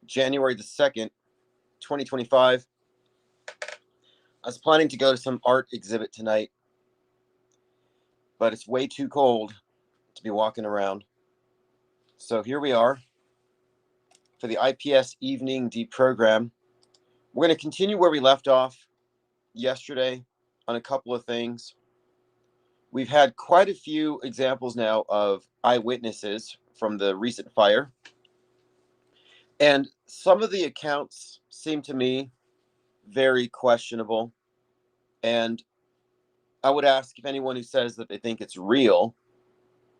January the 2nd, 2025. I was planning to go to some art exhibit tonight, but it's way too cold to be walking around. So here we are for the IPS evening deprogram. We're going to continue where we left off yesterday on a couple of things. We've had quite a few examples now of eyewitnesses from the recent fire. And some of the accounts seem to me very questionable. And I would ask if anyone who says that they think it's real,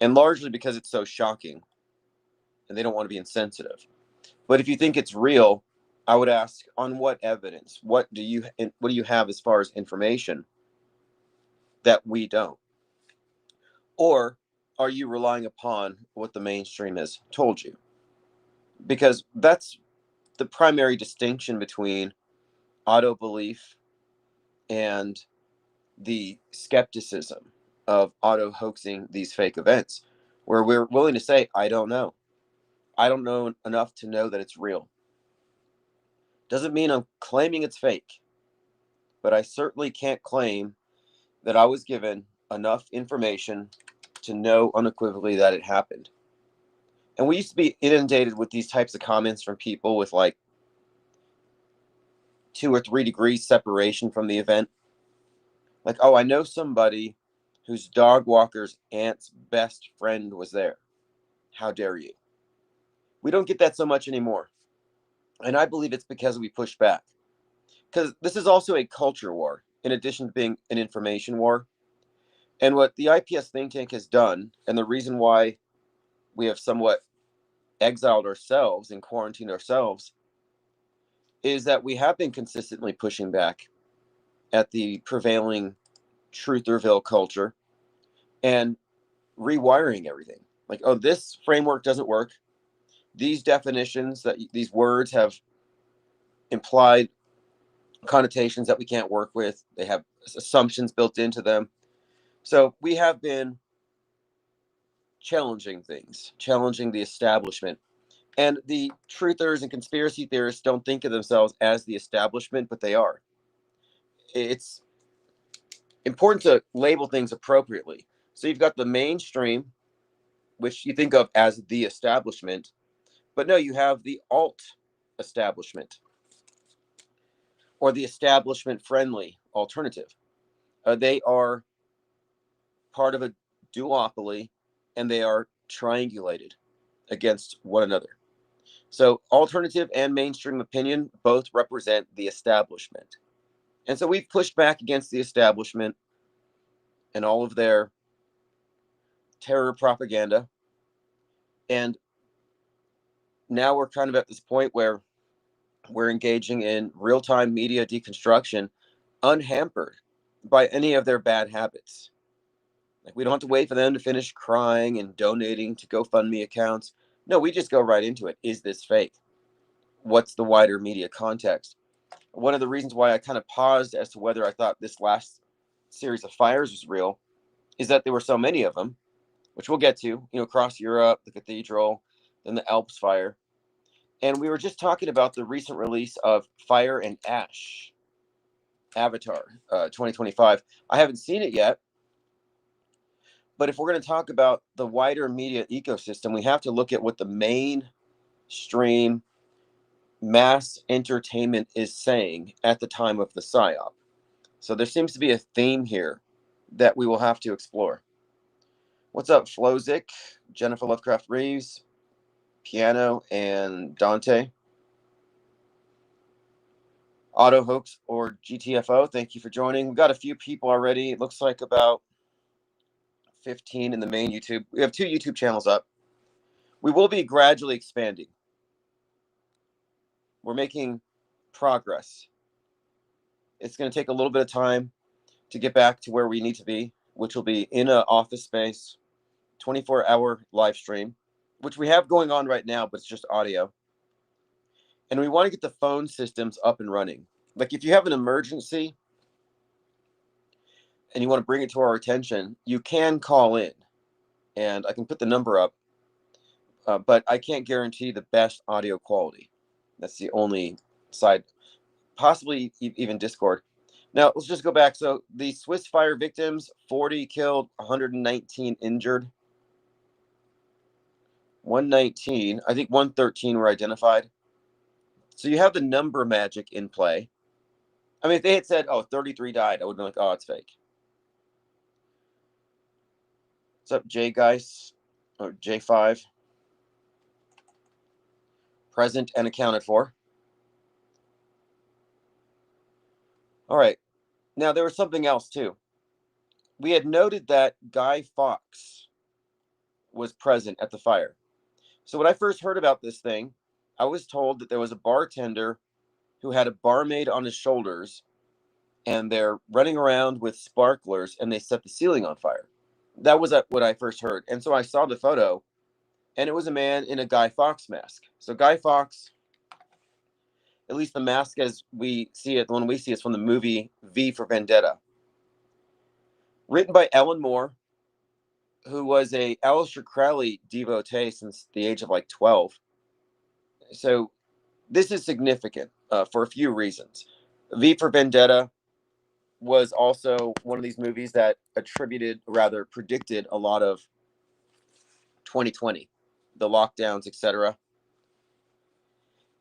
and largely because it's so shocking and they don't want to be insensitive. But if you think it's real, I would ask, on what evidence? What do you have as far as information that we don't? Or are you relying upon what the mainstream has told you? Because that's the primary distinction between auto belief and the skepticism of auto hoaxing these fake events, where we're willing to say, I don't know. I don't know enough to know that it's real. Doesn't mean I'm claiming it's fake, but I certainly can't claim that I was given enough information to know unequivocally that it happened. And we used to be inundated with these types of comments from people with like 2 or 3 degrees separation from the event. Like, oh, I know somebody whose dog walker's aunt's best friend was there. How dare you? We don't get that so much anymore. And I believe it's because we push back. Because this is also a culture war, in addition to being an information war. And what the IPS think tank has done, and the reason why we have somewhat exiled ourselves and quarantined ourselves, is that we have been consistently pushing back at the prevailing Trutherville culture and rewiring everything. Like, oh, this framework doesn't work. These definitions, that these words have implied connotations that we can't work with. They have assumptions built into them. So we have been challenging things, challenging the establishment. And the truthers and conspiracy theorists don't think of themselves as the establishment, but they are. It's important to label things appropriately. So you've got the mainstream, which you think of as the establishment, but no, you have the alt establishment or the establishment friendly alternative. They are part of a duopoly and they are triangulated against one another. So alternative and mainstream opinion both represent the establishment. And so we've pushed back against the establishment and all of their terror propaganda. And now we're kind of at this point where we're engaging in real-time media deconstruction, unhampered by any of their bad habits. Like, we don't have to wait for them to finish crying and donating to GoFundMe accounts. No, we just go right into it. Is this fake? What's the wider media context? One of the reasons why I kind of paused as to whether I thought this last series of fires was real is that there were so many of them, which we'll get to, across Europe, the cathedral, then the Alps fire. And we were just talking about the recent release of Fire and Ash, Avatar 2025. I haven't seen it yet, but if we're going to talk about the wider media ecosystem, we have to look at what the mainstream mass entertainment is saying at the time of the PSYOP. So there seems to be a theme here that we will have to explore. What's up, Flozik, Jennifer Lovecraft Reeves, Piano, and Dante? Auto Hoax or GTFO, thank you for joining. We've got a few people already. It looks like about 15 in the main YouTube. We have 2 YouTube channels up. We will be gradually expanding. We're making progress. It's going to take a little bit of time to get back to where we need to be, which will be in an office space, 24-hour live stream, which we have going on right now, but it's just audio. And we want to get the phone systems up and running. Like, if you have an emergency and you want to bring it to our attention, you can call in. And I can put the number up, but I can't guarantee the best audio quality. That's the only side, possibly even Discord. Now, let's just go back. So the Swiss fire victims, 40 killed, 119 injured. 119, I think 113 were identified. So you have the number magic in play. I mean, if they had said, oh, 33 died, I would have been like, oh, it's fake. What's up, J Geis? Or J5? Present and accounted for. All right. Now, there was something else, too. We had noted that Guy Fawkes was present at the fire. So when I first heard about this thing, I was told that there was a bartender who had a barmaid on his shoulders, and they're running around with sparklers, and they set the ceiling on fire. That was what I first heard. And so I saw the photo, and it was a man in a Guy Fawkes mask. So Guy Fawkes, at least the mask as we see it, the one we see is from the movie V for Vendetta. Written by Ellen Moore, who was a Aleister Crowley devotee since the age of like 12. So this is significant for a few reasons. V for Vendetta was also one of these movies that predicted a lot of 2020, the lockdowns, etc.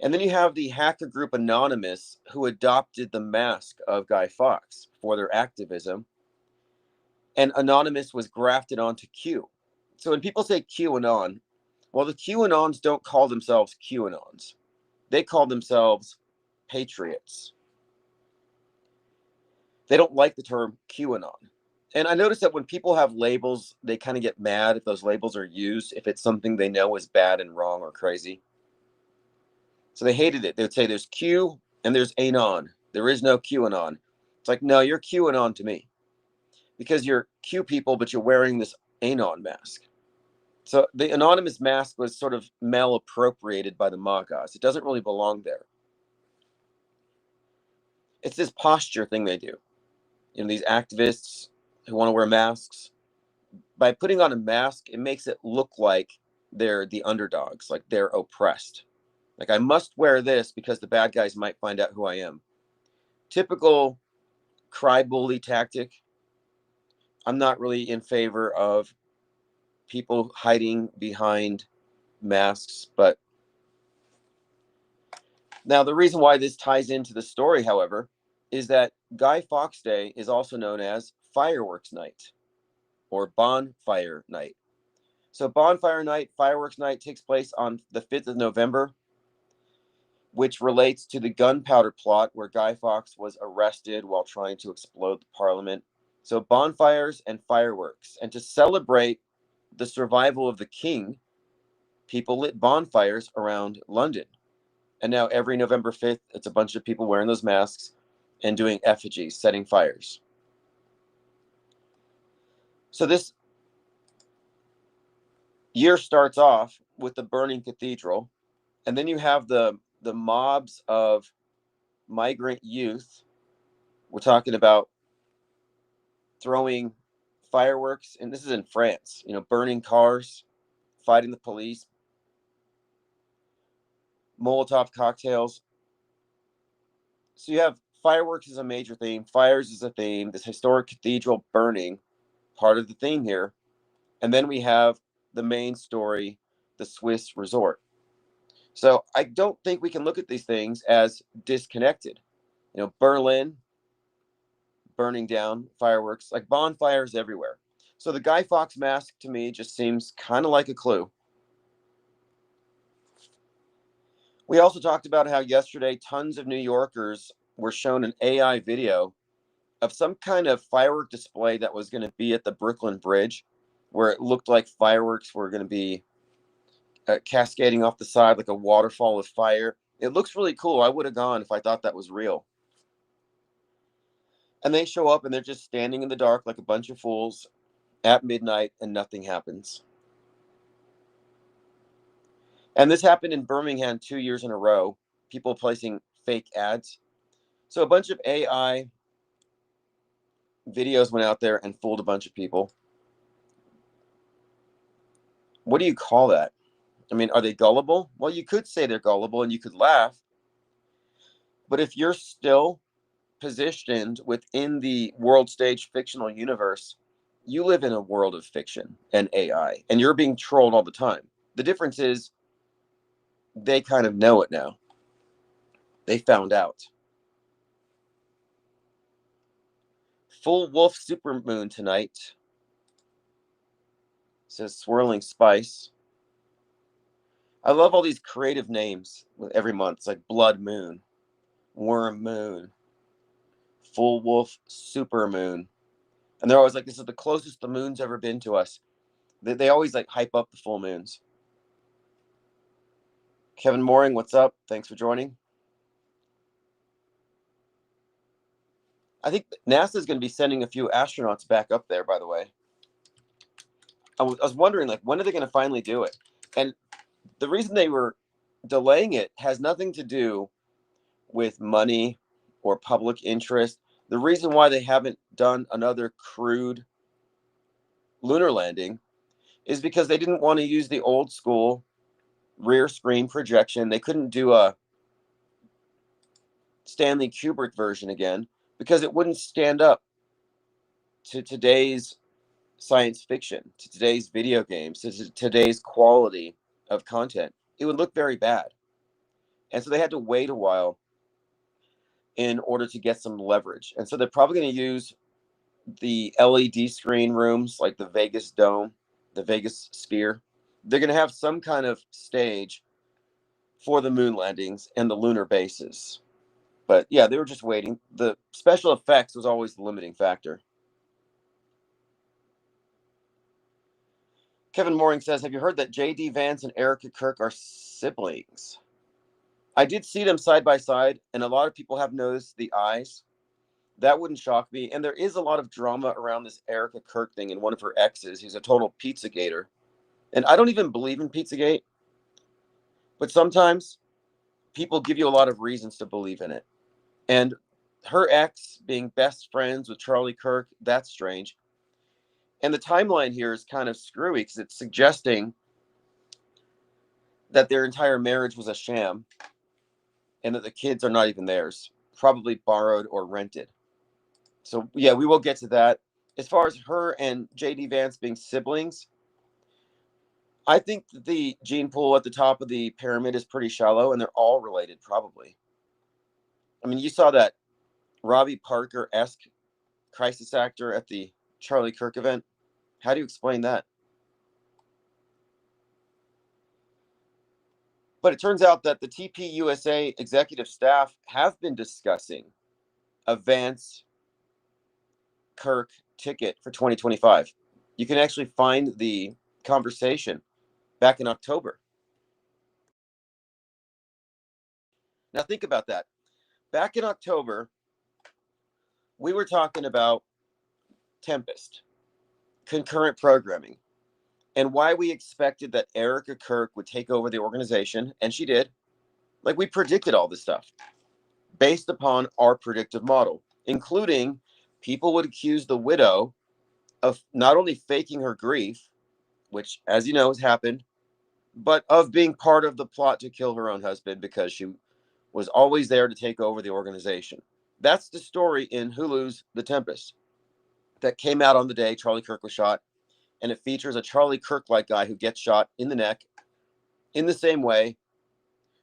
And then you have the hacker group Anonymous, who adopted the mask of Guy Fawkes for their activism. And Anonymous was grafted onto Q. So when people say QAnon, well, the QAnons don't call themselves QAnons. They call themselves patriots. They don't like the term QAnon. And I noticed that when people have labels, they kind of get mad if those labels are used, if it's something they know is bad and wrong or crazy. So they hated it. They would say there's Q and there's Anon. There is no QAnon. It's like, no, you're QAnon to me because you're Q people, but you're wearing this Anon mask. So the anonymous mask was sort of mal-appropriated by the Magas. It doesn't really belong there. It's this posture thing they do. You know, these activists who want to wear masks, by putting on a mask, it makes it look like they're the underdogs, like they're oppressed. Like, I must wear this because the bad guys might find out who I am. Typical cry bully tactic. I'm not really in favor of people hiding behind masks, but now the reason why this ties into the story, however, is that Guy Fawkes Day is also known as Fireworks Night or Bonfire Night. So Bonfire Night, Fireworks Night takes place on the 5th of November, which relates to the gunpowder plot where Guy Fawkes was arrested while trying to explode the parliament. So bonfires and fireworks. And to celebrate the survival of the king, people lit bonfires around London. And now every November 5th, it's a bunch of people wearing those masks and doing effigies, setting fires. So this year starts off with the burning cathedral, and then you have the mobs of migrant youth. We're talking about throwing fireworks, and this is in France, you know, burning cars, fighting the police, Molotov cocktails. So you have fireworks as a major theme, fires as a theme, this historic cathedral burning, part of the theme here. And then we have the main story, the Swiss resort. So I don't think we can look at these things as disconnected. You know, Berlin burning down, fireworks, like bonfires everywhere. So the Guy Fawkes mask to me just seems kind of like a clue. We also talked about how yesterday tons of New Yorkers were shown an AI video of some kind of firework display that was going to be at the Brooklyn Bridge, where it looked like fireworks were going to be cascading off the side like a waterfall of fire. It looks really cool. I would have gone if I thought that was real. And they show up and they're just standing in the dark like a bunch of fools at midnight and nothing happens. And this happened in Birmingham 2 years in a row, people placing fake ads. So a bunch of AI videos went out there and fooled a bunch of people. What do you call that? I mean, are they gullible? Well, you could say they're gullible and you could laugh. But if you're still positioned within the world stage fictional universe, you live in a world of fiction and AI, and you're being trolled all the time. The difference is they kind of know it now. They found out. Full wolf supermoon tonight, says Swirling Spice. I love all these creative names with every month. It's like Blood Moon, Worm Moon, Full Wolf Supermoon. And they're always like, this is the closest the moon's ever been to us. They always like hype up the full moons. Kevin Mooring, what's up? Thanks for joining. I think NASA is going to be sending a few astronauts back up there, by the way. I was wondering, like, when are they going to finally do it? And the reason they were delaying it has nothing to do with money or public interest. The reason why they haven't done another crewed lunar landing is because they didn't want to use the old school rear screen projection. They couldn't do a Stanley Kubrick version again because it wouldn't stand up to today's science fiction, to today's video games, to today's quality of content. It would look very bad. And so they had to wait a while in order to get some leverage. And so they're probably going to use the LED screen rooms like the Vegas Dome, the Vegas Sphere. They're going to have some kind of stage for the moon landings and the lunar bases. But yeah, they were just waiting. The special effects was always the limiting factor. Kevin Mooring says, have you heard that J.D. Vance and Erica Kirk are siblings? I did see them side by side, and a lot of people have noticed the eyes. That wouldn't shock me. And there is a lot of drama around this Erica Kirk thing and one of her exes. He's a total Pizzagator. And I don't even believe in Pizzagate. But sometimes people give you a lot of reasons to believe in it. And her ex being best friends with Charlie Kirk, that's strange. And the timeline here is kind of screwy because it's suggesting that their entire marriage was a sham and that the kids are not even theirs, probably borrowed or rented. So, yeah, we will get to that. As far as her and J.D. Vance being siblings, I think that the gene pool at the top of the pyramid is pretty shallow, and they're all related, probably. I mean, you saw that Robbie Parker-esque crisis actor at the Charlie Kirk event. How do you explain that? But it turns out that the TPUSA executive staff have been discussing a Vance Kirk ticket for 2025. You can actually find the conversation back in October. Now think about that. Back in October, we were talking about Tempest, concurrent programming, and why we expected that Erica Kirk would take over the organization, and she did. Like, we predicted all this stuff based upon our predictive model, including people would accuse the widow of not only faking her grief, which, as you know, has happened, but of being part of the plot to kill her own husband because she was always there to take over the organization. That's the story in Hulu's The Tempest that came out on the day Charlie Kirk was shot. And it features a Charlie Kirk-like guy who gets shot in the neck in the same way,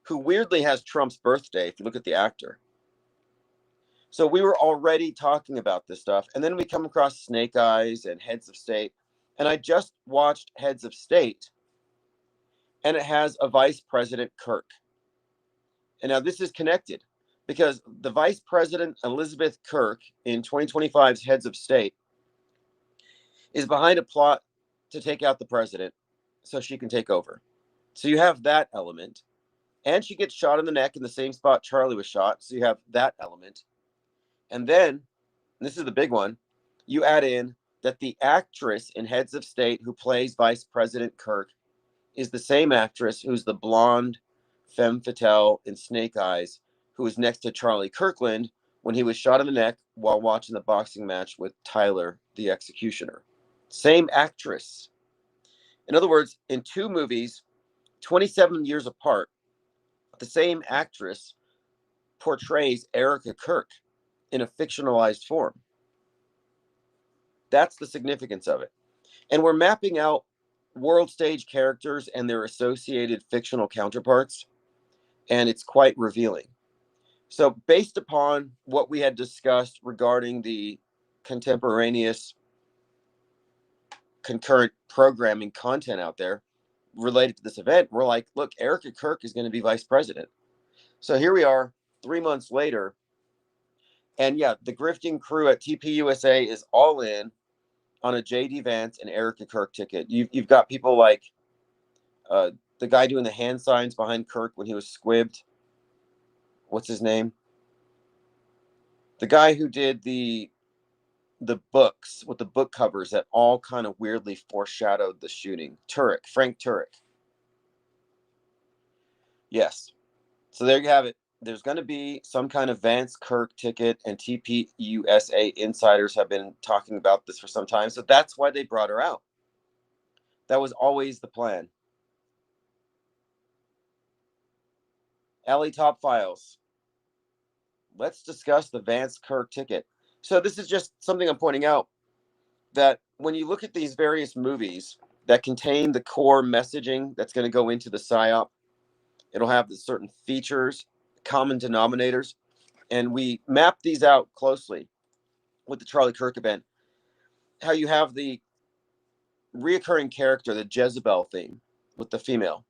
who weirdly has Trump's birthday, if you look at the actor. So we were already talking about this stuff. And then we come across Snake Eyes and Heads of State. And I just watched Heads of State, and it has a Vice President Kirk. And now this is connected because the Vice President Elizabeth Kirk in 2025's Heads of State is behind a plot to take out the president so she can take over. So you have that element. And she gets shot in the neck in the same spot Charlie was shot. So you have that element. And then, and this is the big one, you add in that the actress in Heads of State who plays Vice President Kirk is the same actress who's the blonde femme fatale in Snake Eyes, who was next to Charlie Kirkland when he was shot in the neck while watching the boxing match with Tyler, the executioner. Same actress. In other words, in two movies, 27 years apart, the same actress portrays Erica Kirk in a fictionalized form. That's the significance of it. And we're mapping out world stage characters and their associated fictional counterparts, and it's quite revealing. So, based upon what we had discussed regarding the contemporaneous concurrent programming content out there related to this event, we're like, look, Erica Kirk is going to be vice president. So here we are 3 months later. And yeah, the grifting crew at TPUSA is all in on a JD Vance and Erica Kirk ticket. You've got people like the guy doing the hand signs behind Kirk when he was squibbed. What's his name? The guy who did the books with the book covers that all kind of weirdly foreshadowed the shooting. Frank Turek. Yes. So there you have it. There's going to be some kind of Vance Kirk ticket, and TPUSA insiders have been talking about this for some time. So that's why they brought her out. That was always the plan. Alley Top Files. Let's discuss the Vance Kirk ticket. So this is just something I'm pointing out, that when you look at these various movies that contain the core messaging that's going to go into the PSYOP, it'll have the certain features, common denominators, and we map these out closely with the Charlie Kirk event. How you have the reoccurring character, the Jezebel theme with the female.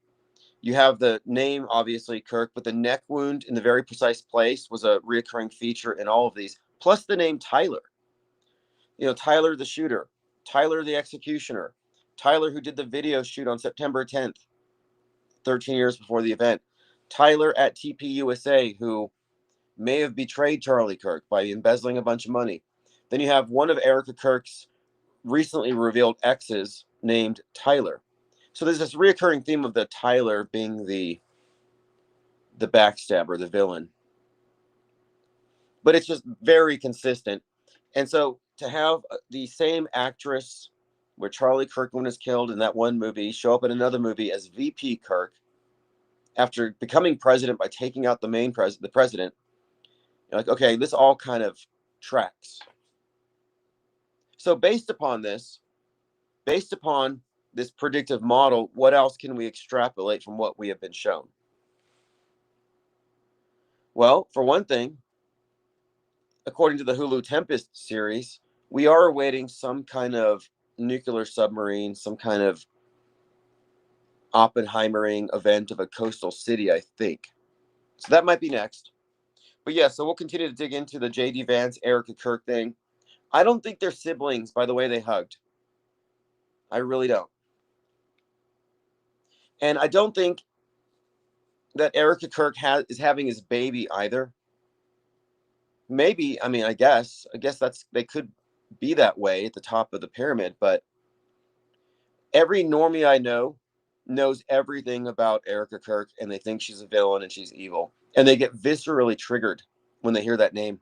You have the name, obviously, Kirk, but the neck wound in the very precise place was a reoccurring feature in all of these, plus the name Tyler. You know, Tyler the shooter, Tyler the executioner, Tyler who did the video shoot on September 10th, 13 years before the event, Tyler at TPUSA, who may have betrayed Charlie Kirk by embezzling a bunch of money. Then you have one of Erica Kirk's recently revealed exes named Tyler. So there's this reoccurring theme of the Tyler being the backstabber, the villain. But it's just very consistent. And so to have the same actress where Charlie Kirkland is killed in that one movie show up in another movie as VP Kirk after becoming president by taking out the president, you're like, okay, this all kind of tracks. So based upon this predictive model, what else can we extrapolate from what we have been shown? Well, for one thing, according to the Hulu Tempest series, we are awaiting some kind of nuclear submarine, some kind of Oppenheimering event of a coastal city, I think. So that might be next. But yeah, so we'll continue to dig into the J.D. Vance, Erica Kirk thing. I don't think they're siblings by the way they hugged. I really don't. And I don't think that Erica Kirk is having his baby either. Maybe, I mean, I guess they could be that way at the top of the pyramid, but every normie I know knows everything about Erica Kirk, and they think she's a villain and she's evil, and they get viscerally triggered when they hear that name.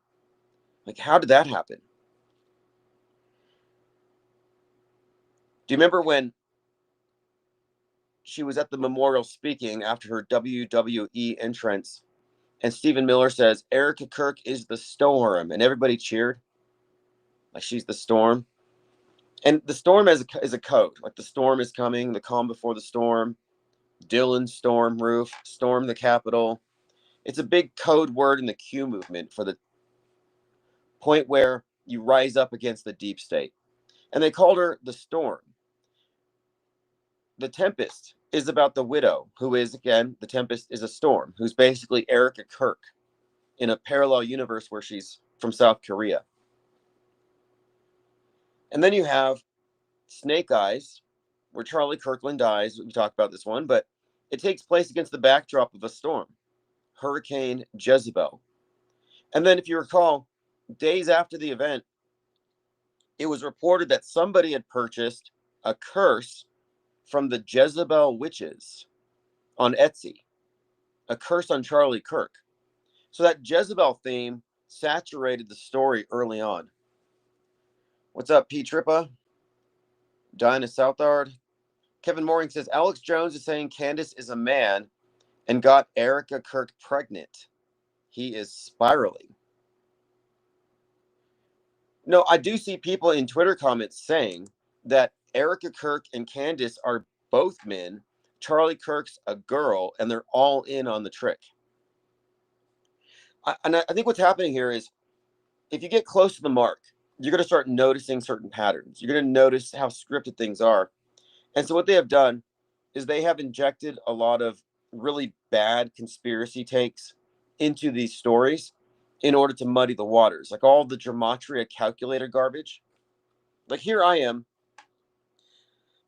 Like, how did that happen? Do you remember when she was at the memorial speaking after her WWE entrance, and Stephen Miller says, Erica Kirk is the storm, and everybody cheered? Like, she's the storm. And the storm is a code. Like, the storm is coming, the calm before the storm, Dylan storm roof, storm the Capitol. It's a big code word in the Q movement for the point where you rise up against the deep state. And they called her the storm. The Tempest is about the widow, who is, again, the Tempest is a storm, who's basically Erica Kirk in a parallel universe where she's from South Korea. And then you have Snake Eyes, where Charlie Kirkland dies. We talked about this one, but it takes place against the backdrop of a storm, Hurricane Jezebel. And then, if you recall, days after the event, it was reported that somebody had purchased a curse from the Jezebel witches on Etsy, a curse on Charlie Kirk. So that Jezebel theme saturated the story early on. What's up, P. Trippa? Dinah Southard? Kevin Mooring says Alex Jones is saying Candace is a man and got Erica Kirk pregnant. He is spiraling. No, I do see people in Twitter comments saying that Erica Kirk and Candace are both men. Charlie Kirk's a girl, and they're all in on the trick. I think what's happening here is if you get close to the mark, you're going to start noticing certain patterns. You're going to notice how scripted things are. And so what they have done is they have injected a lot of really bad conspiracy takes into these stories in order to muddy the waters, like all the gematria calculator garbage. Like here I am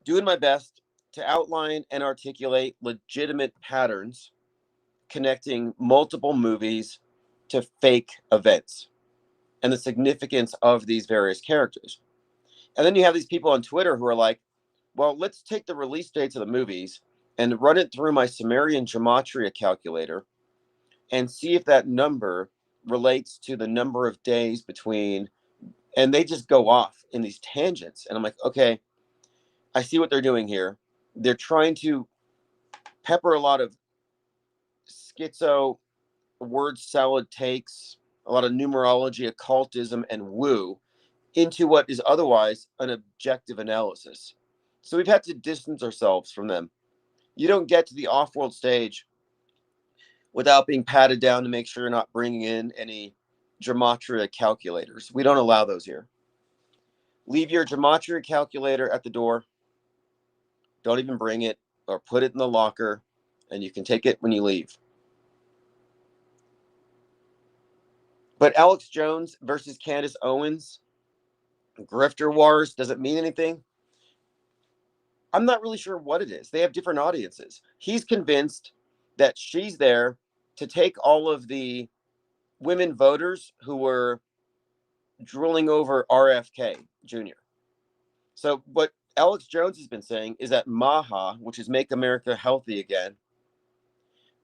doing my best to outline and articulate legitimate patterns connecting multiple movies to fake events and the significance of these various characters. And then you have these people on Twitter who are like, well, let's take the release dates of the movies and run it through my Sumerian gematria calculator and see if that number relates to the number of days between, and they just go off in these tangents. And I'm like, okay, I see what they're doing here. They're trying to pepper a lot of schizo word salad takes, a lot of numerology, occultism, and woo into what is otherwise an objective analysis. So we've had to distance ourselves from them. You don't get to the off-world stage without being patted down to make sure you're not bringing in any gematria calculators. We don't allow those here. Leave your gematria calculator at the door. Don't even bring it or put it in the locker, and you can take it when you leave. But Alex Jones versus Candace Owens, Grifter Wars, does it mean anything? I'm not really sure what it is. They have different audiences. He's convinced that she's there to take all of the women voters who were drooling over RFK Jr. So what Alex Jones has been saying is that MAHA, which is Make America Healthy Again,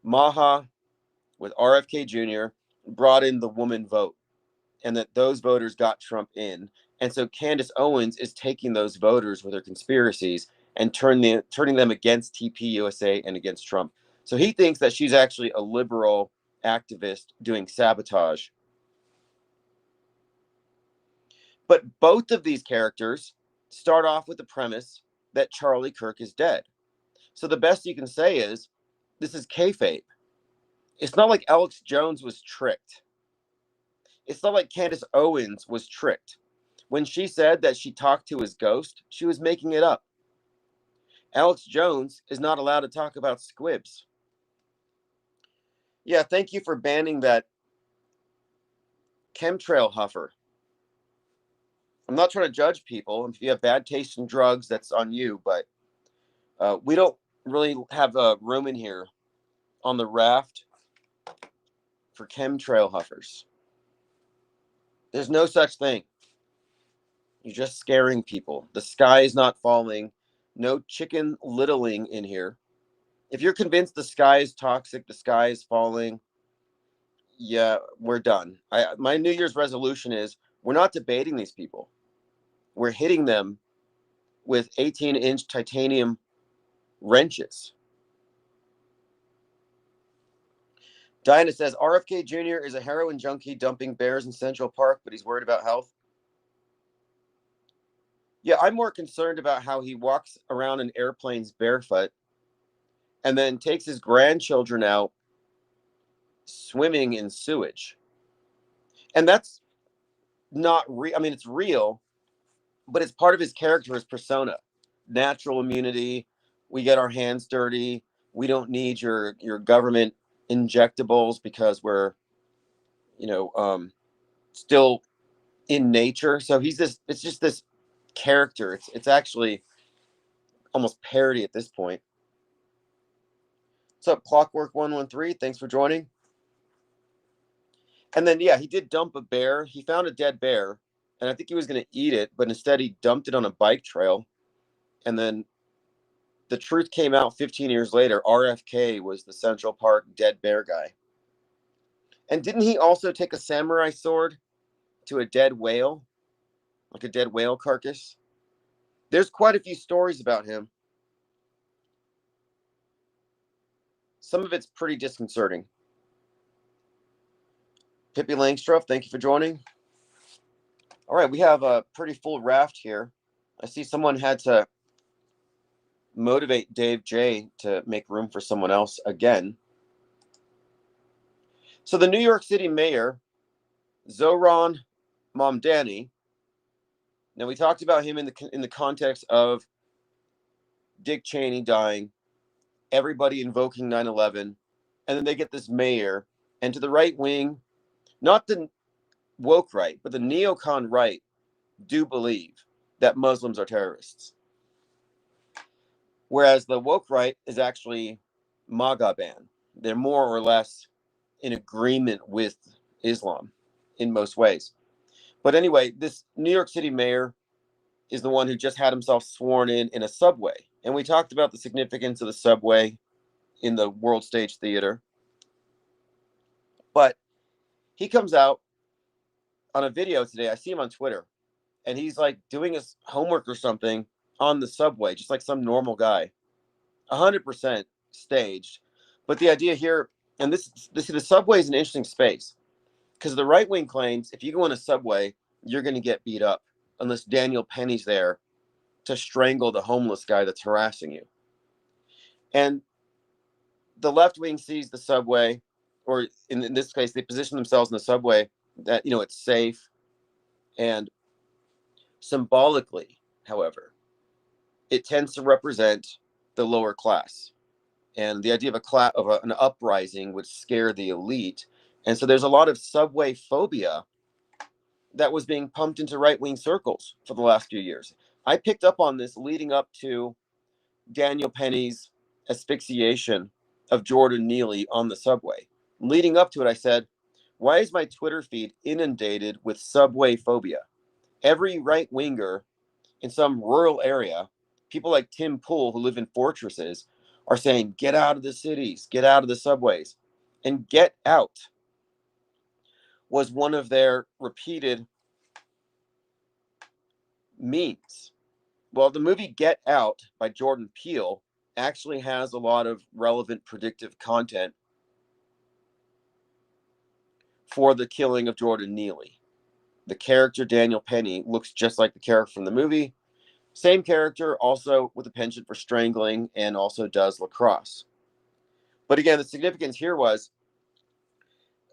MAHA with RFK Jr. brought in the woman vote, and that those voters got Trump in. And so Candace Owens is taking those voters with her conspiracies and turning them against TPUSA and against Trump. So he thinks that she's actually a liberal activist doing sabotage. But both of these characters start off with the premise that Charlie Kirk is dead. So the best you can say is, this is kayfabe. It's not like Alex Jones was tricked. It's not like Candace Owens was tricked. When she said that she talked to his ghost, she was making it up. Alex Jones is not allowed to talk about squibs. Yeah, thank you for banning that chemtrail huffer. I'm not trying to judge people. If you have bad taste in drugs, that's on you. But we don't really have room in here on the raft for chemtrail huffers. There's no such thing. You're just scaring people. The sky is not falling. No chicken littling in here. If you're convinced the sky is toxic, the sky is falling, yeah, we're done. My New Year's resolution is we're not debating these people. We're hitting them with 18-inch titanium wrenches. Diana says RFK Jr. is a heroin junkie dumping bears in Central Park, but he's worried about health. Yeah, I'm more concerned about how he walks around in airplanes barefoot and then takes his grandchildren out swimming in sewage. And that's not real. I mean, it's real, but it's part of his character, his persona. Natural immunity. We get our hands dirty. We don't need your government injectables because we're, still in nature. So he's this. It's just this character. It's actually almost parody at this point. What's up, Clockwork 113? Thanks for joining. And then he did dump a bear. He found a dead bear, and I think he was going to eat it, but instead he dumped it on a bike trail. And then the truth came out 15 years later. RFK was the Central Park dead bear guy. And didn't he also take a samurai sword to a dead whale, like a dead whale carcass? There's quite a few stories about him. some of it's pretty disconcerting. Pippi Langstruff, thank you for joining. All right, we have a pretty full raft here. I see someone had to motivate Dave J to make room for someone else again. So the New York City mayor, Zohran Mamdani. Now we talked about him in the context of Dick Cheney dying, everybody invoking 9/11, and then they get this mayor, and to the right wing, not the woke right, but the neocon right, do believe that Muslims are terrorists. Whereas the woke right is actually MAGA ban. They're more or less in agreement with Islam in most ways. But anyway, this New York City mayor is the one who just had himself sworn in a subway. And we talked about the significance of the subway in the World Stage Theater. But he comes out on a video today. I see him on Twitter, and he's like doing his homework or something on the subway, just like some normal guy. 100% staged. But the idea here, and the subway is an interesting space, because the right wing claims if you go in a subway, you're going to get beat up unless Daniel Penny's there to strangle the homeless guy that's harassing you. And the left wing sees the subway, or in this case, they position themselves in the subway that, it's safe. And symbolically, however, it tends to represent the lower class. And the idea of an uprising would scare the elite. And so there's a lot of subway phobia that was being pumped into right-wing circles for the last few years. I picked up on this leading up to Daniel Penny's asphyxiation of Jordan Neely on the subway. Leading up to it, I said, why is my Twitter feed inundated with subway phobia? Every right-winger in some rural area, people like Tim Pool who live in fortresses, are saying, get out of the cities, get out of the subways. And get out was one of their repeated memes. Well, the movie Get Out by Jordan Peele actually has a lot of relevant predictive content for the killing of Jordan Neely. The character Daniel Penny looks just like the character from the movie. Same character, also with a penchant for strangling, and also does lacrosse. But again, the significance here was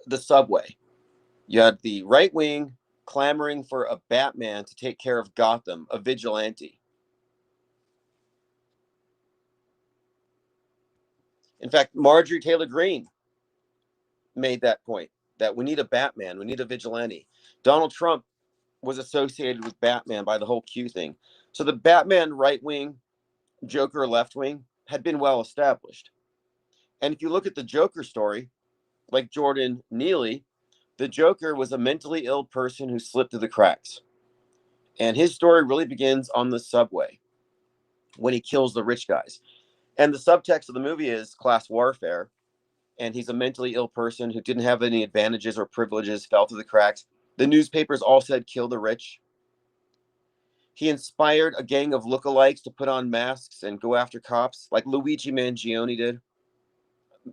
the subway. You had the right wing clamoring for a Batman to take care of Gotham, a vigilante. In fact, Marjorie Taylor Greene made that point, that we need a Batman, we need a vigilante. Donald Trump was associated with Batman by the whole Q thing. So the Batman right wing, Joker left wing had been well established. And if you look at the Joker story, like Jordan Neely, the Joker was a mentally ill person who slipped through the cracks. And his story really begins on the subway when he kills the rich guys. And the subtext of the movie is class warfare. And he's a mentally ill person who didn't have any advantages or privileges, fell through the cracks. The newspapers all said, kill the rich. He inspired a gang of lookalikes to put on masks and go after cops, like Luigi Mangione did.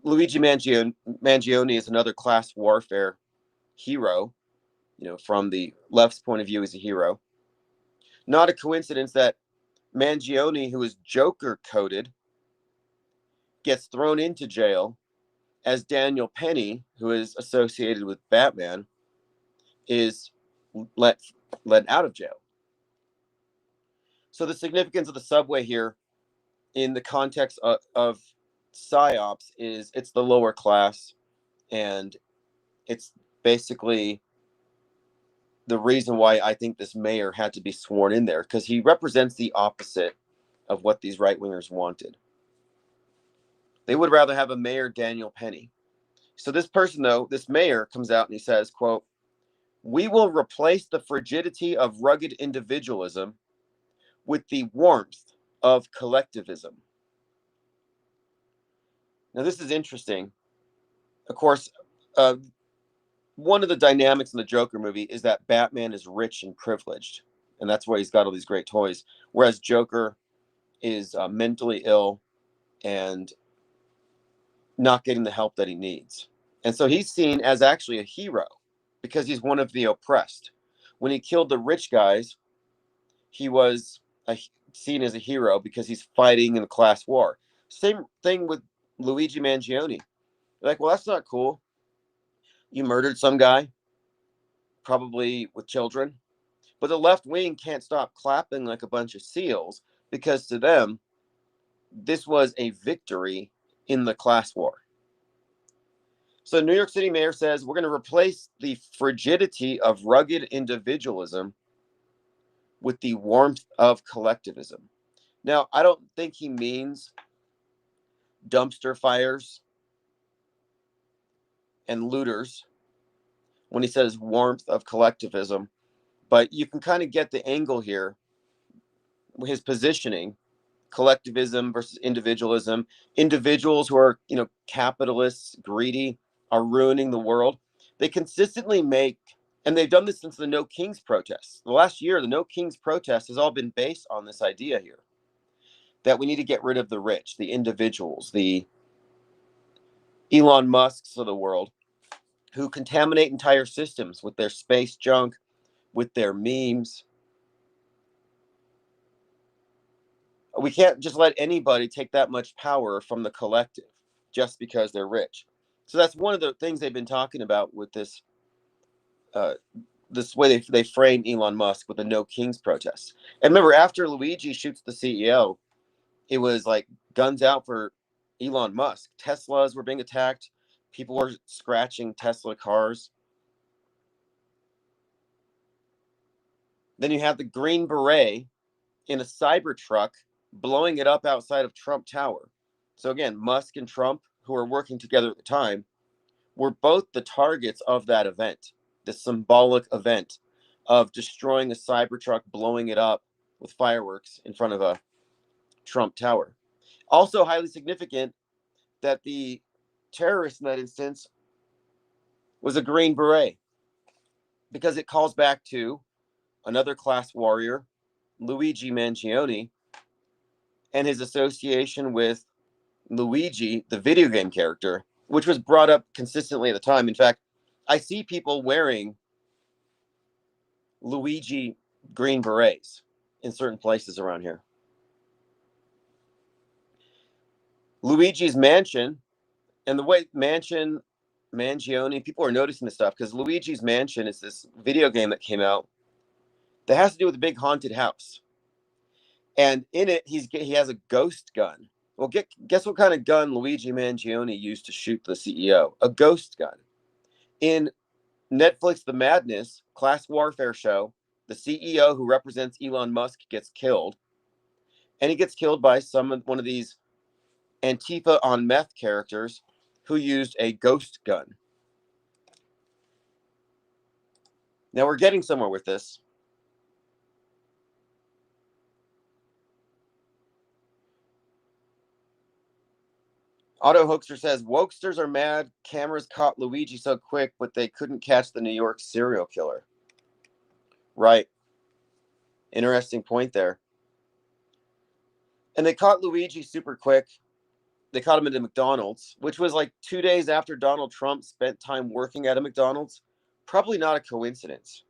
Luigi Mangione is another class warfare hero. From the left's point of view, he's a hero. Not a coincidence that Mangione, who is Joker coded, gets thrown into jail, as Daniel Penny, who is associated with Batman, is let out of jail. So the significance of the subway here in the context of psyops is it's the lower class, and it's basically the reason why I think this mayor had to be sworn in there, because he represents the opposite of what these right-wingers wanted. They would rather have a mayor Daniel Penny. So this person, though, this mayor comes out and he says, quote, we will replace the frigidity of rugged individualism with the warmth of collectivism. Now, this is interesting. Of course, one of the dynamics in the Joker movie is that Batman is rich and privileged, and that's why he's got all these great toys, whereas Joker is mentally ill and not getting the help that he needs. And so he's seen as actually a hero because he's one of the oppressed. When he killed the rich guys, he was seen as a hero because he's fighting in a class war. Same thing with Luigi Mangione. Like, well, that's not cool. You murdered some guy, probably with children. But the left wing can't stop clapping like a bunch of seals because to them, this was a victory in the class war. So New York City mayor says we're going to replace the frigidity of rugged individualism with the warmth of collectivism. Now, I don't think he means dumpster fires and looters when he says warmth of collectivism, but you can kind of get the angle here, his positioning, collectivism versus individualism. Individuals who are, capitalists, greedy, are ruining the world. They consistently make, and they've done this since the No Kings protests. The last year, the No Kings protest has all been based on this idea here, that we need to get rid of the rich, the individuals, the Elon Musks of the world, who contaminate entire systems with their space junk, with their memes. We can't just let anybody take that much power from the collective just because they're rich. So that's one of the things they've been talking about with this this way they frame Elon Musk with the No Kings protests. And remember, after Luigi shoots the CEO, it was like guns out for Elon Musk. Teslas were being attacked. People were scratching Tesla cars. Then you have the Green Beret in a cyber truck blowing it up outside of Trump Tower. So again, Musk and Trump, who were working together at the time, were both the targets of that event, the symbolic event of destroying a Cybertruck, blowing it up with fireworks in front of a Trump Tower. Also highly significant that the terrorist in that instance was a Green Beret, because it calls back to another class warrior, Luigi Mangione, and his association with Luigi, the video game character, which was brought up consistently at the time. In fact, I see people wearing Luigi Green Berets in certain places around here. Luigi's Mansion, and the way Mangione, people are noticing this stuff because Luigi's Mansion is this video game that came out that has to do with a big haunted house. And in it, he has a ghost gun. Well, guess what kind of gun Luigi Mangione used to shoot the CEO? A ghost gun. In Netflix The Madness class warfare show, the CEO who represents Elon Musk gets killed. And he gets killed by one of these Antifa on meth characters who used a ghost gun. Now we're getting somewhere with this. Auto Hoaxer says, wokesters are mad. Cameras caught Luigi so quick, but they couldn't catch the New York serial killer. Right. Interesting point there. And they caught Luigi super quick. They caught him at a McDonald's, which was like 2 days after Donald Trump spent time working at a McDonald's. Probably not a coincidence.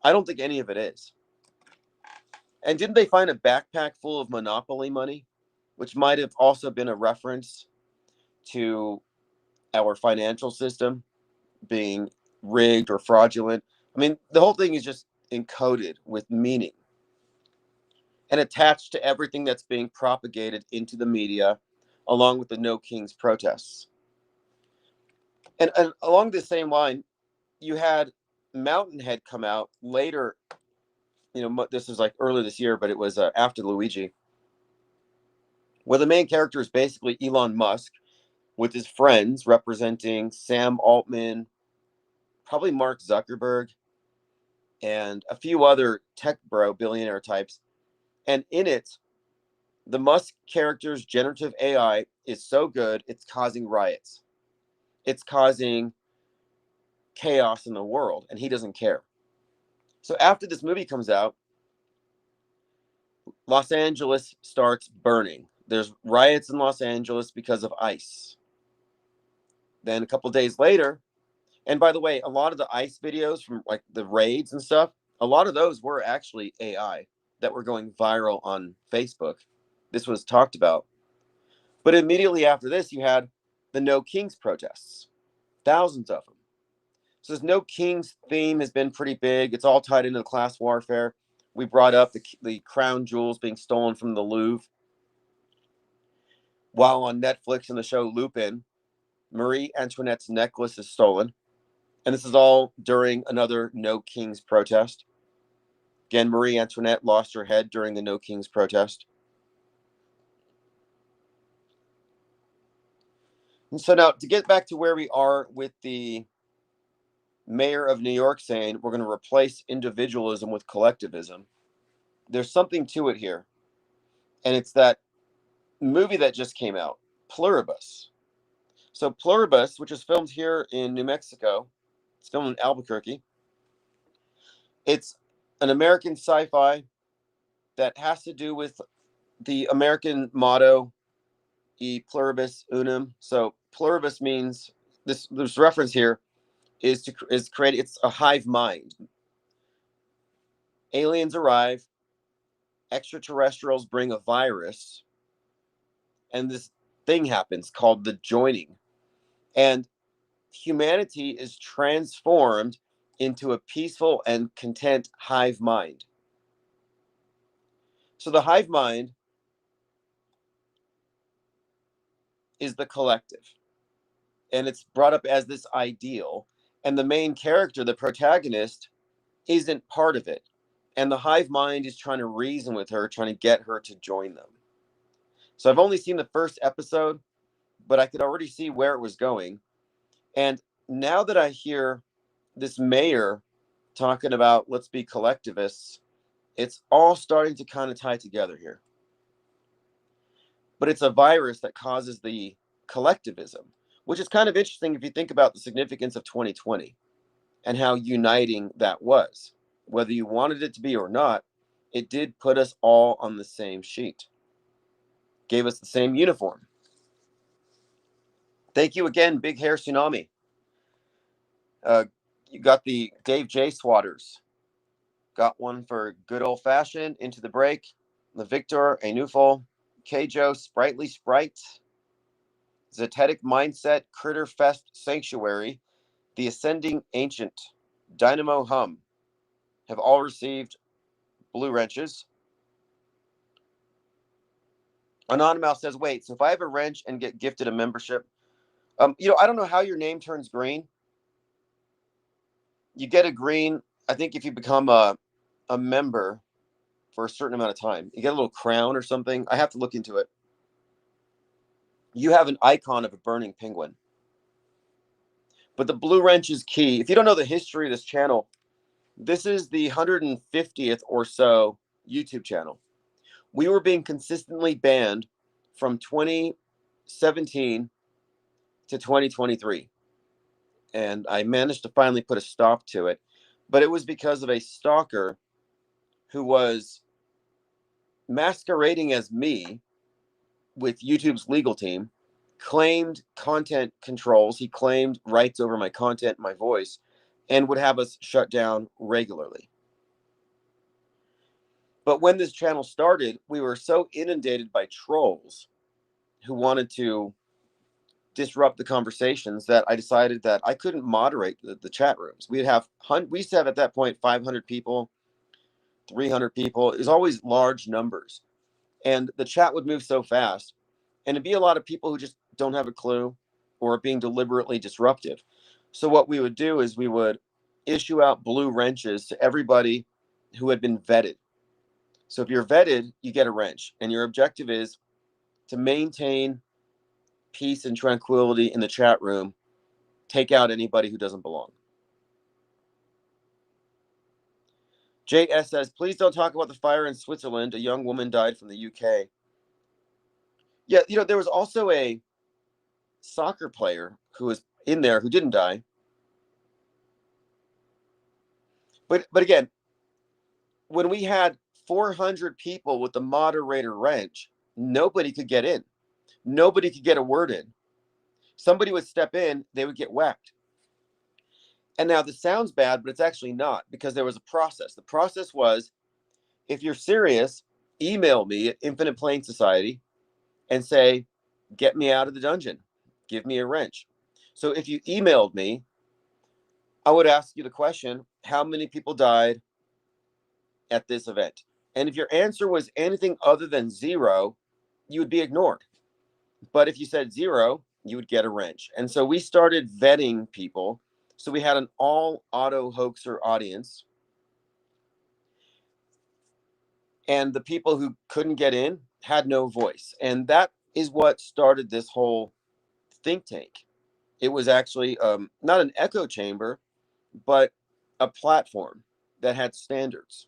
I don't think any of it is. And didn't they find a backpack full of Monopoly money, which might have also been a reference to our financial system being rigged or fraudulent? I mean, the whole thing is just encoded with meaning and attached to everything that's being propagated into the media, along with the No Kings protests. And along the same line, you had Mountainhead come out later. This was like earlier this year, but it was after Luigi, where the main character is basically Elon Musk with his friends representing Sam Altman, probably Mark Zuckerberg, and a few other tech bro billionaire types. And in it, the Musk character's generative AI is so good, it's causing riots. It's causing chaos in the world, and he doesn't care. So after this movie comes out, Los Angeles starts burning. There's riots in Los Angeles because of ICE. Then a couple days later, and by the way, a lot of the ICE videos from like the raids and stuff, a lot of those were actually AI that were going viral on Facebook. This was talked about. But immediately after this, you had the No Kings protests, thousands of them. So this No Kings theme has been pretty big. It's all tied into the class warfare. We brought up the crown jewels being stolen from the Louvre. While on Netflix in the show Lupin, Marie Antoinette's necklace is stolen. And this is all during another No Kings protest. Again, Marie Antoinette lost her head during the No Kings protest. And so now to get back to where we are with the mayor of New York saying we're going to replace individualism with collectivism, there's something to it here. And it's that movie that just came out, Pluribus. So Pluribus, which is filmed here in New Mexico, it's filmed in Albuquerque. It's an American sci-fi that has to do with the American motto, e pluribus unum. So pluribus means this reference here is create. It's a hive mind. Aliens arrive, extraterrestrials bring a virus, and this thing happens called the joining, and humanity is transformed into a peaceful and content hive mind. So the hive mind is the collective, and it's brought up as this ideal, and the main character, the protagonist, isn't part of it, and the hive mind is trying to reason with her, trying to get her to join them. So I've only seen the first episode, but I could already see where it was going. And now that I hear this mayor talking about let's be collectivists, it's all starting to kind of tie together here. But it's a virus that causes the collectivism, which is kind of interesting if you think about the significance of 2020 and how uniting that was. Whether you wanted it to be or not, it did put us all on the same sheet, gave us the same uniform. Thank you again, Big Hair Tsunami. You got the Dave J. Swatters. Got one for Good Old Fashioned, Into the Break, the Victor, A Newful, Kjo, Sprightly Sprite, Zetetic Mindset, Critter Fest Sanctuary, The Ascending Ancient, Dynamo Hum have all received blue wrenches. Anonymous says, wait, so if I have a wrench and get gifted a membership, I don't know how your name turns green. You get a green, I think if you become a member for a certain amount of time, you get a little crown or something. I have to look into it. You have an icon of a burning penguin. But the blue wrench is key. If you don't know the history of this channel, this is the 150th or so YouTube channel. We were being consistently banned from 2017 to 2023. And I managed to finally put a stop to it. But it was because of a stalker who was masquerading as me with YouTube's legal team, claimed content controls. He claimed rights over my content, my voice, and would have us shut down regularly. But when this channel started, we were so inundated by trolls who wanted to disrupt the conversations that I decided that I couldn't moderate the chat rooms. We used to have at that point 500 people, 300 people. It was always large numbers. And the chat would move so fast. And it'd be a lot of people who just don't have a clue or are being deliberately disruptive. So what we would do is we would issue out blue wrenches to everybody who had been vetted. So if you're vetted, you get a wrench. And your objective is to maintain peace and tranquility in the chat room, take out anybody who doesn't belong. JS says, please don't talk about the fire in Switzerland. A young woman died from the UK. Yeah, there was also a soccer player who was in there who didn't die. But again, when we had 400 people with the moderator wrench, nobody could get in. Nobody could get a word in. somebody would step in, they would get whacked. And now this sounds bad, but it's actually not, because there was a process. The process was, if you're serious, email me at Infinite Plane Society and say, get me out of the dungeon, give me a wrench. So if you emailed me, I would ask you the question, how many people died at this event? And if your answer was anything other than 0, you would be ignored. But if you said 0, you would get a wrench. And so we started vetting people. So we had an all auto hoaxer audience. And the people who couldn't get in had no voice. And that is what started this whole think tank. It was actually not an echo chamber, but a platform that had standards.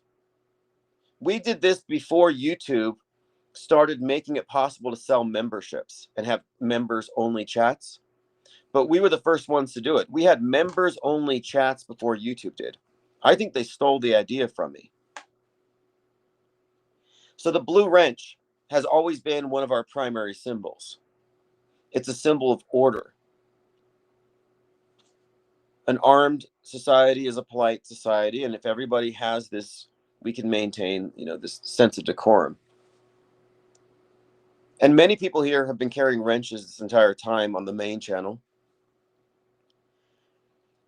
We did this before YouTube started making it possible to sell memberships and have members only chats. But we were the first ones to do it. We had members only chats before YouTube did. I think they stole the idea from me. So the blue wrench has always been one of our primary symbols. It's a symbol of order. An armed society is a polite society, and if everybody has this, we can maintain, this sense of decorum. And many people here have been carrying wrenches this entire time on the main channel.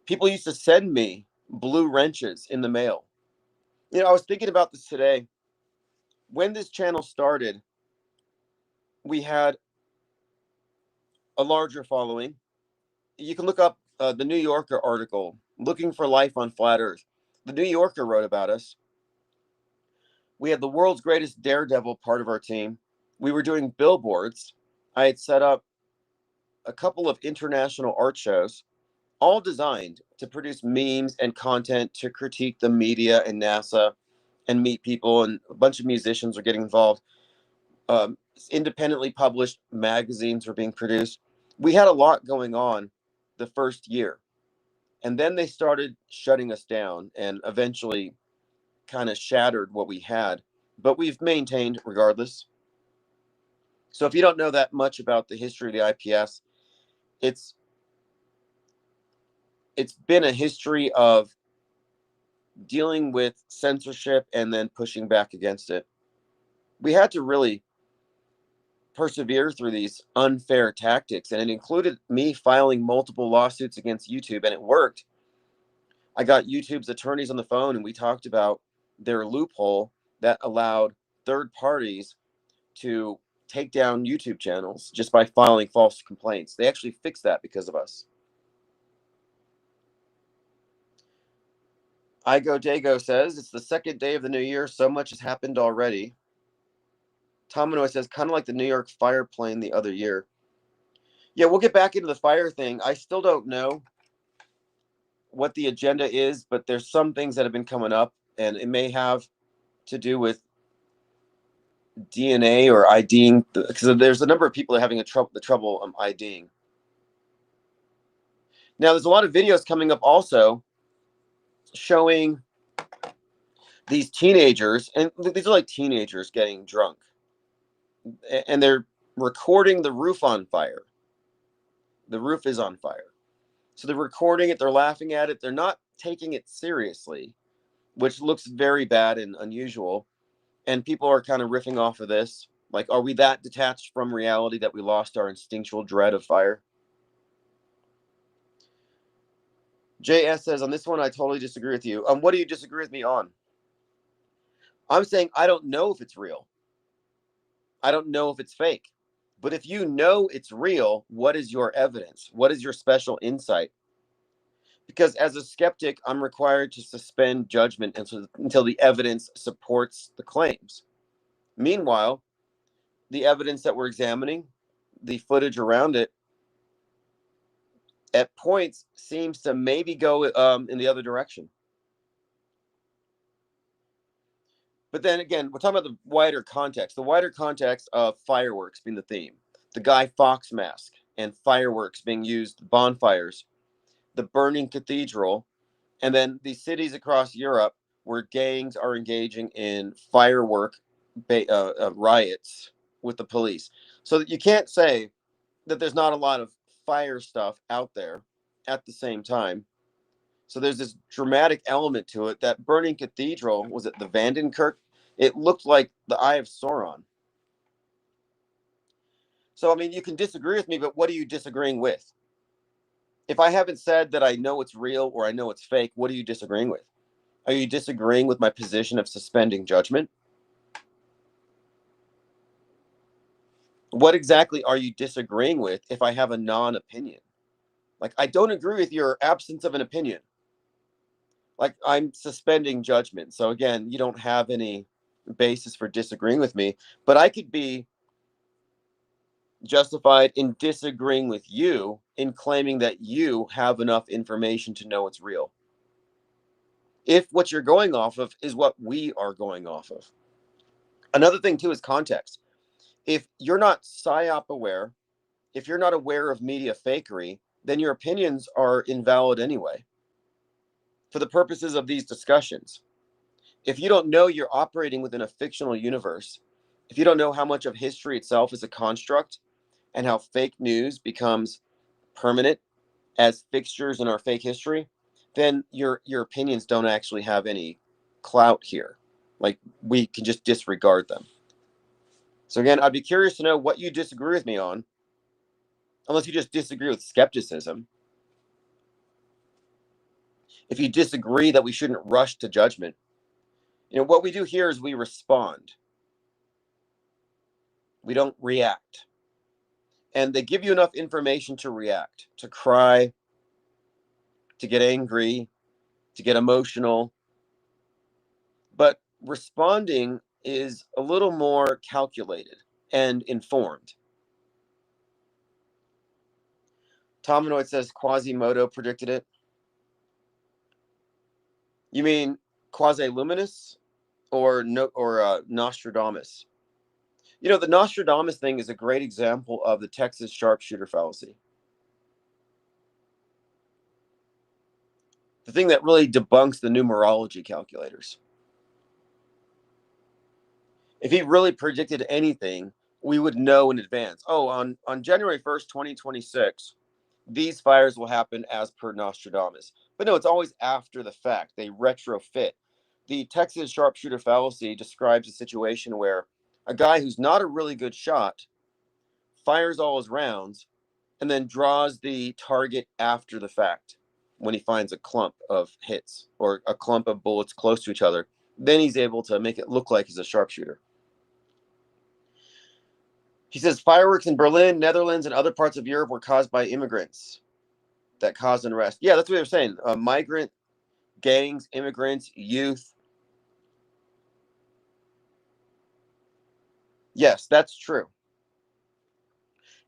People used to send me blue wrenches in the mail. I was thinking about this today. When this channel started, we had a larger following. You can look up the New Yorker article, Looking for Life on Flat Earth. The New Yorker wrote about us. We had the world's greatest daredevil part of our team. We were doing billboards. I had set up a couple of international art shows, all designed to produce memes and content to critique the media and NASA and meet people, and a bunch of musicians were getting involved. Independently published magazines were being produced. We had a lot going on the first year. And then they started shutting us down and eventually kind of shattered what we had. But we've maintained regardless. So if you don't know that much about the history of the IPS, it's been a history of dealing with censorship and then pushing back against it. We had to really persevere through these unfair tactics, and it included me filing multiple lawsuits against YouTube, and it worked. I got YouTube's attorneys on the phone, and we talked about their loophole that allowed third parties to take down YouTube channels just by filing false complaints. They actually fixed that because of us. Igo Dago says, it's the second day of the new year. So much has happened already. Tomino says, kind of like the New York fire plane the other year. Yeah, we'll get back into the fire thing. I still don't know what the agenda is, but there's some things that have been coming up, and it may have to do with DNA or IDing, because there's a number of people that are having the trouble IDing. Now, there's a lot of videos coming up also showing these teenagers, and these are like teenagers getting drunk, and they're recording the roof on fire. The roof is on fire. So they're recording it, they're laughing at it, they're not taking it seriously, which looks very bad and unusual. And people are kind of riffing off of this. Like, are we that detached from reality that we lost our instinctual dread of fire? JS says, on this one, I totally disagree with you. What do you disagree with me on? I'm saying I don't know if it's real. I don't know if it's fake. But if you know it's real, what is your evidence? What is your special insight? Because as a skeptic, I'm required to suspend judgment until the evidence supports the claims. Meanwhile, the evidence that we're examining, the footage around it, at points seems to maybe go in the other direction. But then again, we're talking about the wider context of fireworks being the theme, the Guy Fawkes mask and fireworks being used, bonfires, the burning cathedral, and then the cities across Europe where gangs are engaging in firework riots with the police. So that you can't say that there's not a lot of fire stuff out there at the same time. So there's this dramatic element to it. That burning cathedral, was it the Vandenkirk? It looked like the Eye of Sauron. So, I mean, you can disagree with me, but what are you disagreeing with? If I haven't said that I know it's real or I know it's fake, what are you disagreeing with? Are you disagreeing with my position of suspending judgment? What exactly are you disagreeing with if I have a non-opinion? Like, I don't agree with your absence of an opinion. Like, I'm suspending judgment. So again, you don't have any basis for disagreeing with me, but I could be justified in disagreeing with you in claiming that you have enough information to know it's real. If what you're going off of is what we are going off of. Another thing too is context. If you're not psyop aware, if you're not aware of media fakery, then your opinions are invalid anyway. For the purposes of these discussions, if you don't know you're operating within a fictional universe, if you don't know how much of history itself is a construct and how fake news becomes permanent as fixtures in our fake history, then your opinions don't actually have any clout here. Like, we can just disregard them. So again, I'd be curious to know what you disagree with me on, unless you just disagree with skepticism. If you disagree that we shouldn't rush to judgment, what we do here is we respond. We don't react. And they give you enough information to react, to cry, to get angry, to get emotional. But responding is a little more calculated and informed. Tominoid says Quasimodo predicted it. You mean Quasi-Luminous or Nostradamus? The Nostradamus thing is a great example of the Texas sharpshooter fallacy. The thing that really debunks the numerology calculators. If he really predicted anything, we would know in advance. Oh, on January 1st, 2026, these fires will happen as per Nostradamus. But no, it's always after the fact. They retrofit. The Texas sharpshooter fallacy describes a situation where a guy who's not a really good shot fires all his rounds and then draws the target after the fact when he finds a clump of hits or a clump of bullets close to each other. Then he's able to make it look like he's a sharpshooter. He says fireworks in Berlin, Netherlands, and other parts of Europe were caused by immigrants that caused unrest. Yeah, that's what they're saying. Migrant gangs, immigrants, youth. Yes, that's true.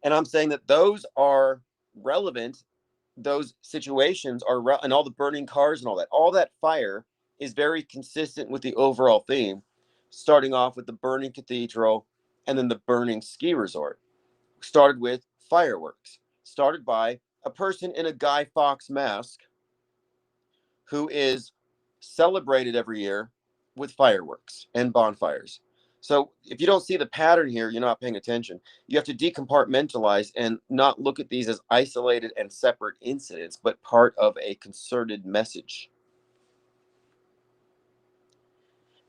And I'm saying that those are relevant. Those situations are, and all the burning cars and all that fire is very consistent with the overall theme, starting off with the burning cathedral and then the burning ski resort. Started with fireworks, started by a person in a Guy Fawkes mask who is celebrated every year with fireworks and bonfires. So if you don't see the pattern here, you're not paying attention. You have to decompartmentalize and not look at these as isolated and separate incidents, but part of a concerted message.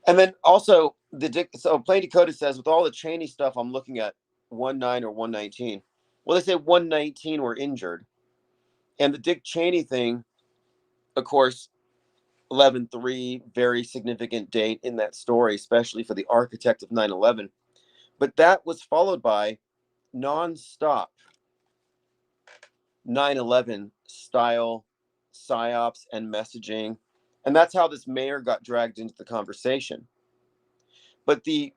And then also, Plain Decoded says, with all the Cheney stuff, I'm looking at 1-9 or 119. Well, they say 119 were injured. And the Dick Cheney thing, of course, 11/3, very significant date in that story, especially for the architect of 9/11. But that was followed by nonstop 9/11 style psyops and messaging. And that's how this mayor got dragged into the conversation. But the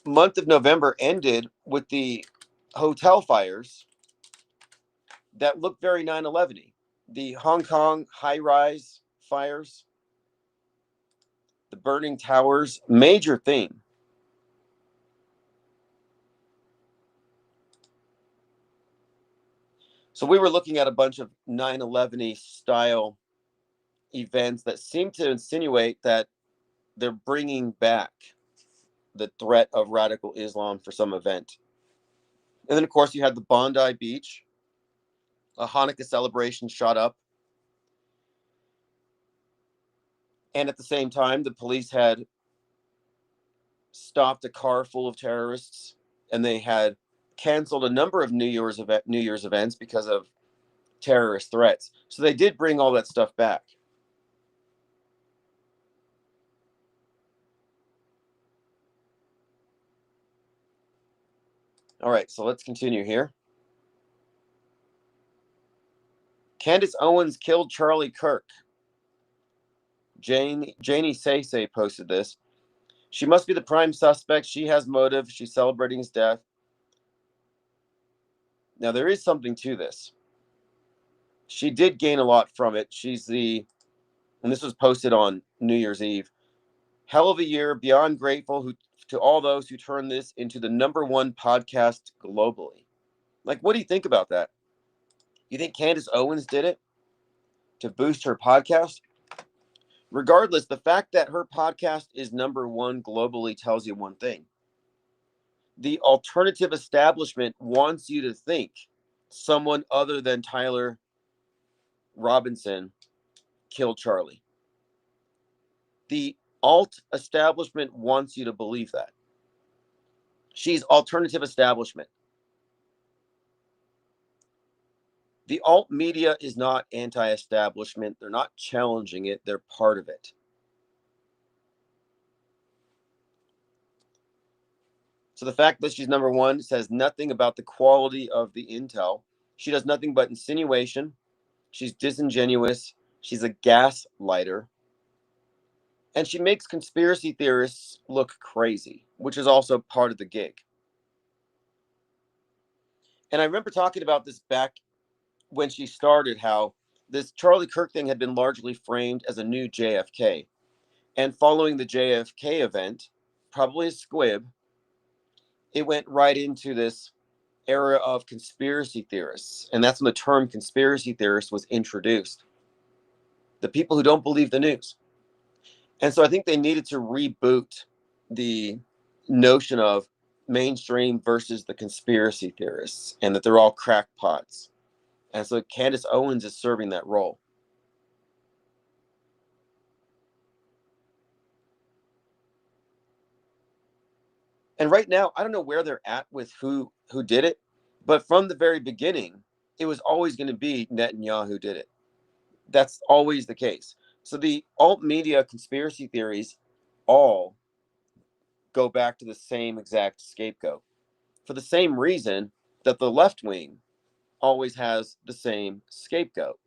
month of November ended with the hotel fires that looked very 9/11-y. The Hong Kong high-rise fires, the burning towers, major theme. So we were looking at a bunch of 9/11-y style events that seem to insinuate that they're bringing back the threat of radical Islam for some event. And then, of course, you had the Bondi Beach, a Hanukkah celebration shot up. And at the same time, the police had stopped a car full of terrorists, and they had canceled a number of New Year's events because of terrorist threats. So they did bring all that stuff back. All right, so let's continue here. Candace Owens killed Charlie Kirk. Janie Say posted this. She must be the prime suspect. She has motive. She's celebrating his death. Now, there is something to this. She did gain a lot from it. And this was posted on New Year's Eve. Hell of a year, beyond grateful to all those who turned this into the #1 podcast globally. Like, what do you think about that? You think Candace Owens did it to boost her podcast? Regardless, the fact that her podcast is #1 globally tells you one thing. The alternative establishment wants you to think someone other than Tyler Robinson killed Charlie. The alt establishment wants you to believe that. She's alternative establishment. The alt media is not anti-establishment. They're not challenging it. They're part of it. So the fact that she's #1 says nothing about the quality of the intel. She does nothing but insinuation. She's disingenuous. She's a gaslighter. And she makes conspiracy theorists look crazy, which is also part of the gig. And I remember talking about this back when she started, how this Charlie Kirk thing had been largely framed as a new JFK. And following the JFK event, probably a squib, it went right into this era of conspiracy theorists. And that's when the term conspiracy theorist was introduced. The people who don't believe the news. And so I think they needed to reboot the notion of mainstream versus the conspiracy theorists, and that they're all crackpots. And so Candace Owens is serving that role. And right now, I don't know where they're at with who did it, but from the very beginning, it was always going to be Netanyahu did it. That's always the case. So the alt media conspiracy theories all go back to the same exact scapegoat, for the same reason that the left wing always has the same scapegoat.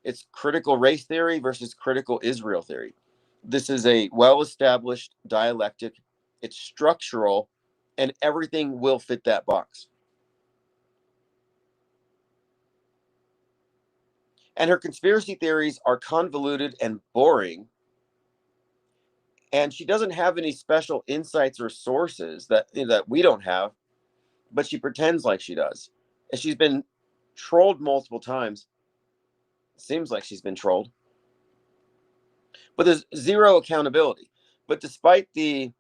It's critical race theory versus critical Israel theory. This is a well-established dialectic. It's structural, and everything will fit that box. And her conspiracy theories are convoluted and boring. And she doesn't have any special insights or sources that we don't have, but she pretends like she does. And she's been trolled multiple times. Seems like she's been trolled. But there's zero accountability. But despite the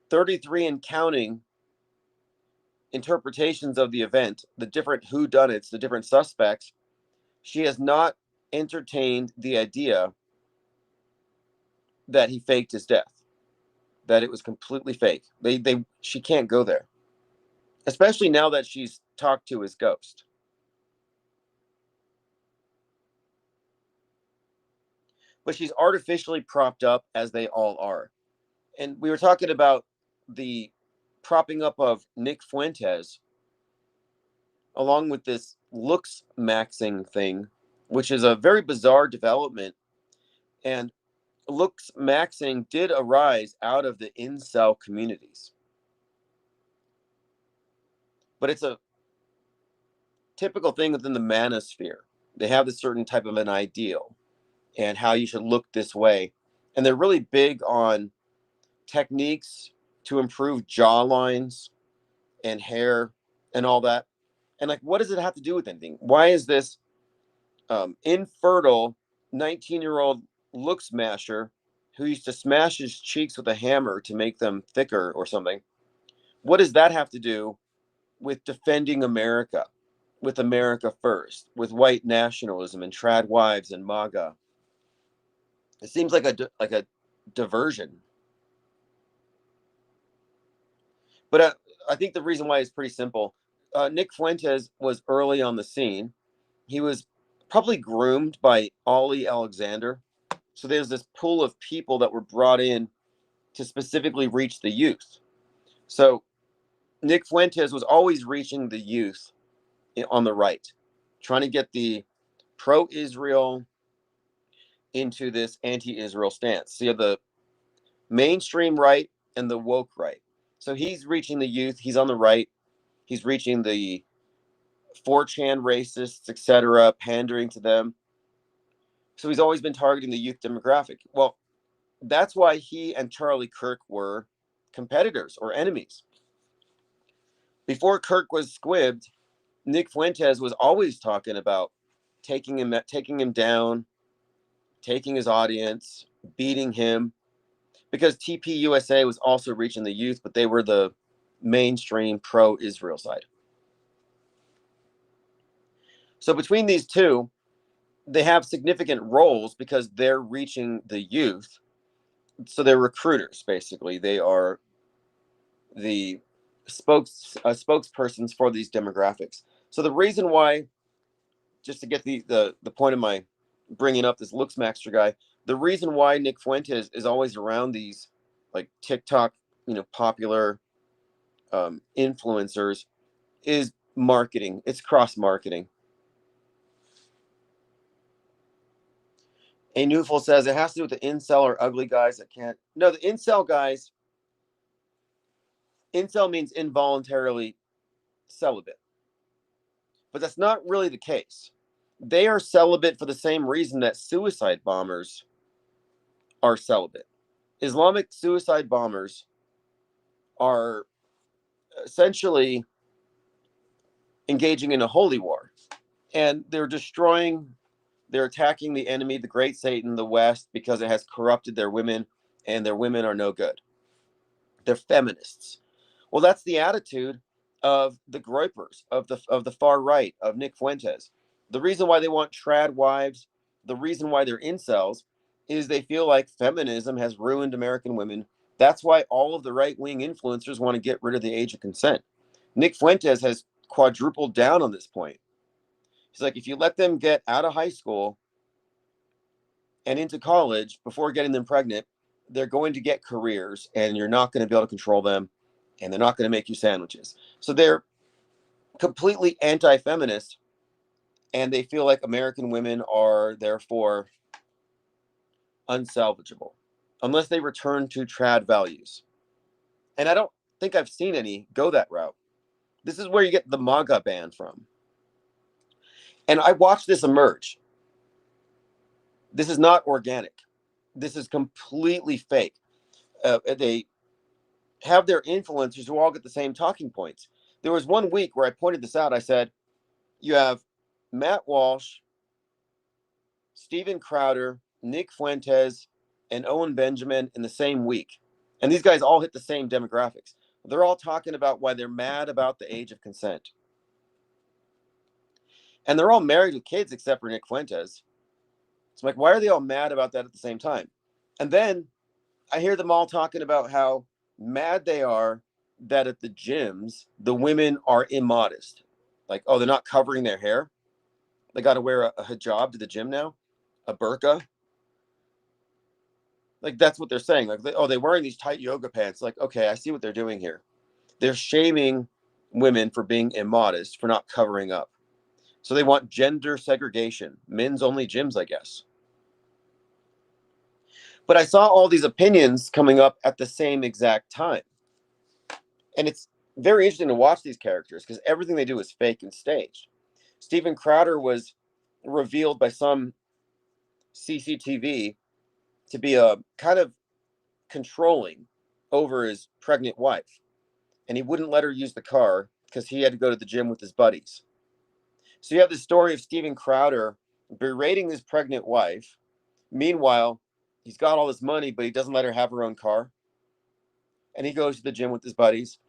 33 and counting interpretations of the event, the different whodunits, the different suspects, she has not entertained the idea that he faked his death, that it was completely fake. She can't go there, especially now that she's talked to his ghost. But she's artificially propped up, as they all are. And we were talking about the propping up of Nick Fuentes, along with this looks maxing thing, which is a very bizarre development. And looks maxing did arise out of the incel communities. But it's a typical thing within the manosphere. They have this certain type of an ideal and how you should look this way. And they're really big on techniques to improve jaw lines and hair and all that. And like, what does it have to do with anything? Why is this infertile 19-year-old look smasher who used to smash his cheeks with a hammer to make them thicker or something? What does that have to do with defending America, with America first, with white nationalism and trad wives and MAGA. It seems like a diversion. But I think the reason why is pretty simple. Nick Fuentes was early on the scene. He was probably groomed by Ollie Alexander. So there's this pool of people that were brought in to specifically reach the youth. So Nick Fuentes was always reaching the youth on the right, trying to get the pro-Israel into this anti-Israel stance. So you have the mainstream right and the woke right. So he's reaching the youth. He's on the right. He's reaching the 4chan racists, etc., pandering to them. So he's always been targeting the youth demographic. Well, that's why he and Charlie Kirk were competitors or enemies. Before Kirk was squibbed, Nick Fuentes was always talking about taking him down, taking his audience, beating him, because TPUSA was also reaching the youth, but they were the mainstream pro-Israel side. So between these two, they have significant roles because they're reaching the youth. So they're recruiters, basically. They are the spokespersons for these demographics. So the reason why, just to get the point of my bringing up this Looksmaxter guy, the reason why Nick Fuentes is always around these like TikTok, popular influencers is marketing. It's cross marketing. A Newful says it has to do with the incel or ugly guys that can't. No, the incel guys. Incel means involuntarily celibate, but that's not really the case. They are celibate for the same reason that suicide bombers are celibate. Islamic suicide bombers are essentially engaging in a holy war, and they're attacking the enemy, the great Satan, the West, because it has corrupted their women, and their women are no good. They're feminists. Well, that's the attitude of the groypers, of the far right, of Nick Fuentes. The reason why they want trad wives, the reason why they're incels, is they feel like feminism has ruined American women. That's why all of the right-wing influencers want to get rid of the age of consent. Nick Fuentes has quadrupled down on this point. He's like, if you let them get out of high school and into college before getting them pregnant, they're going to get careers, and you're not going to be able to control them, and they're not going to make you sandwiches. So they're completely anti-feminist, and they feel like American women are therefore unsalvageable unless they return to trad values. And I don't think I've seen any go that route. This is where you get the MAGA ban from. And I watched this emerge. This is not organic. This is completely fake. They have their influencers who all get the same talking points. There was one week where I pointed this out. I said, you have Matt Walsh, Steven Crowder, Nick Fuentes, and Owen Benjamin in the same week. And these guys all hit the same demographics. They're all talking about why they're mad about the age of consent. And they're all married with kids except for Nick Fuentes. So I'm like, why are they all mad about that at the same time? And then I hear them all talking about how mad they are that at the gyms, the women are immodest. Like, oh, they're not covering their hair. They got to wear a hijab to the gym now, a burqa. Like, that's what they're saying. Like, they're wearing these tight yoga pants. Like, okay, I see what they're doing here. They're shaming women for being immodest, for not covering up. So they want gender segregation, men's only gyms, I guess. But I saw all these opinions coming up at the same exact time. And it's very interesting to watch these characters because everything they do is fake and staged. Steven Crowder was revealed by some CCTV to be a kind of controlling over his pregnant wife. And he wouldn't let her use the car because he had to go to the gym with his buddies. So you have the story of Steven Crowder berating his pregnant wife. Meanwhile, he's got all this money, but he doesn't let her have her own car. And he goes to the gym with his buddies.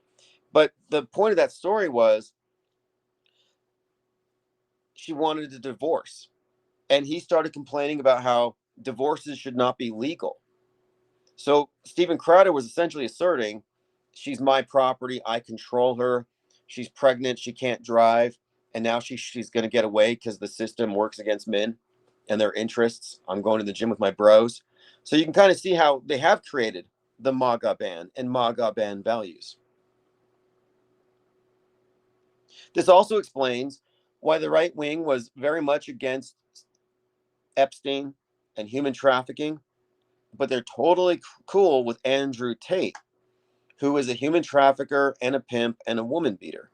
But the point of that story was she wanted a divorce. And he started complaining about how divorces should not be legal. So Steven Crowder was essentially asserting, she's my property, I control her, she's pregnant, she can't drive, and now she's going to get away because the system works against men and their interests. I'm going to the gym with my bros. So you can kind of see how they have created the MAGA ban and MAGA ban values. This also explains why the right wing was very much against Epstein and human trafficking, but they're totally cool with Andrew Tate, who is a human trafficker and a pimp and a woman beater.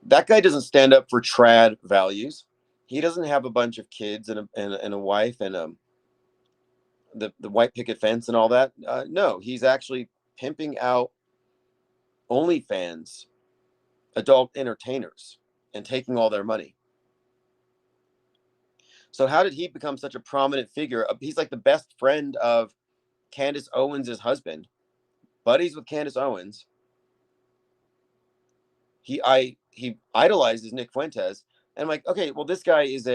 That guy doesn't stand up for trad values. He doesn't have a bunch of kids and a wife and the white picket fence and all that. No, he's actually pimping out OnlyFans adult entertainers and taking all their money. So how did he become such a prominent figure? He's like the best friend of Candace Owens' husband, buddies with Candace Owens. He idolizes Nick Fuentes, and I'm like, okay, well, this guy is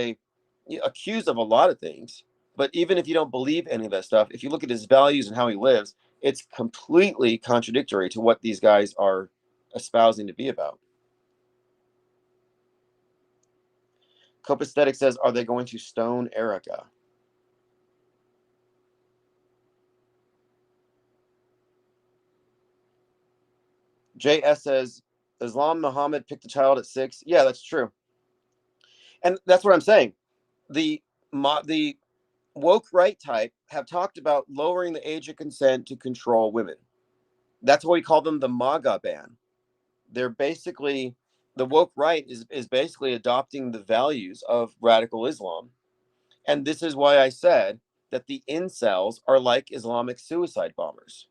accused of a lot of things, but even if you don't believe any of that stuff, if you look at his values and how he lives, it's completely contradictory to what these guys are espousing to be about. Copaesthetic says, are they going to stone Erica? JS says, Islam Muhammad picked a child at 6. Yeah, that's true. And that's what I'm saying. The woke right type have talked about lowering the age of consent to control women. That's why we call them the MAGA ban. They're basically, the woke right is basically adopting the values of radical Islam. And this is why I said that the incels are like Islamic suicide bombers.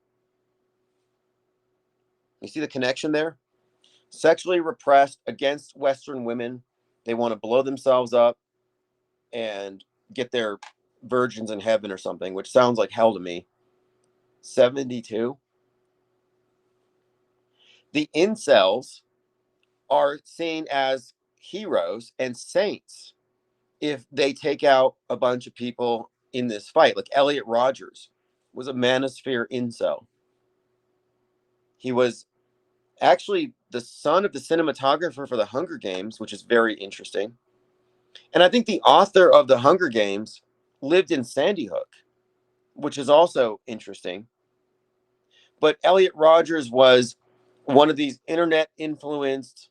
You see the connection there? Sexually repressed against Western women. They want to blow themselves up and get their virgins in heaven or something, which sounds like hell to me. 72. The incels are seen as heroes and saints if they take out a bunch of people in this fight. Like Elliot Rodgers was a manosphere incel. He was actually the son of the cinematographer for the Hunger Games, which is very interesting. And I think the author of the Hunger Games lived in Sandy Hook, which is also interesting. But Elliot Rodgers was one of these internet influenced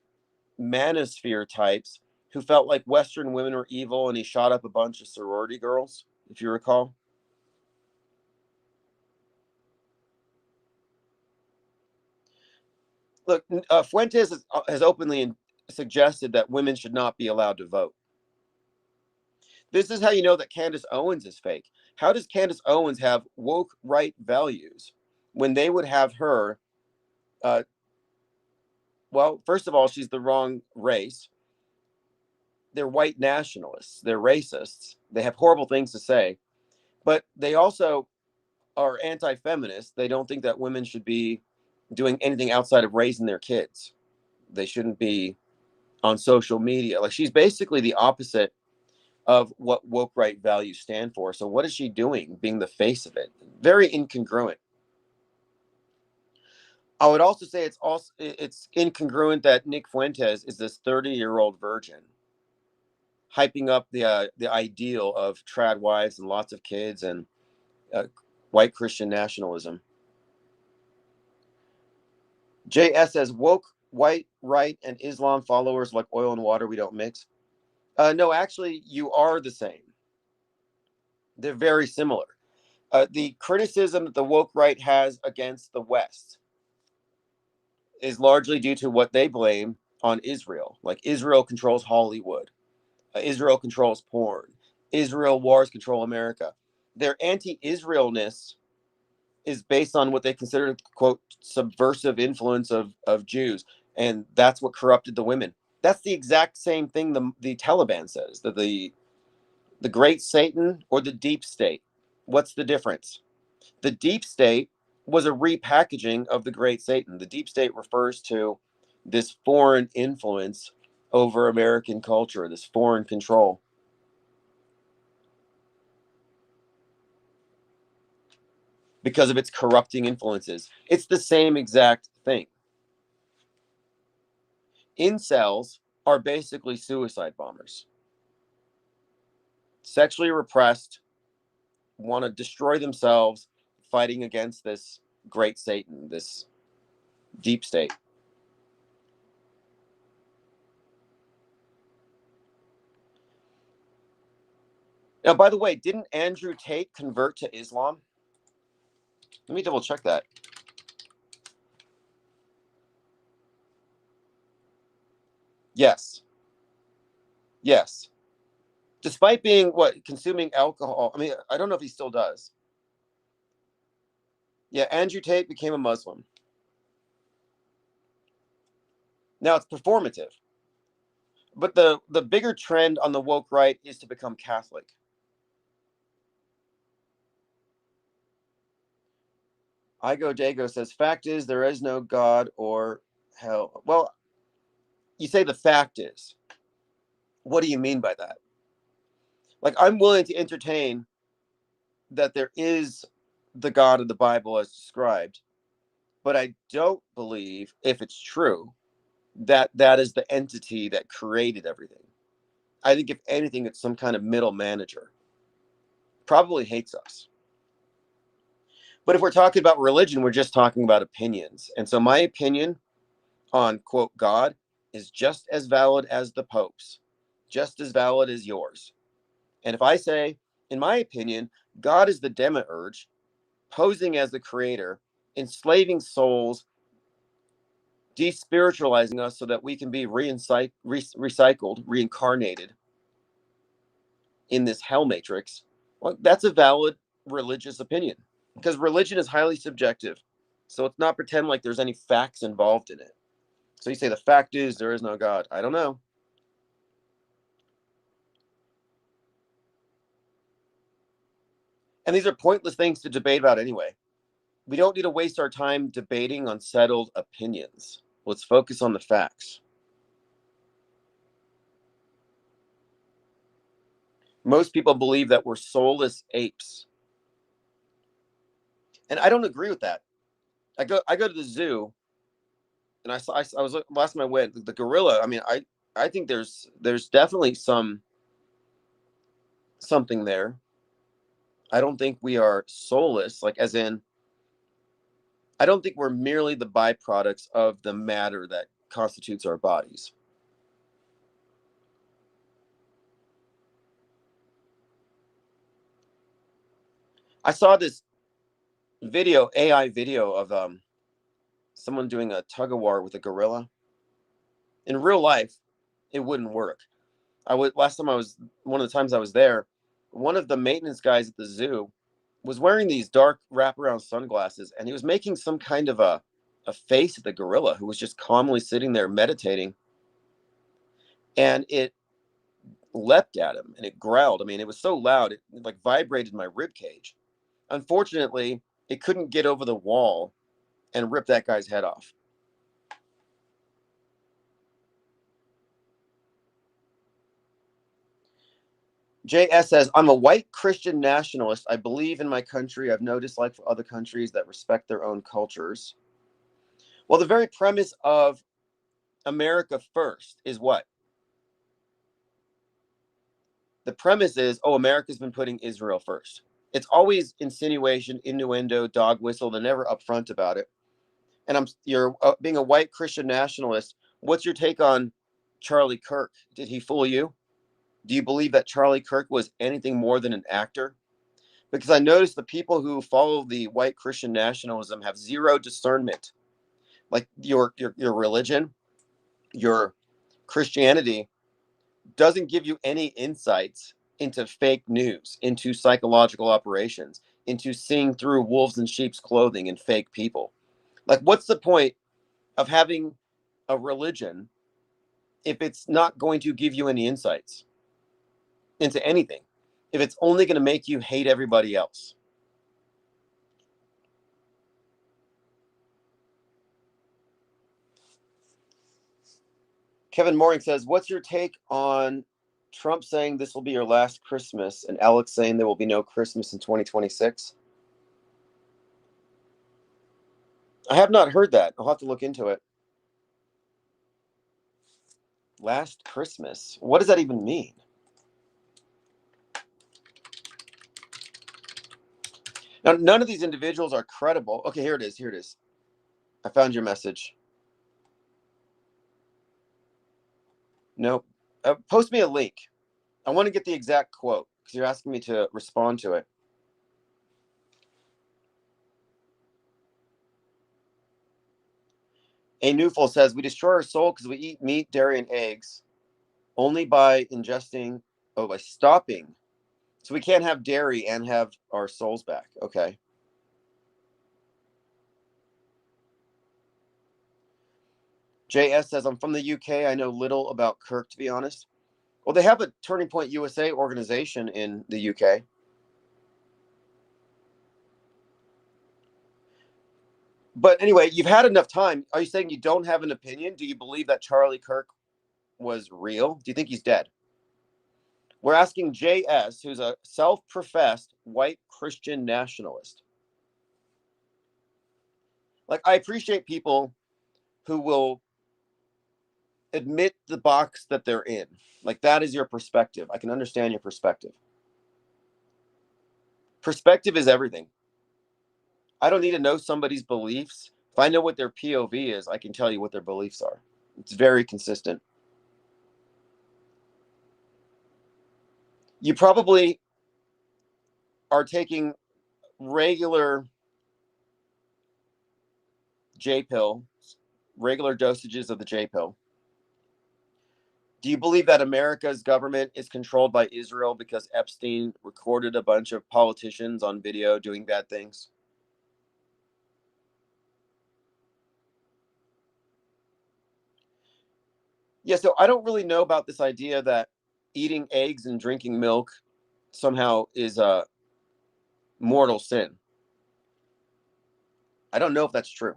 manosphere types who felt like Western women were evil, and he shot up a bunch of sorority girls, if you recall. Look, Fuentes has openly suggested that women should not be allowed to vote. This is how you know that Candace Owens is fake. How does Candace Owens have woke right values when they would have her? Well, first of all, she's the wrong race. They're white nationalists. They're racists. They have horrible things to say, but they also are anti-feminist. They don't think that women should be doing anything outside of raising their kids. They shouldn't be on social media. Like, she's basically the opposite of what woke right values stand for. So what is she doing being the face of it? Very incongruent. I would also say it's incongruent that Nick Fuentes is this 30-year-old virgin hyping up the ideal of trad wives and lots of kids and white Christian nationalism. JS says, woke, white, right, and Islam followers like oil and water, we don't mix. No, actually, you are the same. They're very similar. The criticism that the woke right has against the West is largely due to what they blame on Israel. Like, Israel controls Hollywood. Israel controls porn. Israel wars control America. Their anti-Israelness is based on what they consider, quote, subversive influence of Jews. And that's what corrupted the women. That's the exact same thing the Taliban says, that the great Satan or the deep state. What's the difference? The deep state was a repackaging of the great Satan. The deep state refers to this foreign influence over American culture, this foreign control. Because of its corrupting influences. It's the same exact thing. Incels are basically suicide bombers. Sexually repressed, want to destroy themselves, fighting against this great Satan, this deep state. Now, by the way, didn't Andrew Tate convert to Islam? Let me double check that. Yes. Yes. Despite being consuming alcohol. I mean, I don't know if he still does. Yeah, Andrew Tate became a Muslim. Now it's performative. But the bigger trend on the woke right is to become Catholic. Igo Dago says, fact is, there is no God or hell. Well, you say the fact is. What do you mean by that? Like, I'm willing to entertain that there is the God of the Bible as described, but I don't believe, if it's true, that that is the entity that created everything. I think, if anything, it's some kind of middle manager. Probably hates us. But if we're talking about religion, we're just talking about opinions. And so my opinion on, quote, God is just as valid as the Pope's, just as valid as yours. And if I say, in my opinion, God is the demiurge, posing as the creator, enslaving souls, despiritualizing us so that we can be recycled, reincarnated in this hell matrix, well, that's a valid religious opinion, because religion is highly subjective. So let's not pretend like there's any facts involved in it. So you say the fact is there is no God. I don't know. And these are pointless things to debate about anyway. We don't need to waste our time debating on settled opinions. Let's focus on the facts. Most people believe that we're soulless apes. And I don't agree with that. I go to the zoo, and I was last time I went, the gorilla. I mean, I think there's definitely something there. I don't think we are soulless, like as in, I don't think we're merely the byproducts of the matter that constitutes our bodies. I saw this AI video of someone doing a tug of war with a gorilla. In real life, it wouldn't work. Last time I was, one of the times I was there, one of the maintenance guys at the zoo was wearing these dark wraparound sunglasses, and he was making some kind of a face at the gorilla, who was just calmly sitting there meditating. And it leapt at him and it growled. I mean, it was so loud, it like vibrated my rib cage. Unfortunately, it couldn't get over the wall and rip that guy's head off. JS says, I'm a white Christian nationalist. I believe in my country. I've no dislike for other countries that respect their own cultures. Well, the very premise of America first is what? The premise is, oh, America's been putting Israel first. It's always insinuation, innuendo, dog whistle. They're never upfront about it. And you're being a white Christian nationalist. What's your take on Charlie Kirk? Did he fool you? Do you believe that Charlie Kirk was anything more than an actor? Because I noticed the people who follow the white Christian nationalism have zero discernment. Like your religion, your Christianity doesn't give you any insights into fake news, into psychological operations, into seeing through wolves in sheep's clothing and fake people. Like, what's the point of having a religion if it's not going to give you any insights into anything? If it's only going to make you hate everybody else? Kevin Mooring says, what's your take on Trump saying this will be your last Christmas and Alex saying there will be no Christmas in 2026? I have not heard that. I'll have to look into it. Last Christmas. What does that even mean? Now, none of these individuals are credible. Okay, here it is. Here it is. I found your message. Nope. Post me a link. I want to get the exact quote because you're asking me to respond to it. A Newful says, we destroy our soul because we eat meat, dairy, and eggs only by by stopping. So we can't have dairy and have our souls back. Okay. JS says, I'm from the UK. I know little about Kirk, to be honest. Well, they have a Turning Point USA organization in the UK. But anyway, you've had enough time. Are you saying you don't have an opinion? Do you believe that Charlie Kirk was real? Do you think he's dead? We're asking JS, who's a self-professed white Christian nationalist. Like, I appreciate people who will admit the box that they're in. Like, that is your perspective. I can understand your perspective. Perspective is everything. I don't need to know somebody's beliefs. If I know what their POV is, I can tell you what their beliefs are. It's very consistent. You probably are taking regular J pill, regular dosages of the J pill. Do you believe that America's government is controlled by Israel because Epstein recorded a bunch of politicians on video doing bad things? Yeah, so I don't really know about this idea that eating eggs and drinking milk somehow is a mortal sin. I don't know if that's true.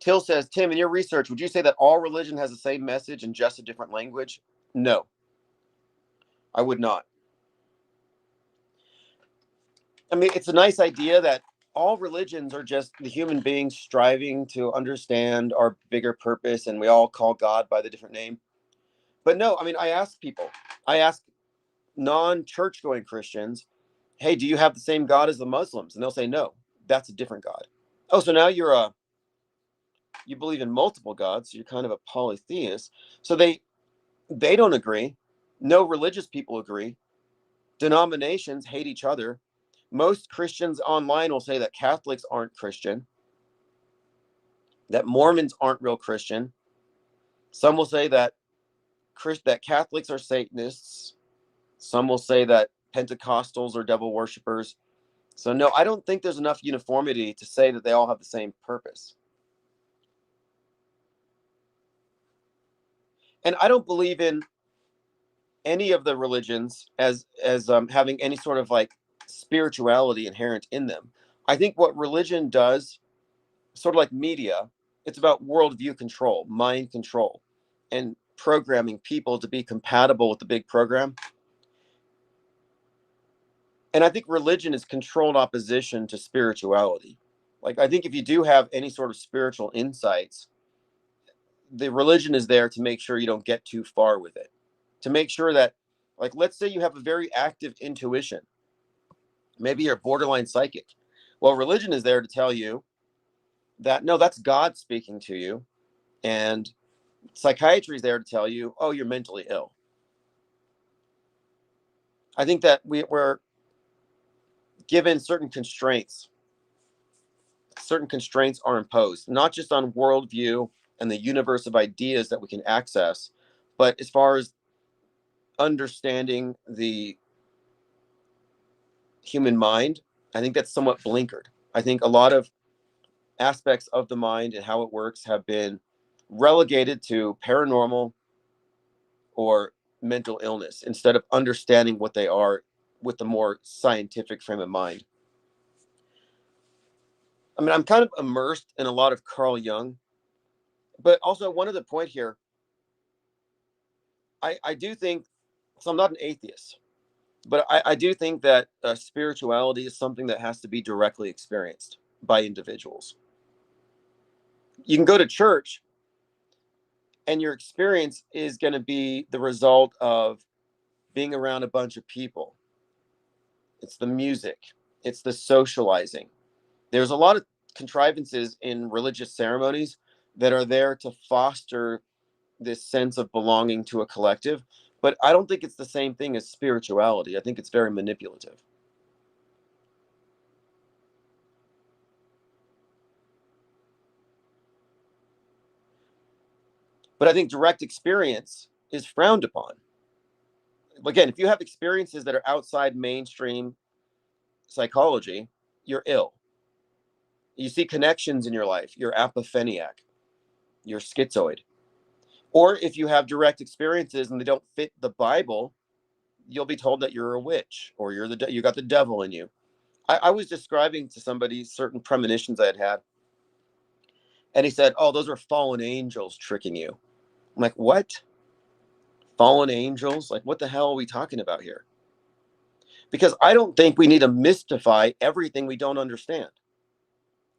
Till says, Tim, in your research, would you say that all religion has the same message and just a different language? No, I would not. I mean, it's a nice idea that all religions are just the human beings striving to understand our bigger purpose, and we all call God by the different name. But no, I mean, I ask non-church going Christians, hey, do you have the same God as the Muslims? And they'll say, no, that's a different God. Oh, so now you believe in multiple gods. So you're kind of a polytheist. So they don't agree. No religious people agree. Denominations hate each other. Most Christians online will say that Catholics aren't Christian, that Mormons aren't real Christian. Some will say that Catholics are Satanists. Some will say that Pentecostals are devil worshippers. So no, I don't think there's enough uniformity to say that they all have the same purpose. And I don't believe in any of the religions as having any sort of like spirituality inherent in them. I think what religion does, sort of like media, it's about worldview control, mind control, and programming people to be compatible with the big program. And I think religion is controlled opposition to spirituality. Like, I think if you do have any sort of spiritual insights, the religion is there to make sure you don't get too far with it. To make sure that, like, let's say you have a very active intuition. Maybe you're borderline psychic. Well, religion is there to tell you that, no, that's God speaking to you. And psychiatry is there to tell you, oh, you're mentally ill. I think that we're given certain constraints. Certain constraints are imposed, not just on worldview and the universe of ideas that we can access, but as far as understanding the human mind, I think that's somewhat blinkered. I think a lot of aspects of the mind and how it works have been relegated to paranormal or mental illness instead of understanding what they are with the more scientific frame of mind. I mean, I'm kind of immersed in a lot of Carl Jung, But also, one other point here, I do think, so I'm not an atheist, but I do think that spirituality is something that has to be directly experienced by individuals. You can go to church, and your experience is going to be the result of being around a bunch of people. It's the music, it's the socializing. There's a lot of contrivances in religious ceremonies that are there to foster this sense of belonging to a collective, but I don't think it's the same thing as spirituality. I think it's very manipulative. But I think direct experience is frowned upon. Again, if you have experiences that are outside mainstream psychology, you're ill. You see connections in your life, you're apopheniac, you're schizoid. Or if you have direct experiences and they don't fit the Bible, you'll be told that you're a witch or you got the devil in you. I was describing to somebody certain premonitions I had had, and he said, "Oh, those are fallen angels tricking you." I'm like, "What? Fallen angels? Like, what the hell are we talking about here?" Because I don't think we need to mystify everything we don't understand.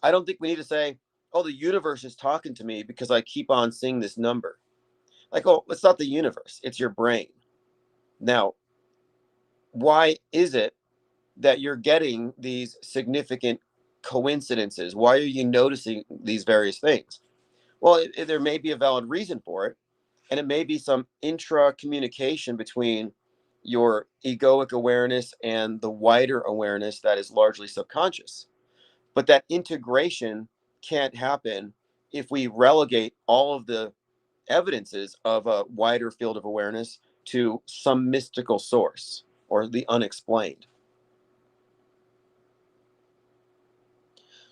I don't think we need to say, "Oh, the universe is talking to me because I keep on seeing this number." Like, oh, it's not the universe; it's your brain. Now, why is it that you're getting these significant coincidences? Why are you noticing these various things? Well, there may be a valid reason for it, and it may be some intra communication between your egoic awareness and the wider awareness that is largely subconscious. But that integration can't happen if we relegate all of the evidences of a wider field of awareness to some mystical source or the unexplained.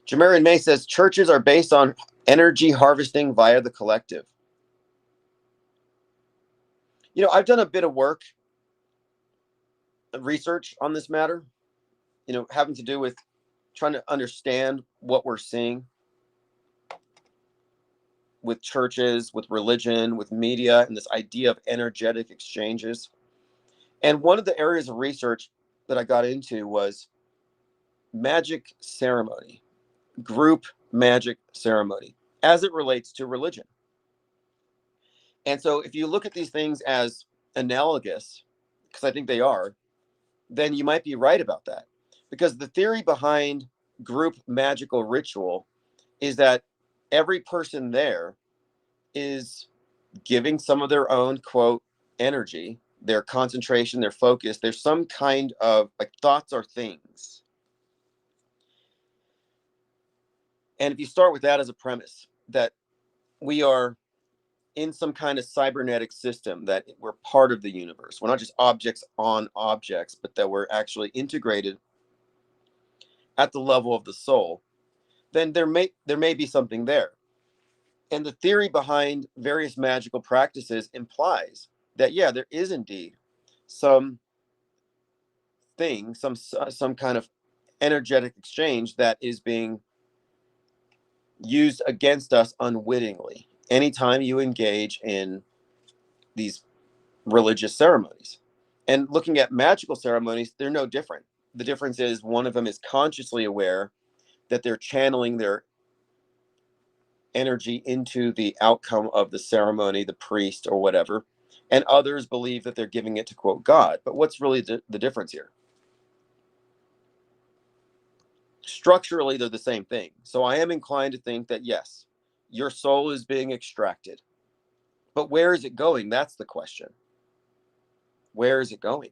Jamarian May says churches are based on energy harvesting via the collective. I've done a bit of work, research on this matter, having to do with trying to understand what we're seeing with churches, with religion, with media, and this idea of energetic exchanges. And one of the areas of research that I got into was magic ceremony, group magic ceremony, as it relates to religion. And so if you look at these things as analogous, because I think they are, then you might be right about that. Because the theory behind group magical ritual is that every person there is giving some of their own, quote, energy, their concentration, their focus. There's some kind of like thoughts are things. And if you start with that as a premise, that we are in some kind of cybernetic system, that we're part of the universe, we're not just objects on objects, but that we're actually integrated at the level of the soul, then there may be something there. And the theory behind various magical practices implies that, yeah, there is indeed some thing, some kind of energetic exchange that is being used against us unwittingly anytime you engage in these religious ceremonies. And looking at magical ceremonies, they're no different. The difference is one of them is consciously aware that they're channeling their energy into the outcome of the ceremony, the priest or whatever, and others believe that they're giving it to, quote, God. But what's really the difference here? Structurally, they're the same thing. So I am inclined to think that, yes, your soul is being extracted. But where is it going? That's the question. Where is it going?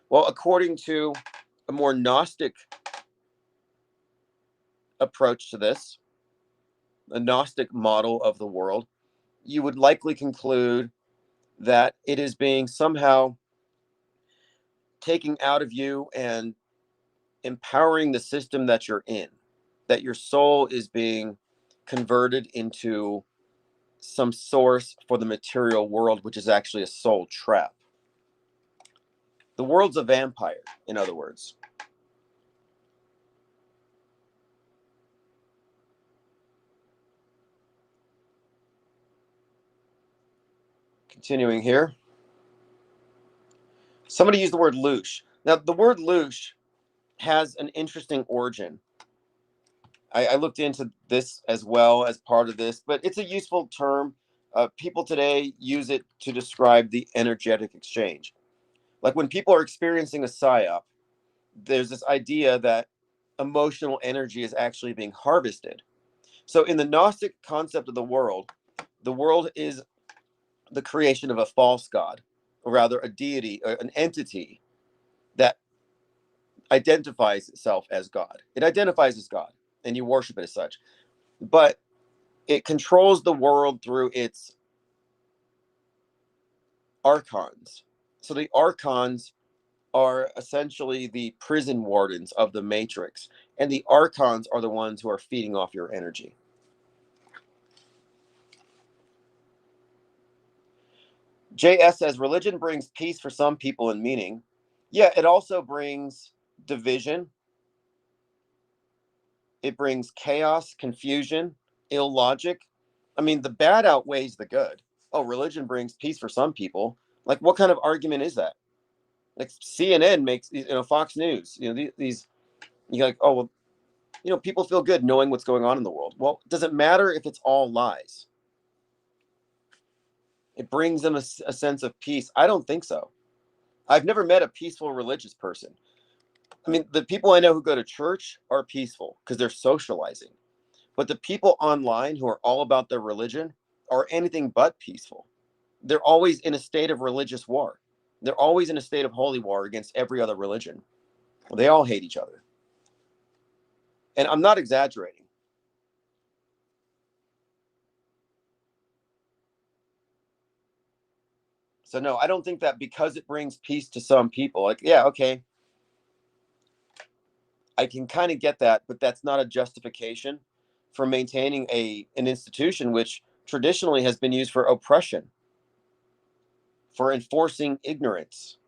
Well, according to a more Gnostic approach to this, a Gnostic model of the world, you would likely conclude that it is being somehow taken out of you and empowering the system that you're in, that your soul is being converted into some source for the material world, which is actually a soul trap. The world's a vampire, in other words. Continuing here. Somebody used the word louche. Now, the word louche has an interesting origin. I looked into this as well as part of this, but it's a useful term. People today use it to describe the energetic exchange. Like when people are experiencing a psyop, there's this idea that emotional energy is actually being harvested. So in the Gnostic concept of the world is the creation of a false god, or rather a deity, an entity that identifies itself as God. It identifies as God, and you worship it as such. But it controls the world through its archons. So the archons are essentially the prison wardens of the matrix, and the archons are the ones who are feeding off your energy. JS says religion brings peace for some people and meaning. Yeah, it also brings division. It brings chaos, confusion, illogic. I mean, the bad outweighs the good. Oh, religion brings peace for some people. Like, what kind of argument is that? Like, CNN makes, Fox News, these, you're like, oh, well, people feel good knowing what's going on in the world. Well, does it matter if it's all lies? It brings them a sense of peace. I don't think so. I've never met a peaceful religious person. I mean, the people I know who go to church are peaceful because they're socializing. But the people online who are all about their religion are anything but peaceful. They're always in a state of religious war. They're always in a state of holy war against every other religion. They all hate each other. And I'm not exaggerating. So no, I don't think that because it brings peace to some people, like, yeah, okay, I can kind of get that, but that's not a justification for maintaining an institution which traditionally has been used for oppression, for enforcing ignorance.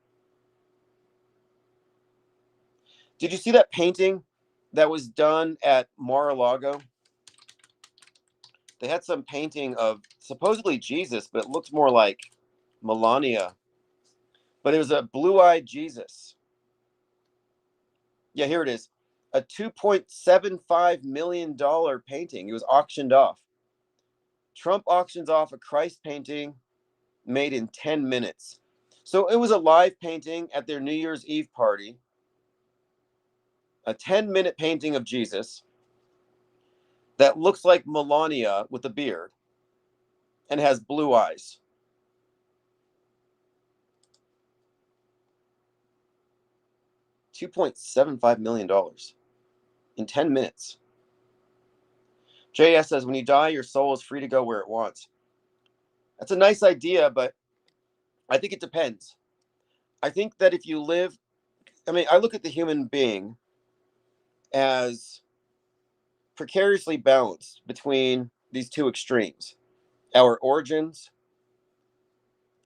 Did you see that painting that was done at Mar-a-Lago? They had some painting of supposedly Jesus, but it looked more like Melania. But it was a blue-eyed Jesus. Yeah, here it is. A $2.75 million painting. It was auctioned off. Trump auctions off a Christ painting made in 10 minutes. So it was a live painting at their New Year's Eve party. A 10-minute painting of Jesus that looks like Melania with a beard and has blue eyes. $2.75 million in 10 minutes. JS says, when you die, your soul is free to go where it wants. That's a nice idea, but I think it depends. I think that if you live, I look at the human being as precariously balanced between these two extremes, our origins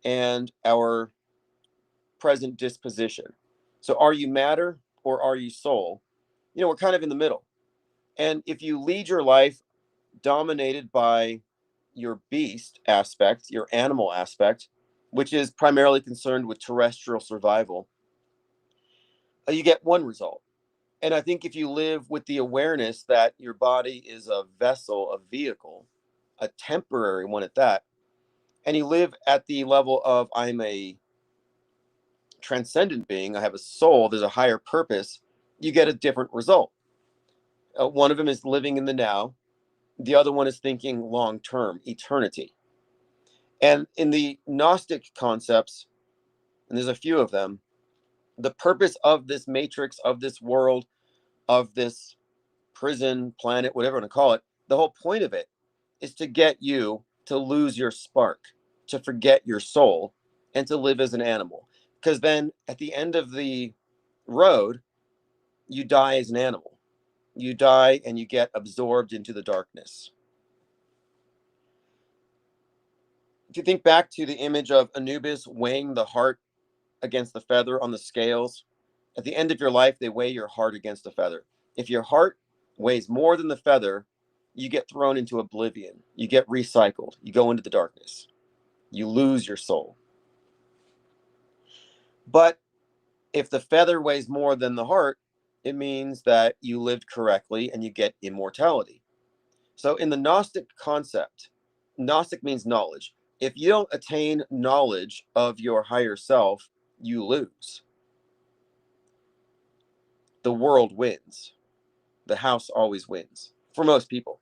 and our present disposition. So are you matter or are you soul? We're kind of in the middle. And if you lead your life dominated by your beast aspect, your animal aspect, which is primarily concerned with terrestrial survival, you get one result. And I think if you live with the awareness that your body is a vessel, a vehicle, a temporary one at that, and you live at the level of I'm a transcendent being, I have a soul, there's a higher purpose, you get a different result. One of them is living in the now, the other one is thinking long term, eternity. And in the Gnostic concepts, and there's a few of them, the purpose of this matrix, of this world, of this prison, planet, whatever you want to call it, the whole point of it is to get you to lose your spark, to forget your soul, and to live as an animal. Because then at the end of the road, you die as an animal. You die and you get absorbed into the darkness. If you think back to the image of Anubis weighing the heart against the feather on the scales, at the end of your life, they weigh your heart against the feather. If your heart weighs more than the feather, you get thrown into oblivion. You get recycled. You go into the darkness. You lose your soul. But if the feather weighs more than the heart, it means that you lived correctly and you get immortality. So in the Gnostic concept, Gnostic means knowledge. If you don't attain knowledge of your higher self, you lose. The world wins. The house always wins for most people.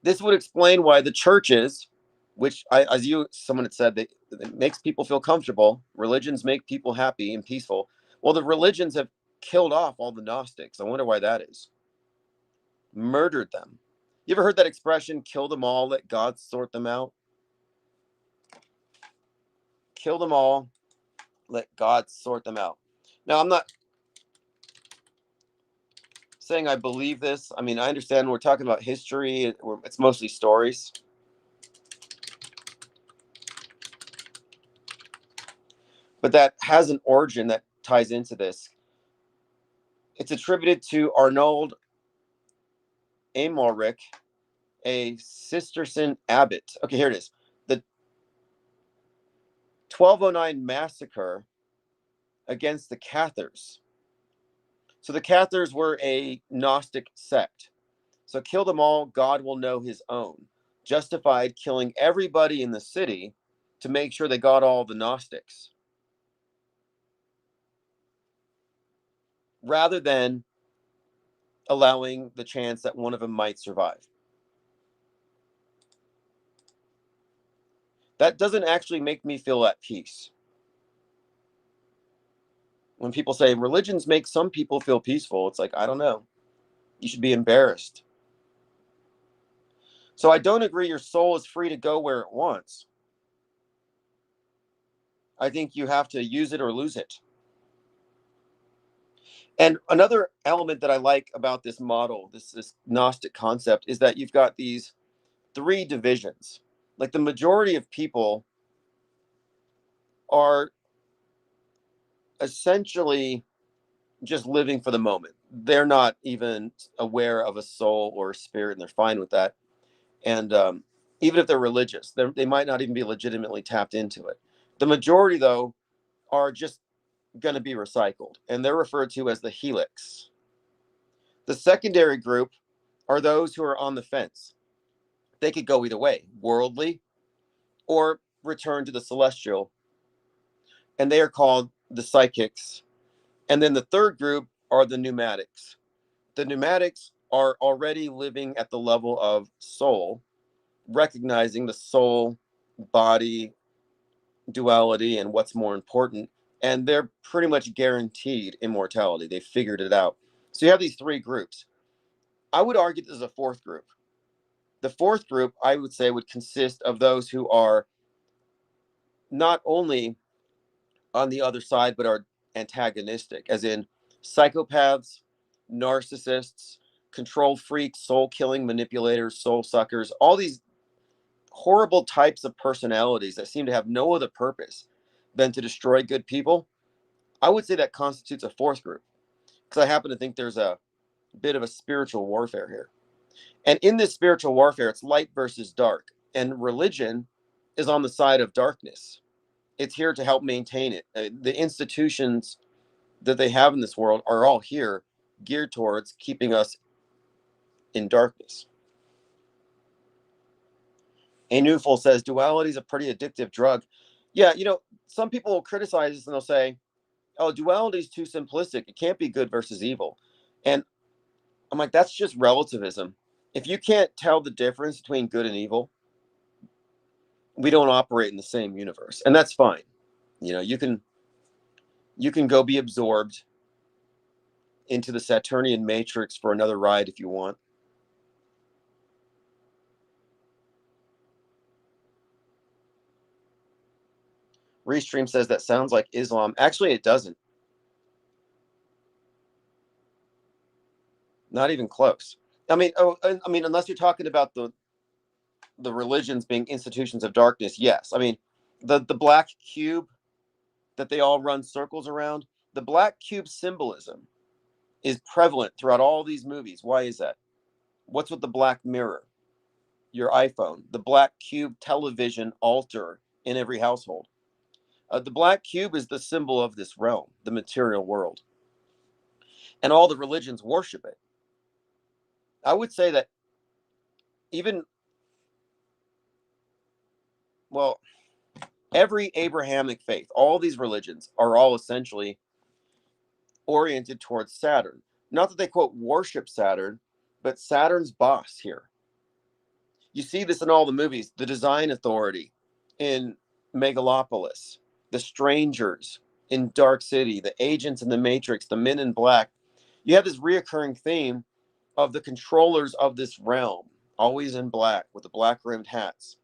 This would explain why the churches, which someone had said, it makes people feel comfortable. Religions make people happy and peaceful. Well, the religions have killed off all the Gnostics. I wonder why that is. Murdered them. You ever heard that expression, kill them all, let God sort them out? Kill them all, let God sort them out. Now, I'm not saying I believe this. I mean, I understand we're talking about history. It's mostly stories. But that has an origin that ties into this. It's attributed to Arnold Amalric, a Cistercian abbot. Okay, here it is. The 1209 massacre against the Cathars. So the Cathars were a Gnostic sect. So kill them all, God will know his own. Justified killing everybody in the city to make sure they got all the Gnostics, rather than allowing the chance that one of them might survive. That doesn't actually make me feel at peace. When people say religions make some people feel peaceful, it's like, I don't know. You should be embarrassed. So I don't agree your soul is free to go where it wants. I think you have to use it or lose it. And another element that I like about this model, this Gnostic concept, is that you've got these three divisions. Like the majority of people are essentially just living for the moment. They're not even aware of a soul or a spirit, and they're fine with that. And even if they're religious, they might not even be legitimately tapped into it. The majority, though, are just going to be recycled, and they're referred to as the helix. The secondary group are those who are on the fence. They could go either way, worldly or return to the celestial, and they are called the psychics. And then the third group are the pneumatics. The pneumatics are already living at the level of soul, recognizing the soul body duality and what's more important, and they're pretty much guaranteed immortality. They figured it out. So you have these three groups. I would argue there's a fourth group. The fourth group, I would say, would consist of those who are not only on the other side, but are antagonistic, as in psychopaths, narcissists, control freaks, soul killing manipulators, soul suckers, all these horrible types of personalities that seem to have no other purpose than to destroy good people. I would say that constitutes a fourth group, because I happen to think there's a bit of a spiritual warfare here. And in this spiritual warfare, it's light versus dark. And religion is on the side of darkness. It's here to help maintain it. The institutions that they have in this world are all here geared towards keeping us in darkness. A Newful says duality is a pretty addictive drug. Yeah, some people will criticize this and they'll say, oh, duality is too simplistic. It can't be good versus evil. And I'm like, that's just relativism. If you can't tell the difference between good and evil, we don't operate in the same universe. And that's fine. You can go be absorbed into the Saturnian matrix for another ride if you want. Restream says that sounds like Islam. Actually, it doesn't. Not even close. I mean, unless you're talking about the religions being institutions of darkness, yes. I mean, the black cube that they all run circles around, the black cube symbolism is prevalent throughout all these movies. Why is that? What's with the black mirror? your iPhone, the black cube television altar in every household. The black cube is the symbol of this realm, the material world, and all the religions worship it. I would say that even, well, every Abrahamic faith, all these religions are all essentially oriented towards Saturn. Not that they quote worship Saturn, but Saturn's boss here. You see this in all the movies. The Design Authority in Megalopolis, the Strangers in Dark City, the Agents in the Matrix, the Men in Black. You have this reoccurring theme of the controllers of this realm, always in black with the black rimmed hats,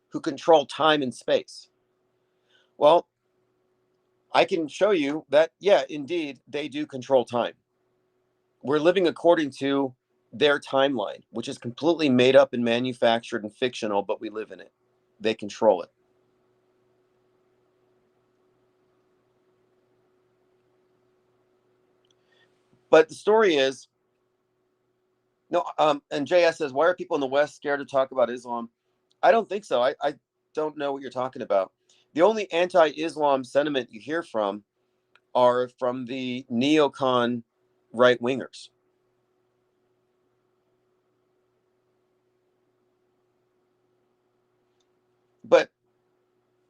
who control time and space. Well, I can show you that, yeah, indeed, they do control time. We're living according to their timeline, which is completely made up and manufactured and fictional, but we live in it. They control it. But the story is, no, and JS says, why are people in the West scared to talk about Islam? I don't think so. I don't know what you're talking about. The only anti-Islam sentiment you hear from are from the neocon right wingers. But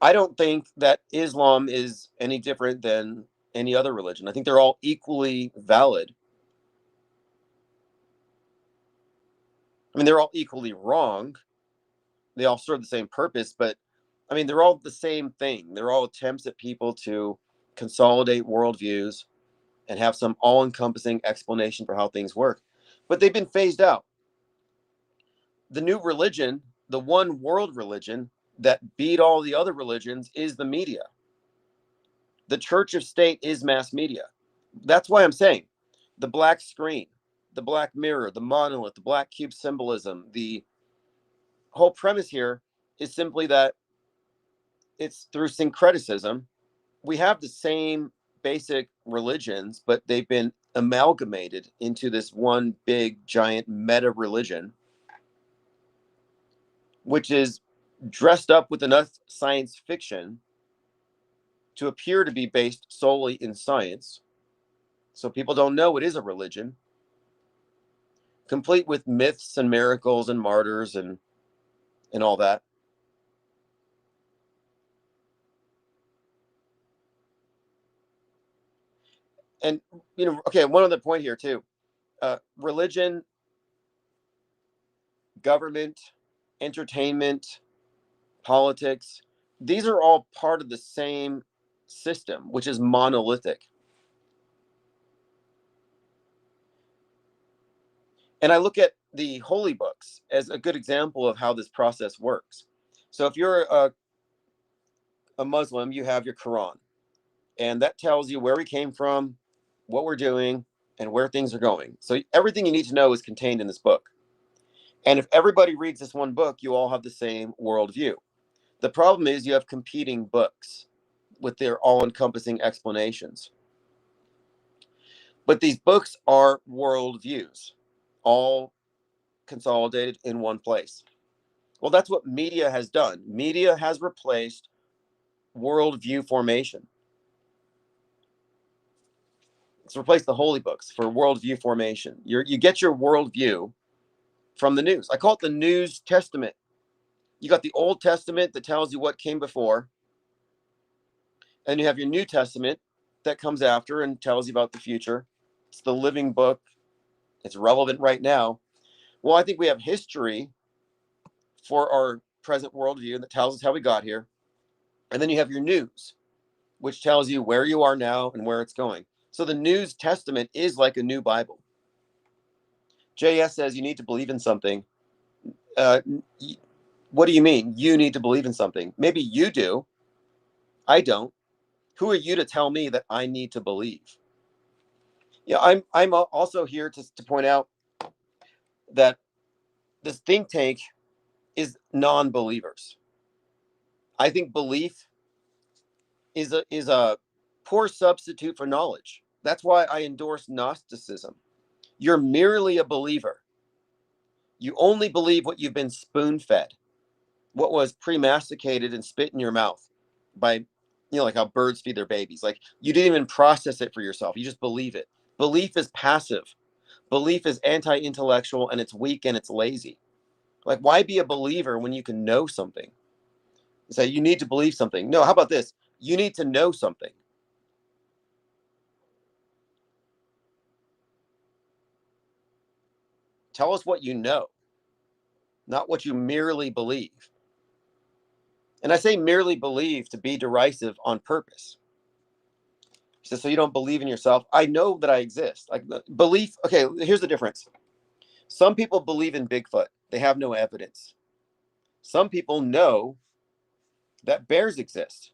I don't think that Islam is any different than any other religion. I think they're all equally valid. I mean, they're all equally wrong. They all serve the same purpose, but I mean, they're all the same thing. They're all attempts at people to consolidate worldviews and have some all encompassing explanation for how things work. But they've been phased out. The new religion, the one world religion that beat all the other religions, is the media. The church of state is mass media. That's why I'm saying the black screen, the black mirror, the monolith, the black cube symbolism, the whole premise here is simply that it's through syncretism. We have the same basic religions, but they've been amalgamated into this one big giant meta religion, which is dressed up with enough science fiction to appear to be based solely in science. So people don't know it is a religion, complete with myths and miracles and martyrs and all that. And okay, one other point here too. Religion, government, entertainment, politics, these are all part of the same system, which is monolithic. And I look at the holy books as a good example of how this process works. So if you're a Muslim, you have your Quran, and that tells you where we came from, what we're doing, and where things are going. So everything you need to know is contained in this book. And if everybody reads this one book, you all have the same worldview. The problem is you have competing books with their all-encompassing explanations. But these books are worldviews, all consolidated in one place. Well, that's what media has done. Media has replaced worldview formation. It's replaced the holy books for worldview formation. You get your worldview from the news. I call it the News Testament. You got the Old Testament that tells you what came before, and you have your New Testament that comes after and tells you about the future. It's the living book. It's relevant right now. Well, I think we have history for our present worldview that tells us how we got here. And then you have your news, which tells you where you are now and where it's going. So the News Testament is like a new Bible. JS says you need to believe in something. What do you mean? You need to believe in something. Maybe you do. I don't. Who are you to tell me that I need to believe? Yeah, I'm also here to point out that this think tank is non-believers. I think belief is a poor substitute for knowledge. That's why I endorse Gnosticism. You're merely a believer. You only believe what you've been spoon-fed, what was pre-masticated and spit in your mouth by, like how birds feed their babies. Like, you didn't even process it for yourself. You just believe it. Belief is passive. Belief is anti-intellectual, and it's weak and it's lazy. Like, why be a believer when you can know something? Say you need to believe something. No, how about this? You need to know something. Tell us what you know, not what you merely believe. And I say merely believe to be derisive on purpose. So you don't believe in yourself. I know that I exist. Like, belief. Okay, here's the difference. Some people believe in Bigfoot. They have no evidence. Some people know that bears exist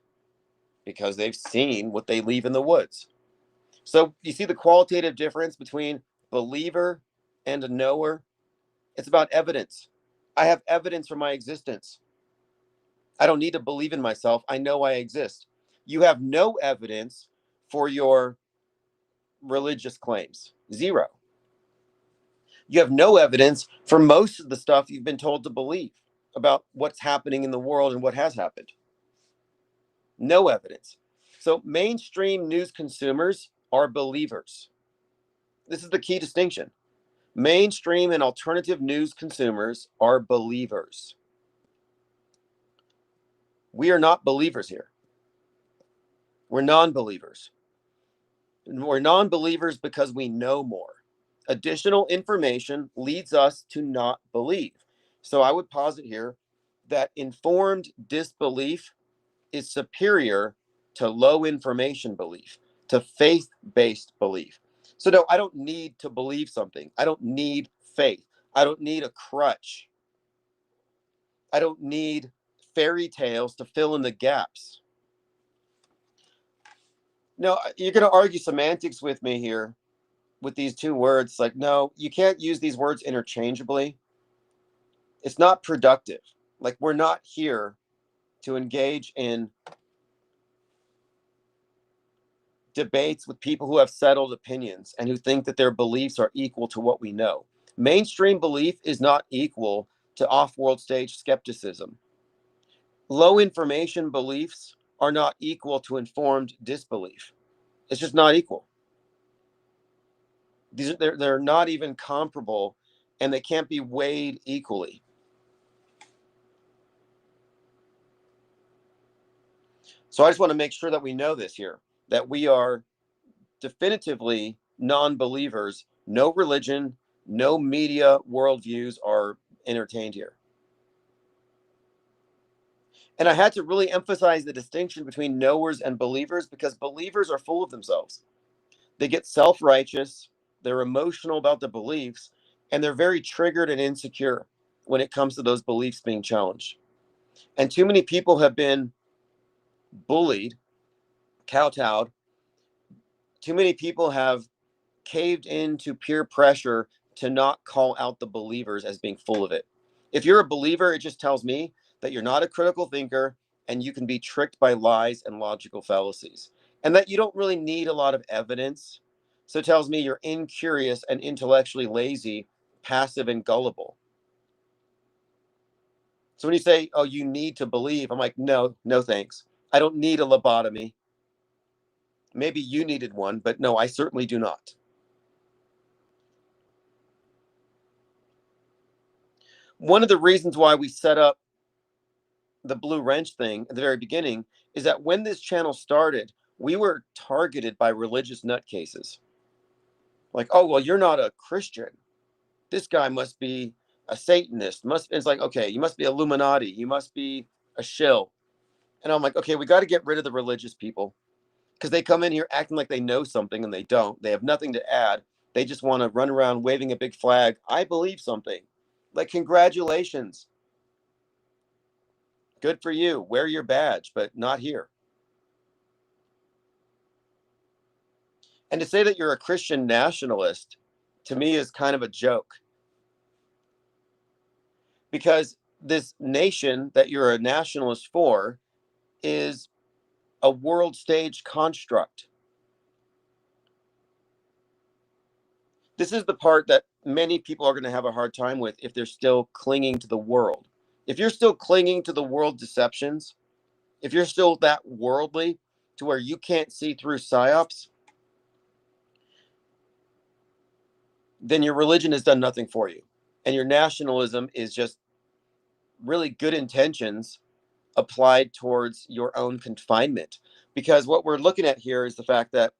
because they've seen what they leave in the woods. So you see the qualitative difference between believer and a knower? It's about evidence. I have evidence for my existence. I don't need to believe in myself. I know I exist. You have no evidence for your religious claims. Zero. You have no evidence for most of the stuff you've been told to believe about what's happening in the world and what has happened. No evidence. So mainstream news consumers are believers. This is the key distinction. Mainstream and alternative news consumers are believers. We are not believers here. We're non-believers. We're non-believers because we know more. Additional information leads us to not believe. So I would posit here that informed disbelief is superior to low information belief, to faith-based belief. So no, I don't need to believe something. I don't need faith. I don't need a crutch. I don't need fairy tales to fill in the gaps. No, you're going to argue semantics with me here with these two words. Like, no, you can't use these words interchangeably. It's not productive. Like, we're not here to engage in debates with people who have settled opinions and who think that their beliefs are equal to what we know. Mainstream belief is not equal to off-world stage skepticism. Low information beliefs are not equal to informed disbelief. It's just not equal. They're not even comparable, and they can't be weighed equally. So I just want to make sure that we know this here, that we are definitively non-believers. No religion, no media worldviews are entertained here. And I had to really emphasize the distinction between knowers and believers, because believers are full of themselves. They get self-righteous, they're emotional about their beliefs, and they're very triggered and insecure when it comes to those beliefs being challenged. And too many people have been bullied, kowtowed. Too many people have caved into peer pressure to not call out the believers as being full of it. If you're a believer, it just tells me that you're not a critical thinker and you can be tricked by lies and logical fallacies, and that you don't really need a lot of evidence. So it tells me you're incurious and intellectually lazy, passive and gullible. So when you say, oh, you need to believe, I'm like, no, no thanks. I don't need a lobotomy. Maybe you needed one, but no, I certainly do not. One of the reasons why we set up the Blue Wrench thing at the very beginning is that when this channel started, we were targeted by religious nutcases. Like, oh, well, you're not a Christian. This guy must be a Satanist. It's like, okay, you must be Illuminati. You must be a shill. And I'm like, okay, we got to get rid of the religious people, because they come in here acting like they know something and they don't. They have nothing to add. They just want to run around waving a big flag. I believe something. Like, congratulations. Good for you. Wear your badge, but not here. And to say that you're a Christian nationalist, to me, is kind of a joke. Because this nation that you're a nationalist for is a world stage construct. This is the part that many people are going to have a hard time with if they're still clinging to the world. If you're still clinging to the world deceptions, if you're still that worldly to where you can't see through psyops, then your religion has done nothing for you. And your nationalism is just really good intentions applied towards your own confinement. Because what we're looking at here is the fact that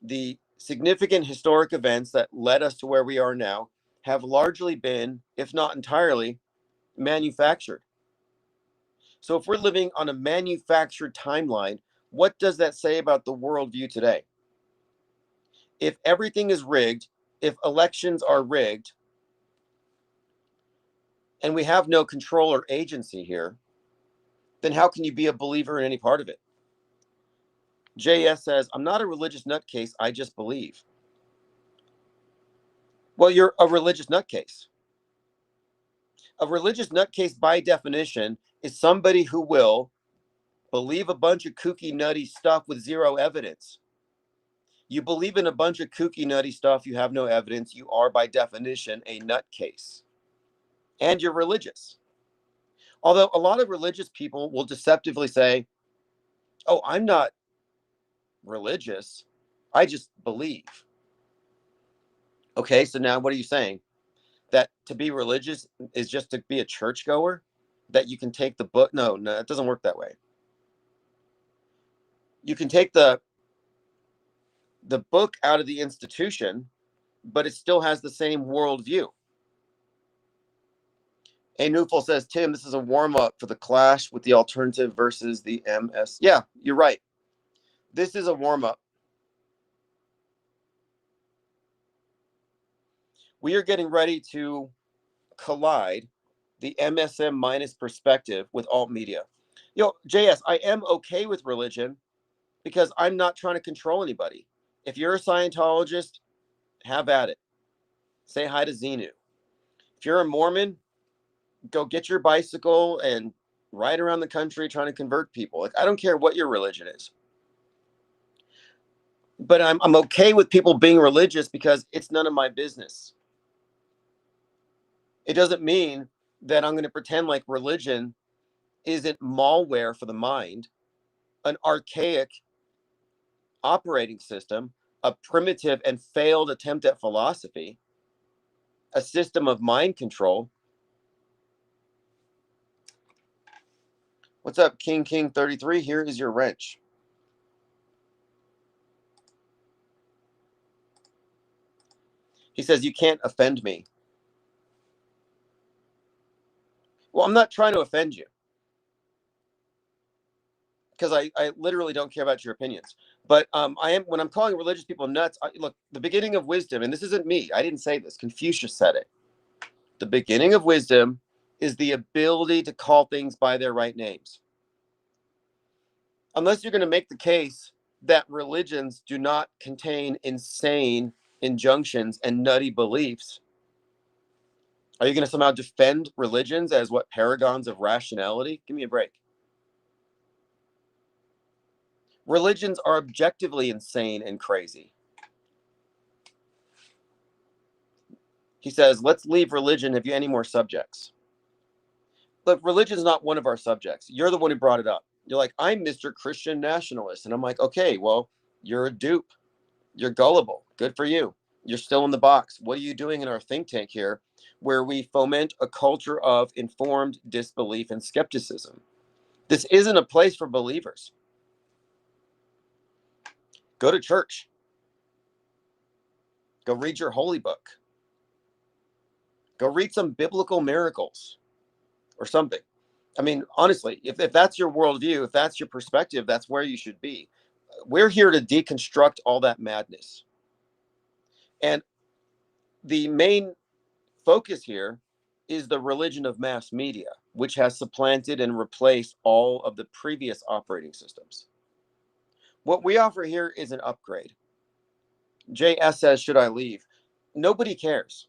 the significant historic events that led us to where we are now have largely been, if not entirely, manufactured. So if we're living on a manufactured timeline, what does that say about the worldview today? If everything is rigged, if elections are rigged, and we have no control or agency here, then how can you be a believer in any part of it? JS says, I'm not a religious nutcase, I just believe. Well, you're a religious nutcase. A religious nutcase, by definition, is somebody who will believe a bunch of kooky, nutty stuff with zero evidence. You believe in a bunch of kooky, nutty stuff, you have no evidence, you are, by definition, a nutcase. And you're religious. Although a lot of religious people will deceptively say, oh, I'm not religious, I just believe. Okay, so now what are you saying? That to be religious is just to be a churchgoer? That you can take the book? No, it doesn't work that way. You can take the book out of the institution, but it still has the same worldview. A Newful says, Tim, this is a warm-up for the clash with the alternative versus the MS. Yeah, you're right. This is a warm-up. We are getting ready to collide the MSM minus perspective with alt media. JS, I am okay with religion because I'm not trying to control anybody. If you're a Scientologist, have at it. Say hi to Xenu. If you're a Mormon, go get your bicycle and ride around the country trying to convert people. Like, I don't care what your religion is. But I'm okay with people being religious because it's none of my business. It doesn't mean that I'm going to pretend like religion isn't malware for the mind, an archaic operating system, a primitive and failed attempt at philosophy, a system of mind control. What's up, King 33? Here is your wrench. He says, you can't offend me. Well, I'm not trying to offend you because I literally don't care about your opinions. But I am, when I'm calling religious people nuts, look, the beginning of wisdom, and this isn't me, I didn't say this, Confucius said it. The beginning of wisdom is the ability to call things by their right names. Unless you're going to make the case that religions do not contain insane injunctions and nutty beliefs, are you going to somehow defend religions as what paragons of rationality? Give me a break. Religions are objectively insane and crazy. He says, let's leave religion. Have you any more subjects? Look, religion's not one of our subjects. You're the one who brought it up. You're like, I'm Mr. Christian Nationalist. And I'm like, okay, well, you're a dupe. You're gullible. Good for you. You're still in the box. What are you doing in our think tank here where we foment a culture of informed disbelief and skepticism? This isn't a place for believers. Go to church. Go read your holy book. Go read some biblical miracles or something. I mean, honestly, if that's your worldview, if that's your perspective, that's where you should be. We're here to deconstruct all that madness. And the main focus here is the religion of mass media, which has supplanted and replaced all of the previous operating systems. What we offer here is an upgrade. JS says, should I leave? Nobody cares.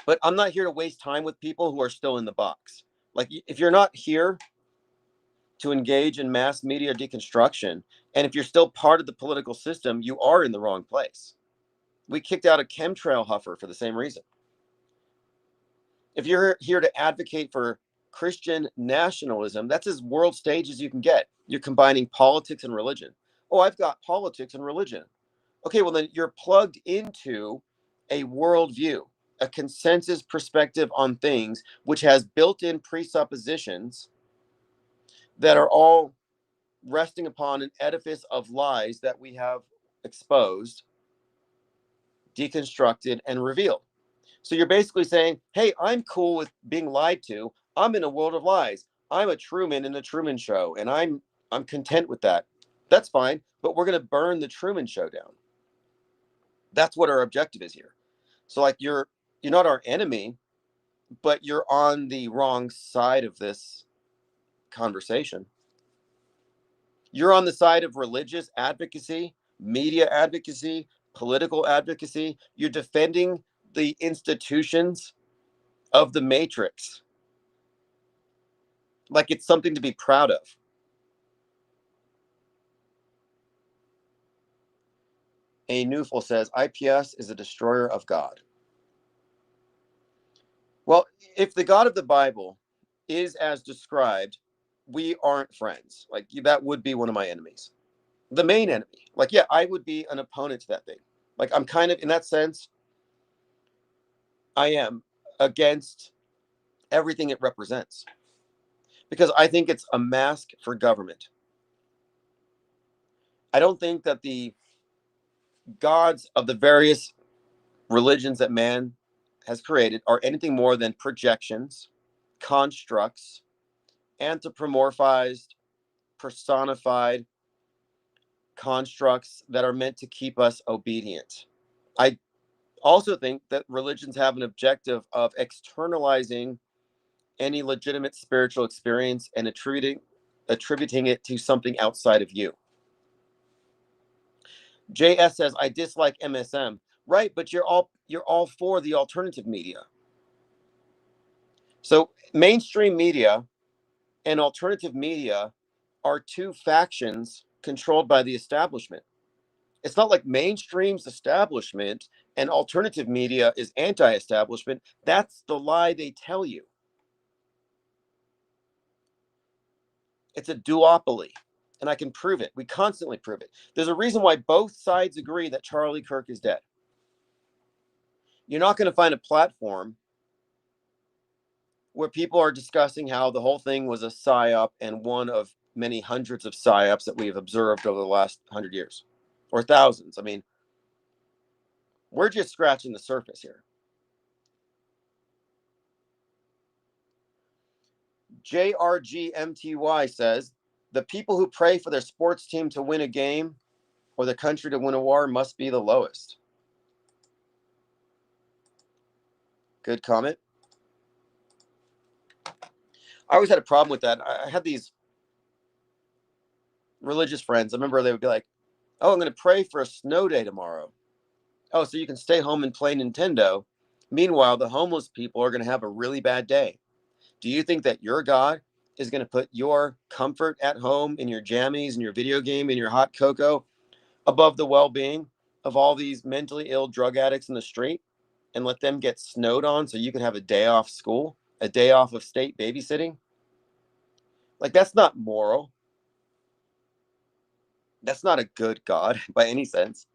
But I'm not here to waste time with people who are still in the box. Like, if you're not here to engage in mass media deconstruction, and if you're still part of the political system, you are in the wrong place. We kicked out a chemtrail huffer for the same reason. If you're here to advocate for Christian nationalism, that's as world stage as you can get. You're combining politics and religion. Oh, I've got politics and religion. Okay, well, then you're plugged into a worldview, a consensus perspective on things, which has built in presuppositions that are all resting upon an edifice of lies that we have exposed, deconstructed, and revealed. So you're basically saying, hey, I'm cool with being lied to. I'm in a world of lies. I'm a Truman in the Truman Show, and I'm content with that. That's fine, but we're going to burn the Truman Show down. That's what our objective is here. So like you're not our enemy, but you're on the wrong side of this conversation. You're on the side of religious advocacy, media advocacy, political advocacy. You're defending the institutions of the matrix like it's something to be proud of. A Newful says IPS is a destroyer of God. Well, if the God of the Bible is as described, we aren't friends. Like that would be one of my enemies. The main enemy. Like, yeah, I would be an opponent to that thing. Like I'm kind of in that sense, I am against everything it represents. Because I think it's a mask for government. I don't think that the gods of the various religions that man has created are anything more than projections, constructs, anthropomorphized, personified constructs that are meant to keep us obedient. I also think that religions have an objective of externalizing any legitimate spiritual experience and attributing it to something outside of you. JS says I dislike MSM. Right, but you're all for the alternative media. So mainstream media and alternative media are two factions controlled by the establishment. It's not like mainstream's establishment and alternative media is anti-establishment. That's the lie they tell you. It's a duopoly, and I can prove it. We constantly prove it. There's a reason why both sides agree that Charlie Kirk is dead. You're not going to find a platform where people are discussing how the whole thing was a psyop and one of many hundreds of psyops that we have observed over the last 100 years or thousands. I mean, we're just scratching the surface here. JRGMTY says the people who pray for their sports team to win a game or the country to win a war must be the lowest. Good comment. I always had a problem with that. I had these religious friends. I remember they would be like, oh, I'm going to pray for a snow day tomorrow. Oh, so you can stay home and play Nintendo. Meanwhile, the homeless people are going to have a really bad day. Do you think that your God is going to put your comfort at home in your jammies and your video game and your hot cocoa above the well-being of all these mentally ill drug addicts in the street and let them get snowed on so you can have a day off school, a day off of state babysitting? Like, that's not moral. That's not a good God by any sense.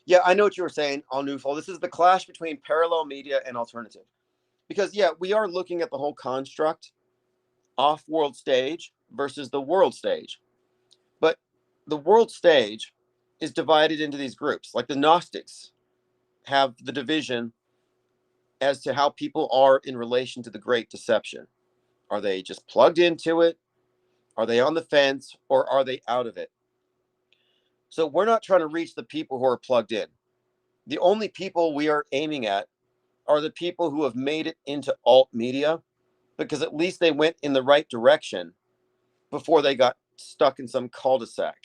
Yeah, I know what you were saying on Newfall. This is the clash between parallel media and alternative. Because, yeah, we are looking at the whole construct, off-world stage versus the world stage. But the world stage is divided into these groups. Like the Gnostics have the division as to how people are in relation to the great deception. Are they just plugged into it? Are they on the fence? Or are they out of it? So we're not trying to reach the people who are plugged in. The only people we are aiming at are the people who have made it into alt media because at least they went in the right direction before they got stuck in some cul-de-sac.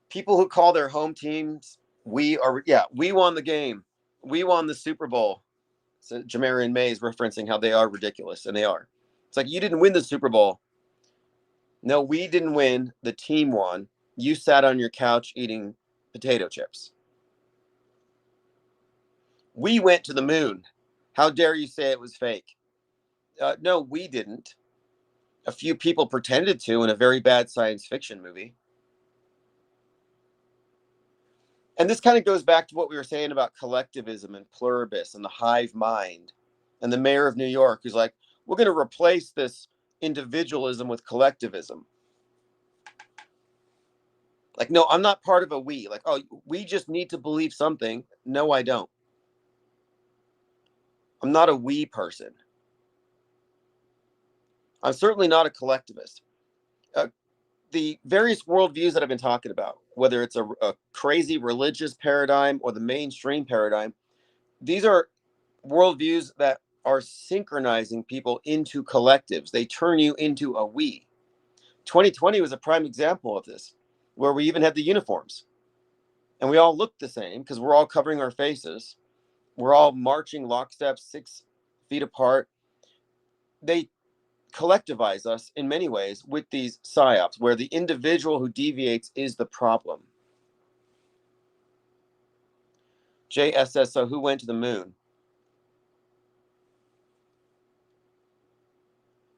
People who call their home teams, we won the game. We won the Super Bowl. So Jamarian May is referencing how they are ridiculous, and they are. It's like, you didn't win the Super Bowl. No, we didn't win. The team won. You sat on your couch eating potato chips. We went to the moon. How dare you say it was fake? No, we didn't. A few people pretended to in a very bad science fiction movie. And this kind of goes back to what we were saying about collectivism and pluribus and the hive mind. And the mayor of New York who's like, we're going to replace this individualism with collectivism. Like, no, I'm not part of a we. Like, oh, we just need to believe something. No, I don't. I'm not a we person. I'm certainly not a collectivist. The various worldviews that I've been talking about, whether it's a crazy religious paradigm or the mainstream paradigm, these are worldviews that are synchronizing people into collectives. They turn you into a we. 2020 was a prime example of this, where we even had the uniforms. And we all looked the same because we're all covering our faces. We're all marching lockstep, 6 feet apart. They collectivize us in many ways with these psyops, where the individual who deviates is the problem. JSS, so who went to the moon?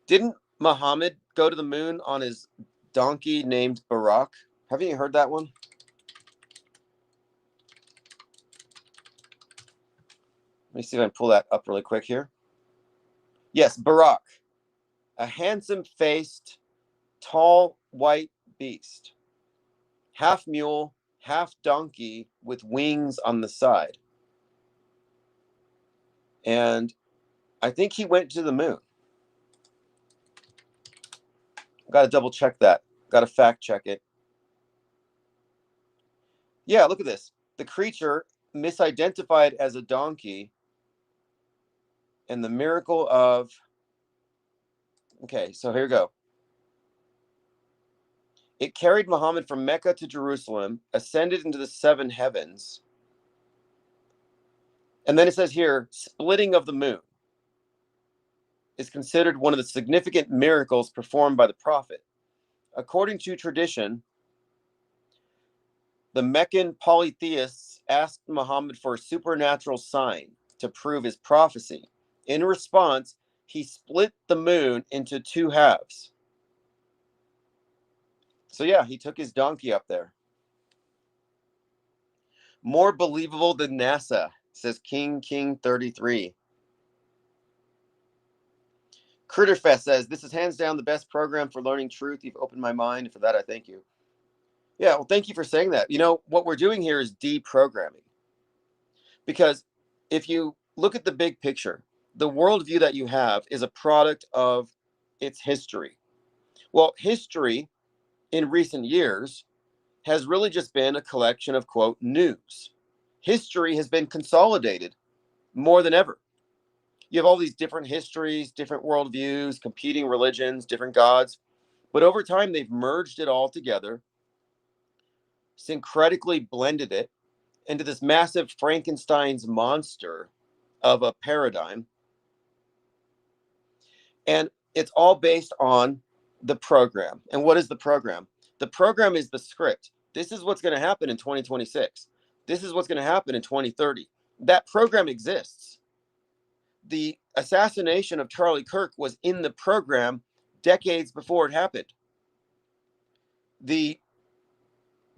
Didn't Muhammad go to the moon on his donkey named Barak? Haven't you heard that one? Let me see if I can pull that up really quick here. Yes, Barak, a handsome-faced, tall, white beast, half mule, half donkey with wings on the side. And I think he went to the moon. Got to double check that. Got to fact check it. Yeah, look at this. The creature misidentified as a donkey and the miracle of... Okay, so here we go. It carried Muhammad from Mecca to Jerusalem, ascended into the 7 heavens. And then it says here, splitting of the moon is considered one of the significant miracles performed by the prophet. According to tradition, the Meccan polytheists asked Muhammad for a supernatural sign to prove his prophecy. In response, he split the moon into 2 halves. So yeah, he took his donkey up there. More believable than NASA, says King 33. Critterfest says, this is hands down the best program for learning truth. You've opened my mind. For that, I thank you. Yeah, well, thank you for saying that. You know, what we're doing here is deprogramming. Because if you look at the big picture, the worldview that you have is a product of its history. Well, history in recent years has really just been a collection of, quote, news. History has been consolidated more than ever. You have all these different histories, different worldviews, competing religions, different gods. But over time, they've merged it all together, syncretically blended it into this massive Frankenstein's monster of a paradigm. And it's all based on the program. And what is the program? The program is the script. This is what's going to happen in 2026. This is what's going to happen in 2030. That program exists. The assassination of Charlie Kirk was in the program decades before it happened. The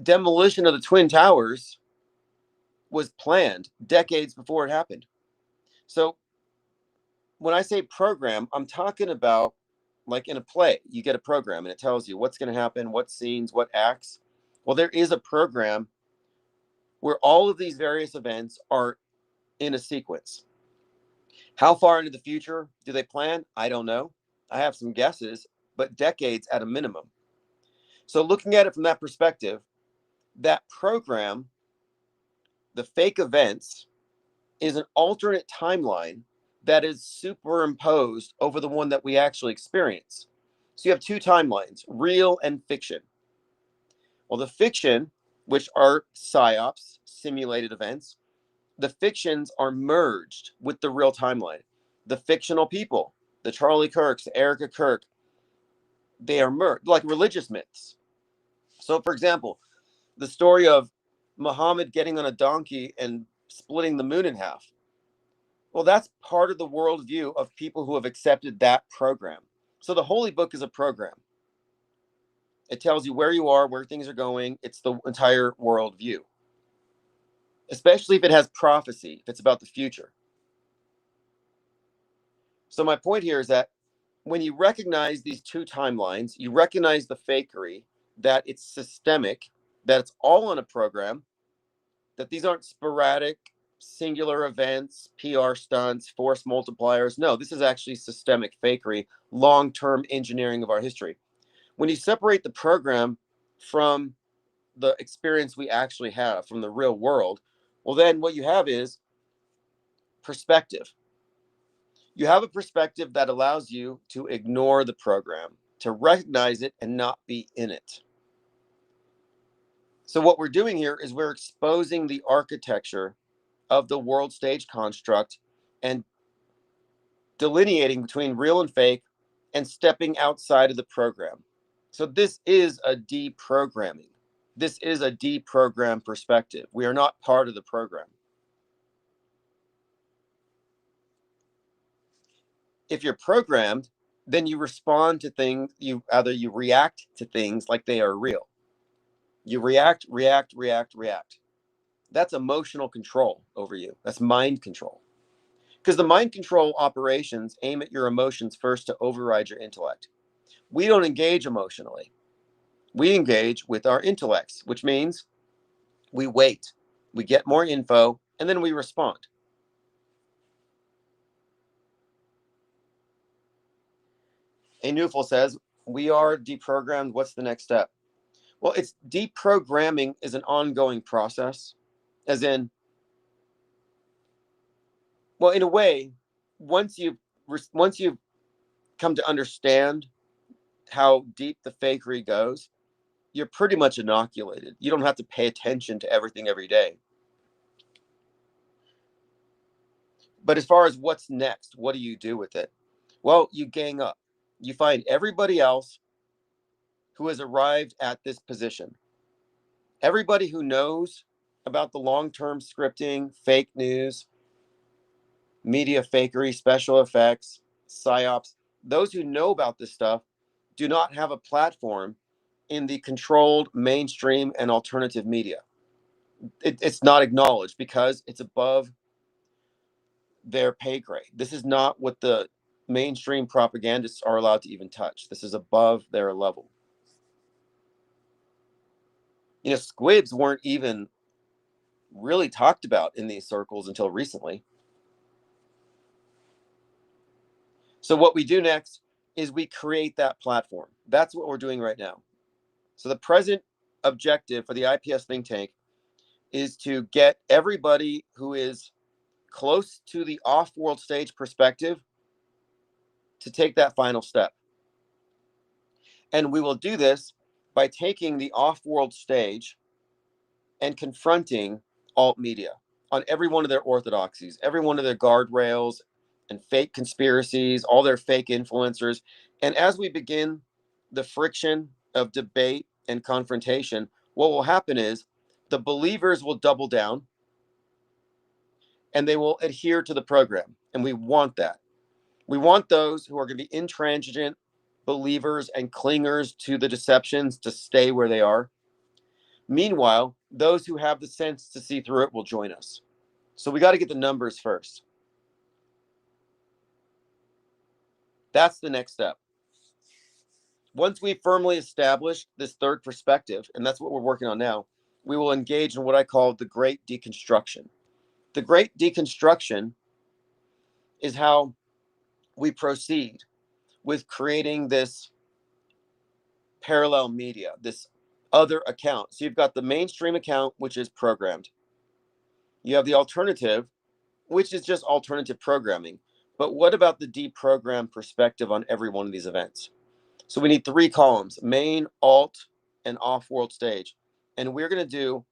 demolition of the Twin Towers was planned decades before it happened. So when I say program, I'm talking about, like in a play, you get a program and it tells you what's going to happen, what scenes, what acts. Well, there is a program where all of these various events are in a sequence. How far into the future do they plan? I don't know. I have some guesses, but decades at a minimum. So looking at it from that perspective, that program, the fake events, is an alternate timeline that is superimposed over the one that we actually experience. So you have 2 timelines, real and fiction. Well, the fiction, which are psyops, simulated events, the fictions are merged with the real timeline. The fictional people, the Charlie Kirks, the Erica Kirk, they are merged like religious myths. So, for example, the story of Muhammad getting on a donkey and splitting the moon in half. Well, that's part of the worldview of people who have accepted that program. So the Holy Book is a program. It tells you where you are, where things are going. It's the entire worldview, especially if it has prophecy, if it's about the future. So my point here is that when you recognize these two timelines, you recognize the fakery, that it's systemic, that it's all on a program, that these aren't sporadic, singular events, PR stunts, force multipliers. No, this is actually systemic fakery, long-term engineering of our history. When you separate the program from the experience we actually have, from the real world, well, then what you have is perspective. You have a perspective that allows you to ignore the program, to recognize it and not be in it. So what we're doing here is we're exposing the architecture of the world stage construct and delineating between real and fake and stepping outside of the program. So this is a deprogramming. This is a deprogrammed perspective. We are not part of the program. If you're programmed, then you respond to things, you react to things like they are real. You react. That's emotional control over you. That's mind control. Because the mind control operations aim at your emotions first to override your intellect. We don't engage emotionally. We engage with our intellects, which means we wait, we get more info, and then we respond. A Newful says, we are deprogrammed. What's the next step? Well, it's deprogramming is an ongoing process, as in, well, in a way, once you've come to understand how deep the fakery goes, you're pretty much inoculated. You don't have to pay attention to everything every day. But as far as what's next, what do you do with it? Well, you gang up. You find everybody else who has arrived at this position. Everybody who knows about the long-term scripting, fake news, media fakery, special effects, psyops, those who know about this stuff do not have a platform in the controlled mainstream and alternative media. It's not acknowledged because it's above their pay grade. This is not what the mainstream propagandists are allowed to even touch. This is above their level. You know, squibs weren't even really talked about in these circles until recently. So what we do next is we create that platform. That's what we're doing right now. So the present objective for the iPS think tank is to get everybody who is close to the off-world stage perspective to take that final step. And we will do this by taking the off-world stage and confronting alt media on every one of their orthodoxies, every one of their guardrails and fake conspiracies, all their fake influencers. And as we begin the friction of debate and confrontation, what will happen is the believers will double down and they will adhere to the program. And we want that. We want those who are going to be intransigent believers and clingers to the deceptions to stay where they are. Meanwhile, those who have the sense to see through it will join us. So we got to get the numbers first. That's the next step. Once we firmly establish this third perspective, and that's what we're working on now, we will engage in what I call the great deconstruction. The great deconstruction is how we proceed with creating this parallel media, this other account. So you've got the mainstream account, which is programmed. You have the alternative, which is just alternative programming. But what about the deprogrammed perspective on every one of these events? So we need 3 columns: main, alt, and off-world stage. And we're going to do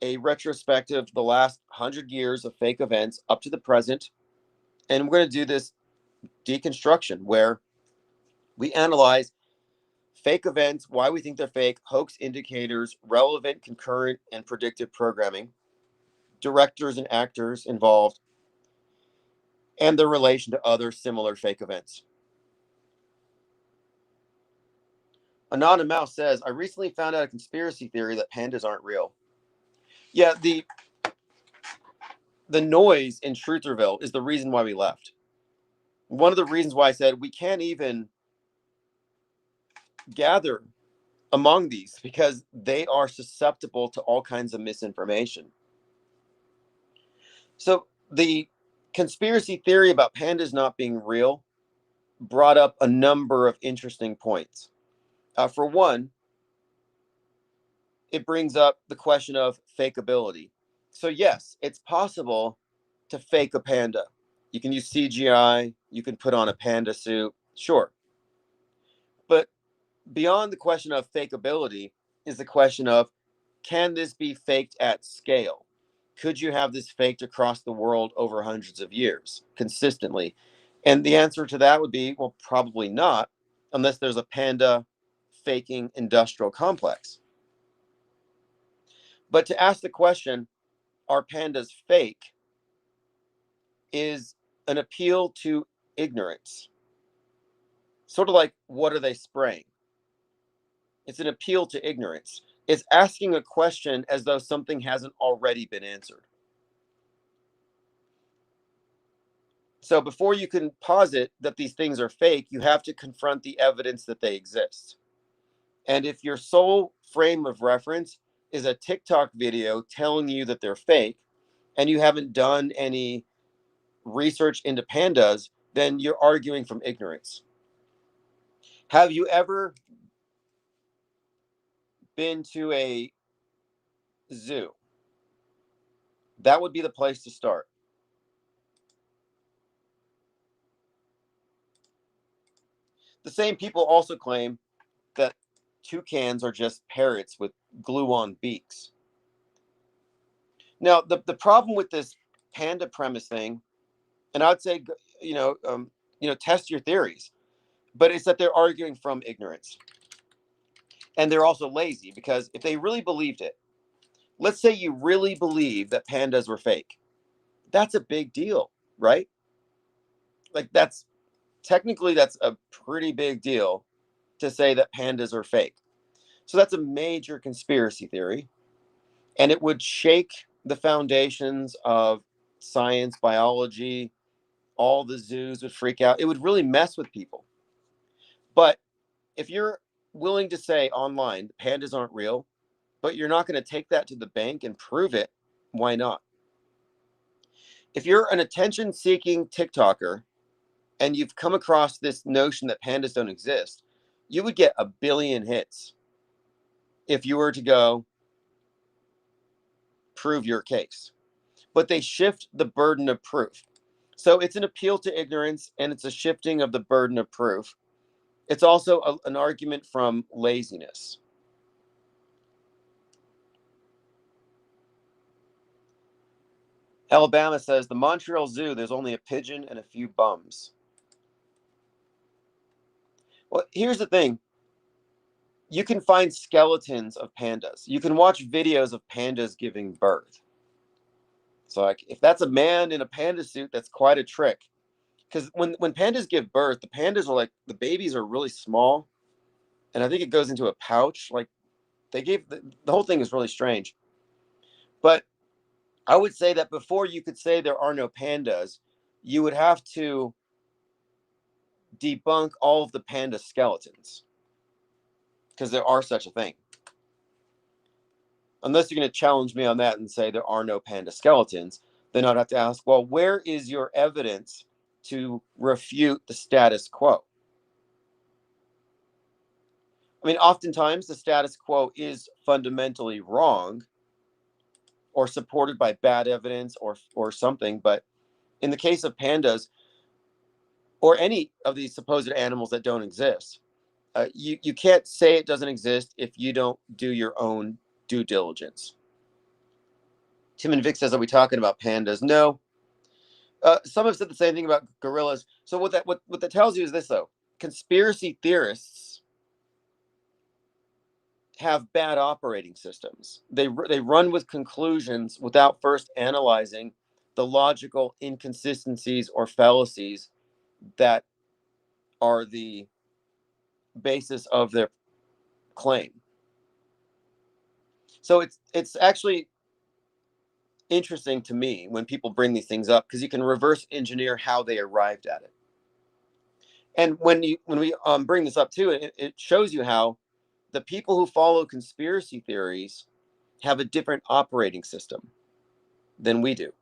a retrospective of the last 100 years of fake events up to the present. And we're going to do this deconstruction where we analyze fake events, why we think they're fake, hoax indicators, relevant, concurrent, and predictive programming, directors and actors involved, and their relation to other similar fake events. Anonymous Mouse says, I recently found out a conspiracy theory that pandas aren't real. Yeah, the noise in Trutherville is the reason why we left. One of the reasons why I said we can't even gather among these because they are susceptible to all kinds of misinformation. So the conspiracy theory about pandas not being real brought up a number of interesting points. For one, it brings up the question of fakeability. So yes, it's possible to fake a panda. You can use CGI, you can put on a panda suit, sure. But beyond the question of fakeability is the question of, can this be faked at scale? Could you have this faked across the world over hundreds of years consistently? And the answer to that would be, well, probably not, unless there's a panda faking industrial complex. But to ask the question, are pandas fake, is an appeal to ignorance. Sort of like, what are they spraying? It's an appeal to ignorance. It's asking a question as though something hasn't already been answered. So before you can posit that these things are fake, you have to confront the evidence that they exist. And if your sole frame of reference is a TikTok video telling you that they're fake, and you haven't done any research into pandas, then you're arguing from ignorance. Have you ever been to a zoo? That would be the place to start. The same people also claim that toucans are just parrots with glue-on beaks. Now, the problem with this panda premise thing, and I'd say, test your theories, but it's that they're arguing from ignorance. And they're also lazy because if they really believed it, let's say you really believe that pandas were fake, that's a big deal, right? Like that's a pretty big deal to say that pandas are fake. So that's a major conspiracy theory, and it would shake the foundations of science, biology. All the zoos would freak out. It would really mess with people. But if you're willing to say online pandas aren't real, but you're not going to take that to the bank and prove it, why not? If you're an attention seeking TikToker and you've come across this notion that pandas don't exist, you would get 1 billion hits if you were to go prove your case. But they shift the burden of proof. So it's an appeal to ignorance and it's a shifting of the burden of proof. It's also an argument from laziness. Alabama says the Montreal Zoo, there's only a pigeon and a few bums. Well, here's the thing. You can find skeletons of pandas. You can watch videos of pandas giving birth. So like, if that's a man in a panda suit, that's quite a trick. Because when pandas give birth, the pandas are like, the babies are really small. And I think it goes into a pouch. Like they gave, the whole thing is really strange. But I would say that before you could say there are no pandas, you would have to debunk all of the panda skeletons. Because there are such a thing. Unless you're going to challenge me on that and say there are no panda skeletons, then I'd have to ask, well, where is your evidence to refute the status quo? I mean, oftentimes the status quo is fundamentally wrong or supported by bad evidence or something. But in the case of pandas or any of these supposed animals that don't exist, you can't say it doesn't exist if you don't do your own due diligence. Tim and Vic says, are we talking about pandas? No. Some have said the same thing about gorillas. So what that tells you is this, though. Conspiracy theorists have bad operating systems. They run with conclusions without first analyzing the logical inconsistencies or fallacies that are the basis of their claim. So it's actually interesting to me when people bring these things up, because you can reverse engineer how they arrived at it. And when we bring this up too, it shows you how the people who follow conspiracy theories have a different operating system than we do.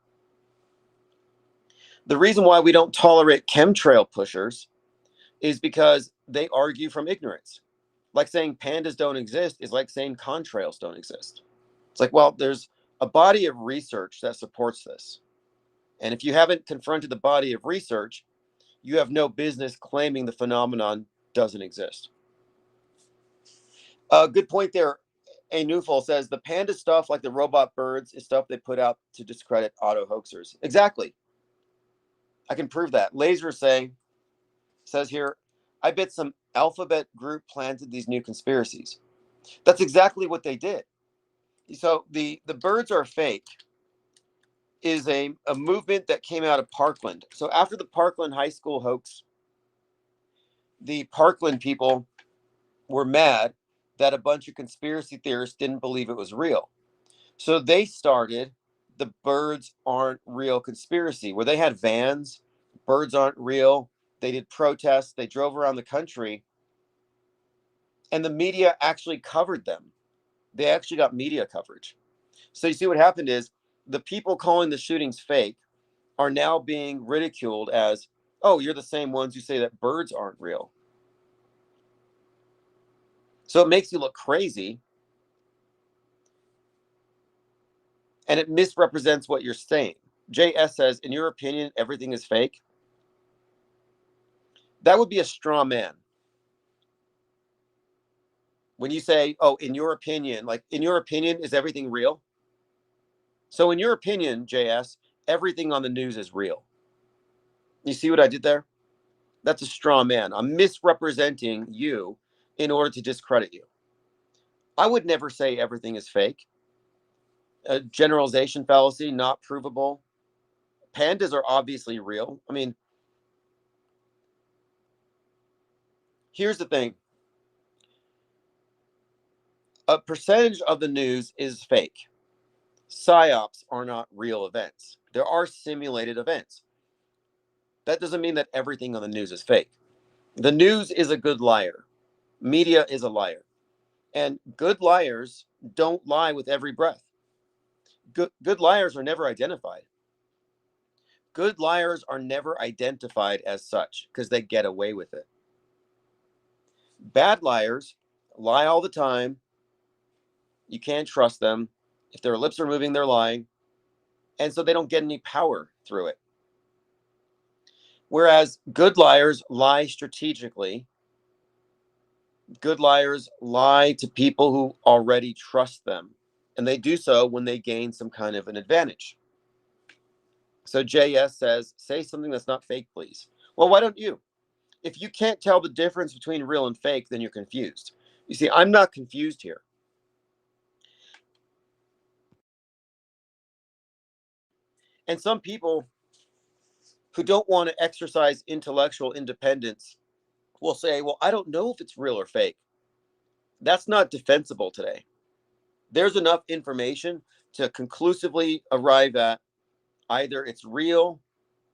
The reason why we don't tolerate chemtrail pushers is because they argue from ignorance. Like saying pandas don't exist is like saying contrails don't exist. It's like, well, there's a body of research that supports this. And if you haven't confronted the body of research, you have no business claiming the phenomenon doesn't exist. Good point there. A Newfall says the panda stuff, like the robot birds, is stuff they put out to discredit auto hoaxers. Exactly. I can prove that. Laser says here, I bet some alphabet group planted these new conspiracies. That's exactly what they did. So the birds are fake is a movement that came out of Parkland. So after the Parkland high school hoax, the Parkland people were mad that a bunch of conspiracy theorists didn't believe it was real. So they started the birds aren't real conspiracy, where they had vans, birds aren't real. They did protests. They drove around the country, and the media actually covered them. They actually got media coverage. So you see what happened is the people calling the shootings fake are now being ridiculed as, oh, you're the same ones who say that birds aren't real. So it makes you look crazy, and it misrepresents what you're saying. JS says, in your opinion, everything is fake. That would be a straw man. When you say, oh, in your opinion, like, in your opinion, is everything real? So in your opinion, JS, everything on the news is real. You see what I did there? That's a straw man. I'm misrepresenting you in order to discredit you. I would never say everything is fake. A generalization fallacy, not provable. Pandas are obviously real. I mean, here's the thing. A percentage of the news is fake. PSYOPs are not real events. There are simulated events. That doesn't mean that everything on the news is fake. The news is a good liar. Media is a liar. And good liars don't lie with every breath. Good liars are never identified. Good liars are never identified as such because they get away with it. Bad liars lie all the time. You can't trust them. If their lips are moving, they're lying. And so they don't get any power through it. Whereas good liars lie strategically. Good liars lie to people who already trust them. And they do so when they gain some kind of an advantage. So JS says, say something that's not fake, please. Well, why don't you? If you can't tell the difference between real and fake, then you're confused. You see, I'm not confused here. And some people who don't want to exercise intellectual independence will say, well, I don't know if it's real or fake. That's not defensible today. There's enough information to conclusively arrive at either it's real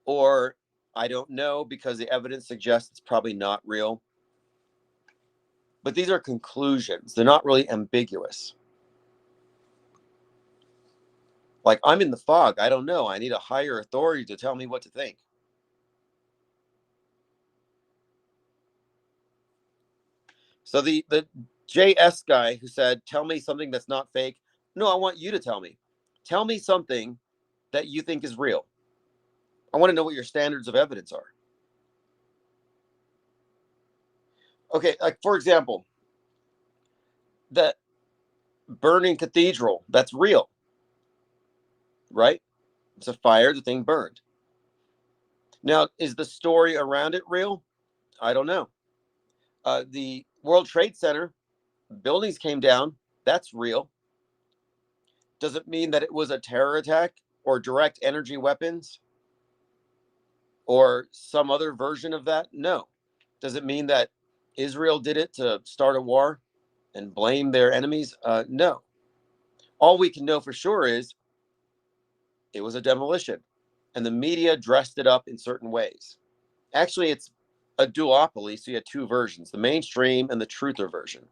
or I don't know because the evidence suggests it's probably not real. But these are conclusions. They're not really ambiguous. Like, I'm in the fog. I don't know. I need a higher authority to tell me what to think. So the JS guy who said, tell me something that's not fake. No, I want you to tell me. Tell me something that you think is real. I want to know what your standards of evidence are. Okay, like for example, the burning cathedral, that's real. right? It's a fire, the thing burned. Now, is the story around it real? I don't know. The World Trade Center buildings came down. That's real. Does it mean that it was a terror attack or direct energy weapons or some other version of that? No. Does it mean that Israel did it to start a war and blame their enemies? No. All we can know for sure is it was a demolition, and the media dressed it up in certain ways. Actually, it's a duopoly, so you had two versions, the mainstream and the truther version.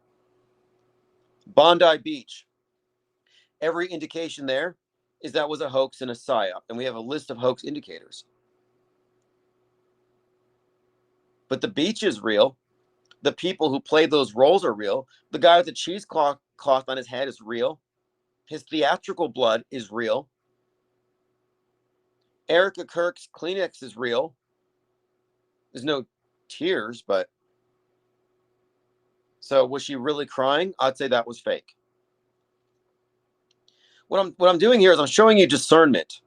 Bondi Beach, every indication there is that was a hoax and a psyop, and we have a list of hoax indicators. But the beach is real. The people who played those roles are real. The guy with the cheesecloth on his head is real. His theatrical blood is real. Erica Kirk's Kleenex is real. There's no tears, but so was she really crying? I'd say that was fake. What I'm doing here is I'm showing you discernment.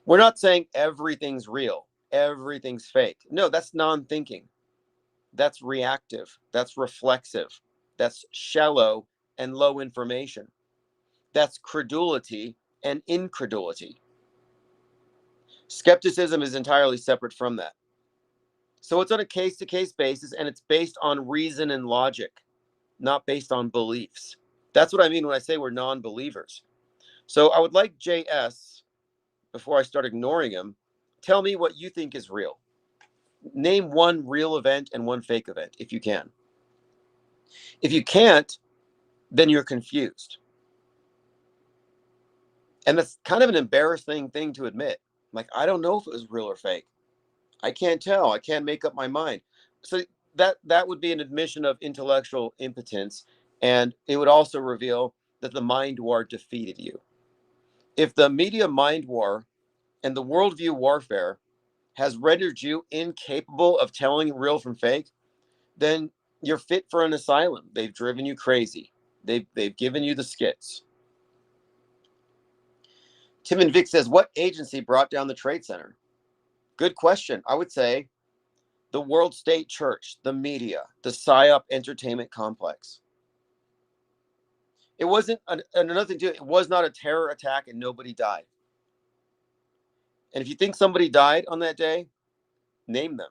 We're not saying everything's real, everything's fake. No, that's non-thinking. That's reactive. That's reflexive. That's shallow and low information. That's credulity and incredulity. Skepticism is entirely separate from that. So it's on a case-to-case basis, and it's based on reason and logic, not based on beliefs. That's what I mean when I say we're non-believers. So I would like JS, before I start ignoring him, tell me what you think is real. Name one real event and one fake event, if you can. If you can't, then you're confused. And that's kind of an embarrassing thing to admit. Like, I don't know if it was real or fake. I can't tell. I can't make up my mind. So that would be an admission of intellectual impotence, and it would also reveal that the mind war defeated you. If the media mind war and the worldview warfare has rendered you incapable of telling real from fake, then you're fit for an asylum. They've driven you crazy. They've given you the skits. Tim and Vic says, what agency brought down the Trade Center? Good question. I would say the World State Church, the media, the PSYOP entertainment complex. It wasn't another thing too. It was not a terror attack and nobody died. And if you think somebody died on that day, name them.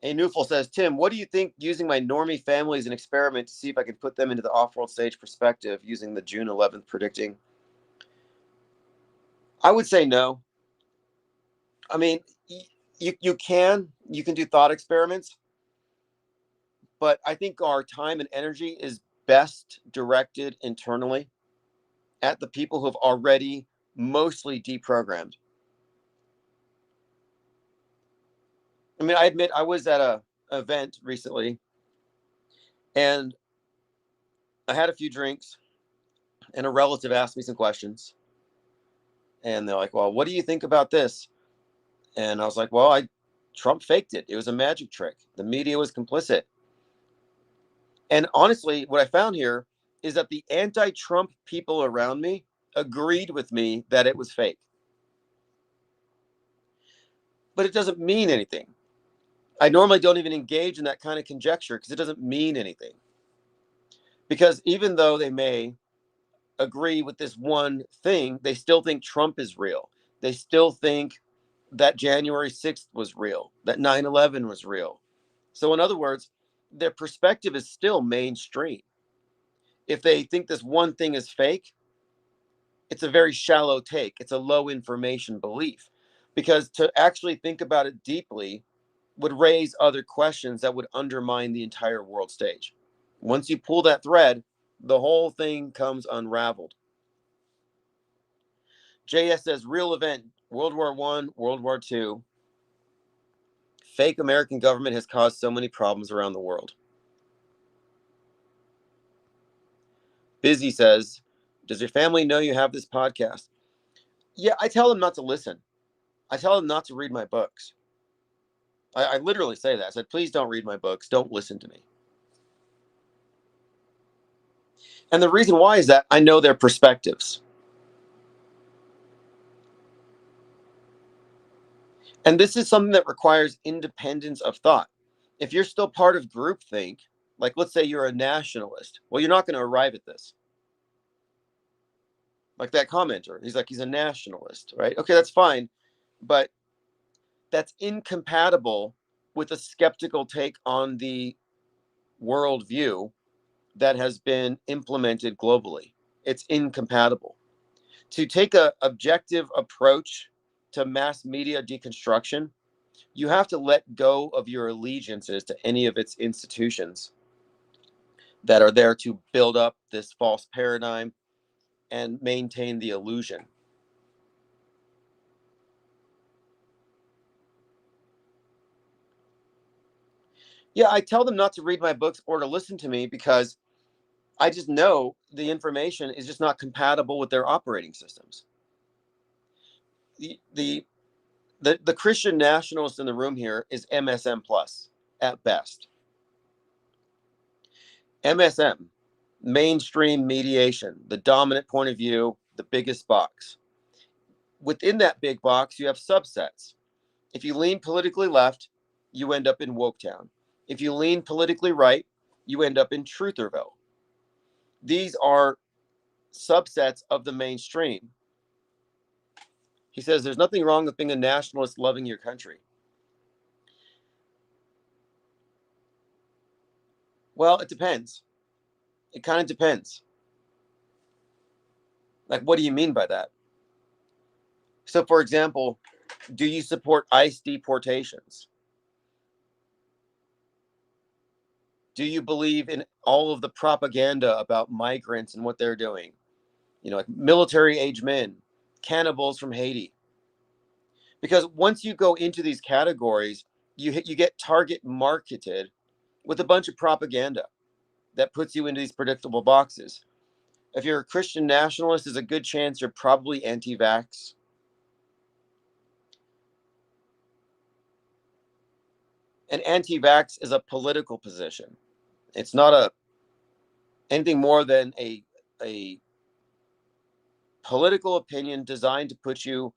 Hey, Newful says, Tim, what do you think using my normie family as an experiment to see if I can put them into the off-world stage perspective using the June 11th predicting? I would say no. I mean, you can do thought experiments, but I think our time and energy is best directed internally at the people who have already mostly deprogrammed. I mean, I admit I was at a event recently and I had a few drinks and a relative asked me some questions. And they're like, well, what do you think about this? And I was like, well, Trump faked it. It was a magic trick. The media was complicit. And honestly, what I found here is that the anti-Trump people around me agreed with me that it was fake. But it doesn't mean anything. I normally don't even engage in that kind of conjecture because it doesn't mean anything. Because even though they may agree with this one thing, they still think Trump is real. They still think that January 6th was real, that 9/11 was real. So in other words, their perspective is still mainstream. If they think this one thing is fake, it's a very shallow take. It's a low information belief. Because to actually think about it deeply would raise other questions that would undermine the entire world stage. Once you pull that thread, the whole thing comes unraveled. JS says, real event, World War I, World War II. Fake American government has caused so many problems around the world. Busy says, does your family know you have this podcast? Yeah, I tell them not to listen. I tell them not to read my books. I literally say that. I said, please don't read my books. Don't listen to me. And the reason why is that I know their perspectives. And this is something that requires independence of thought. If you're still part of groupthink, like let's say you're a nationalist, well, you're not going to arrive at this. Like that commenter, he's like, he's a nationalist, right? Okay, that's fine. But that's incompatible with a skeptical take on the worldview that has been implemented globally. It's incompatible. To take an objective approach to mass media deconstruction, you have to let go of your allegiances to any of its institutions that are there to build up this false paradigm and maintain the illusion. Yeah, I tell them not to read my books or to listen to me because I just know the information is just not compatible with their operating systems. The the the Christian nationalist in the room here is MSM plus at best. MSM, mainstream mediation, the dominant point of view, the biggest box. Within that big box, you have subsets. If you lean politically left, you end up in Woketown. If you lean politically right, you end up in Trutherville. These are subsets of the mainstream. He says there's nothing wrong with being a nationalist loving your country. Well, it depends. It kind of depends. Like, what do you mean by that? So, for example, do you support ICE deportations? Do you believe in all of the propaganda about migrants and what they're doing? You know, like military age men, cannibals from Haiti. Because once you go into these categories, you get target marketed with a bunch of propaganda that puts you into these predictable boxes. If you're a Christian nationalist, there's a good chance you're probably anti-vax. And anti-vax is a political position. It's not anything more than a political opinion designed to put you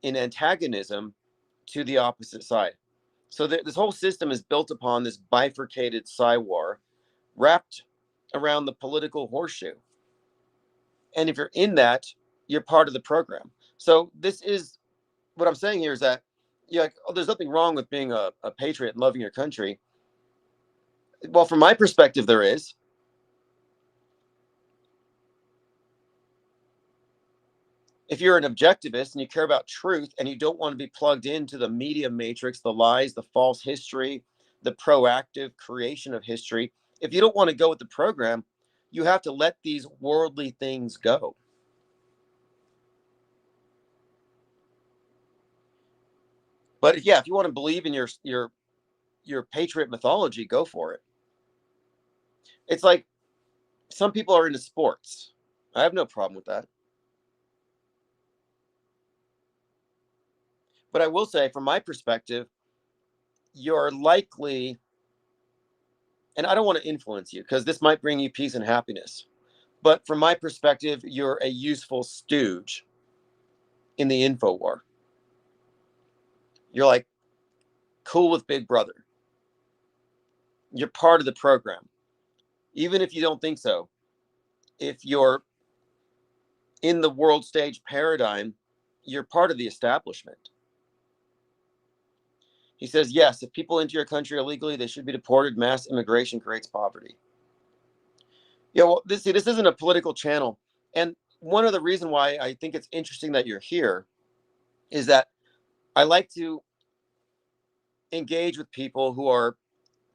in antagonism to the opposite side. So this whole system is built upon this bifurcated war wrapped around the political horseshoe. And if you're in that, you're part of the program. So this is what I'm saying here is that you're like, oh, there's nothing wrong with being a patriot and loving your country. Well, from my perspective, there is. If you're an objectivist and you care about truth and you don't want to be plugged into the media matrix, the lies, the false history, the proactive creation of history, if you don't want to go with the program, you have to let these worldly things go. But yeah, if you want to believe in your patriot mythology, go for it. It's like some people are into sports. I have no problem with that. But I will say, from my perspective, you're likely, and I don't want to influence you because this might bring you peace and happiness. But from my perspective, you're a useful stooge in the info war. You're like cool with Big Brother. You're part of the program. Even if you don't think so, if you're in the world stage paradigm, you're part of the establishment. He says, yes, if people enter your country illegally, they should be deported. Mass immigration creates poverty. Yeah, well, this isn't a political channel. And one of the reasons why I think it's interesting that you're here is that I like to engage with people who are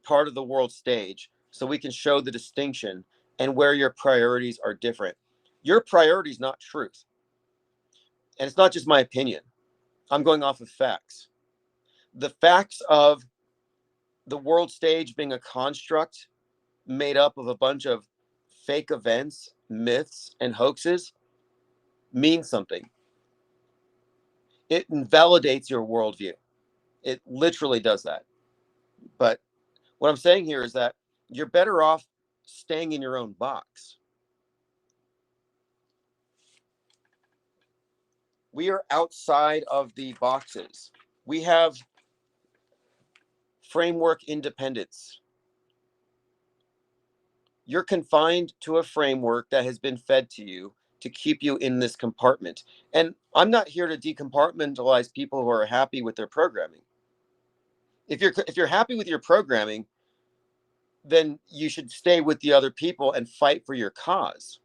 part of the world stage so we can show the distinction and where your priorities are different. Your priority is not truth. And it's not just my opinion. I'm going off of facts. The facts of the world stage being a construct made up of a bunch of fake events, myths, and hoaxes means something. It invalidates your worldview. It literally does that. But what I'm saying here is that you're better off staying in your own box. We are outside of the boxes. We have framework independence. You're confined to a framework that has been fed to you to keep you in this compartment. And I'm not here to decompartmentalize people who are happy with their programming. If you're happy with your programming, then you should stay with the other people and fight for your cause.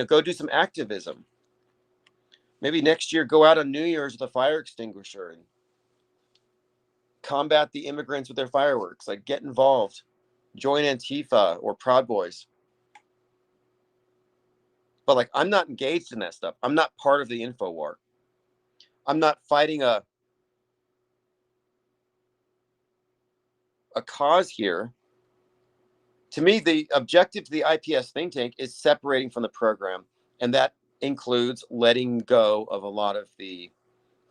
Go do some activism. Maybe next year go out on New Year's with a fire extinguisher and combat the immigrants with their fireworks. Like, get involved. Join Antifa or Proud Boys. But like, I'm not engaged in that stuff. I'm not part of the info war. I'm not fighting a cause here. To me, the objective to the IPS think tank is separating from the program. And that includes letting go of a lot of the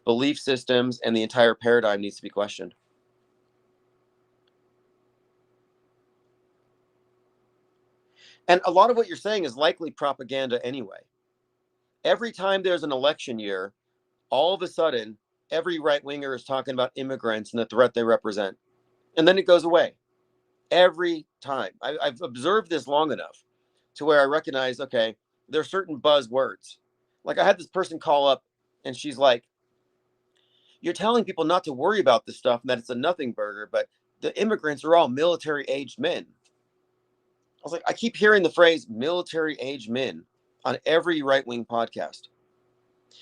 belief systems, and the entire paradigm needs to be questioned. And a lot of what you're saying is likely propaganda anyway. Every time there's an election year, all of a sudden, every right-winger is talking about immigrants and the threat they represent. And then it goes away. Every time. I've observed this long enough to where I recognize, okay, there are certain buzzwords. Like, I had this person call up and she's like, you're telling people not to worry about this stuff and that it's a nothing burger, but the immigrants are all military-aged men. I was like, I keep hearing the phrase military-aged men on every right-wing podcast.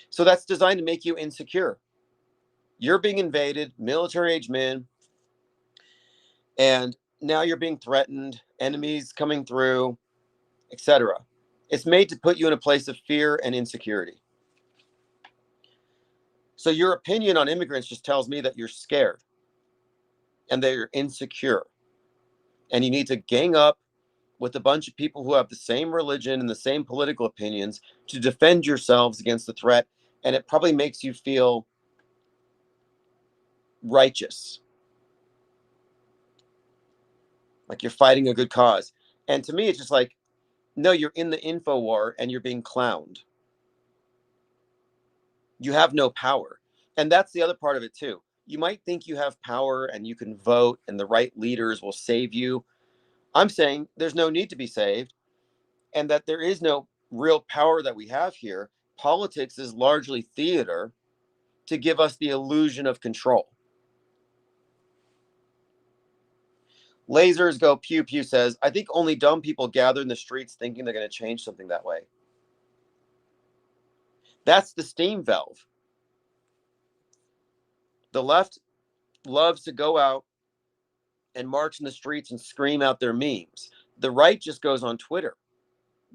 So that's designed to make you insecure. You're being invaded, military-aged men, and now you're being threatened, enemies coming through, etc. It's made to put you in a place of fear and insecurity. So your opinion on immigrants just tells me that you're scared and that you're insecure. And you need to gang up with a bunch of people who have the same religion and the same political opinions to defend yourselves against the threat. And it probably makes you feel righteous, like you're fighting a good cause. And to me, it's just like, no, you're in the info war and you're being clowned. You have no power. And that's the other part of it too. You might think you have power and you can vote and the right leaders will save you. I'm saying there's no need to be saved, and that there is no real power that we have here. Politics is largely theater to give us the illusion of control. Lasers Go Pew Pew says, I think only dumb people gather in the streets thinking they're going to change something that way. That's the steam valve. The left loves to go out and march in the streets and scream out their memes. The right just goes on Twitter.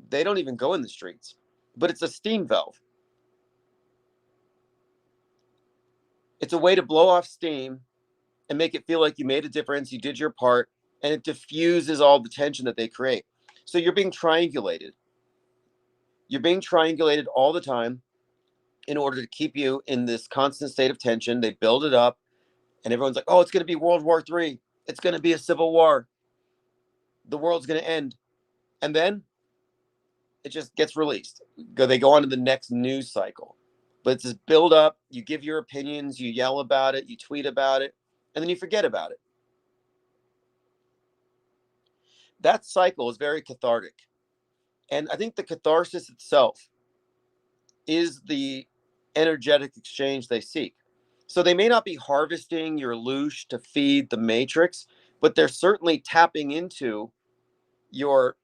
They don't even go in the streets. But it's a steam valve. It's a way to blow off steam and make it feel like you made a difference, you did your part, and it diffuses all the tension that they create. So you're being triangulated. You're being triangulated all the time in order to keep you in this constant state of tension. They build it up, and everyone's like, oh, it's going to be World War III. It's going to be a civil war. The world's going to end. And then it just gets released. They go on to the next news cycle. But it's this build up. You give your opinions, you yell about it, you tweet about it, and then you forget about it. That cycle is very cathartic. And I think the catharsis itself is the energetic exchange they seek. So they may not be harvesting your loosh to feed the matrix, but they're certainly tapping into your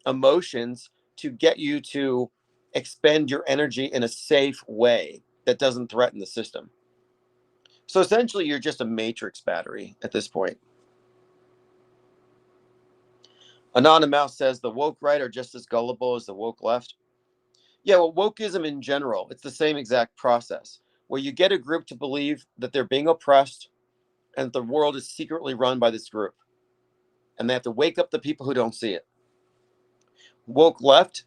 emotions to get you to expend your energy in a safe way that doesn't threaten the system. So essentially, you're just a matrix battery at this point. Anonymous says the woke right are just as gullible as the woke left. Yeah, well, wokeism in general, it's the same exact process where you get a group to believe that they're being oppressed and the world is secretly run by this group. And they have to wake up the people who don't see it. Woke left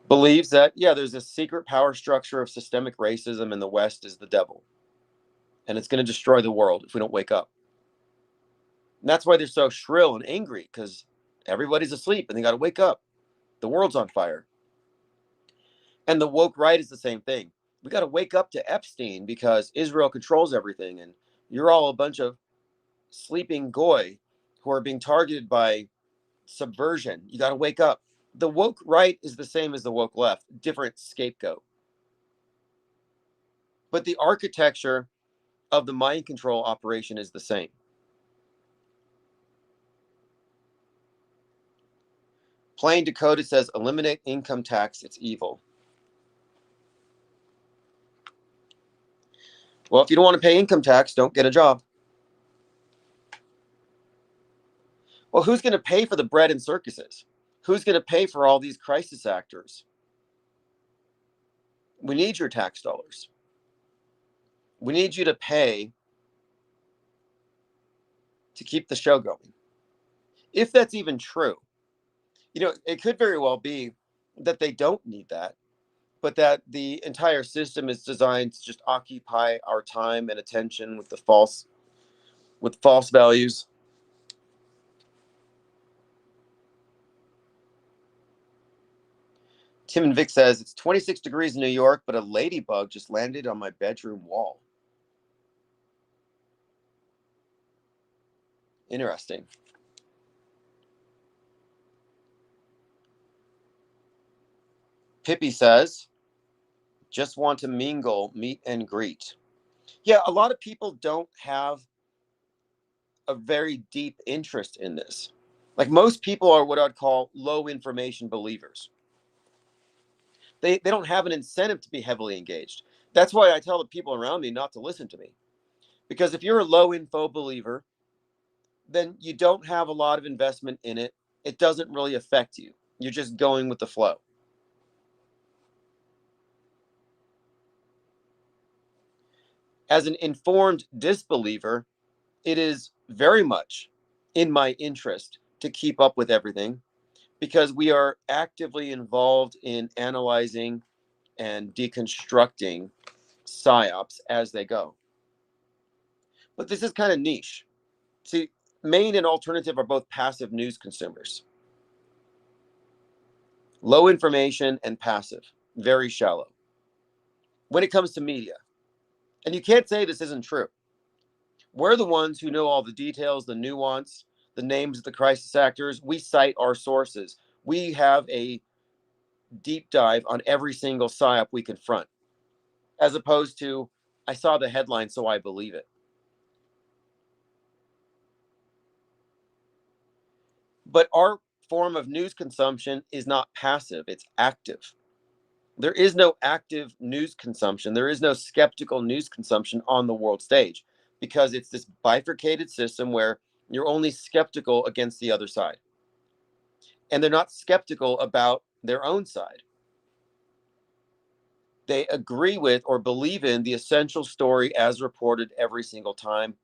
believes that, yeah, there's a secret power structure of systemic racism and the West is the devil. And it's going to destroy the world if we don't wake up. And that's why they're so shrill and angry, because everybody's asleep and they got to wake up. The world's on fire. And the woke right is the same thing. We got to wake up to Epstein because Israel controls everything, and you're all a bunch of sleeping goy who are being targeted by subversion. You got to wake up. The woke right is the same as the woke left, different scapegoat. But the architecture of the mind control operation is the same. Plain Dakota says, eliminate income tax, it's evil. Well, if you don't want to pay income tax, don't get a job. Well, who's going to pay for the bread and circuses? Who's going to pay for all these crisis actors? We need your tax dollars. We need you to pay to keep the show going. If that's even true, it could very well be that they don't need that, but that the entire system is designed to just occupy our time and attention with false values. Tim and Vic says, it's 26 degrees in New York, but a ladybug just landed on my bedroom wall. Interesting. Pippi says, just want to mingle, meet and greet. Yeah, a lot of people don't have a very deep interest in this. Like, most people are what I'd call low information believers. They don't have an incentive to be heavily engaged. That's why I tell the people around me not to listen to me. Because if you're a low info believer, then you don't have a lot of investment in it. It doesn't really affect you. You're just going with the flow. As an informed disbeliever, it is very much in my interest to keep up with everything, because we are actively involved in analyzing and deconstructing psyops as they go. But this is kind of niche. See, Maine and Alternative are both passive news consumers. Low information and passive, very shallow. When it comes to media, and you can't say this isn't true. We're the ones who know all the details, the nuance, the names of the crisis actors. We cite our sources. We have a deep dive on every single psyop we confront, as opposed to, I saw the headline, so I believe it. But our form of news consumption is not passive, it's active. There is no active news consumption. There is no skeptical news consumption on the world stage, because it's this bifurcated system where you're only skeptical against the other side. And they're not skeptical about their own side. They agree with or believe in the essential story as reported every single time,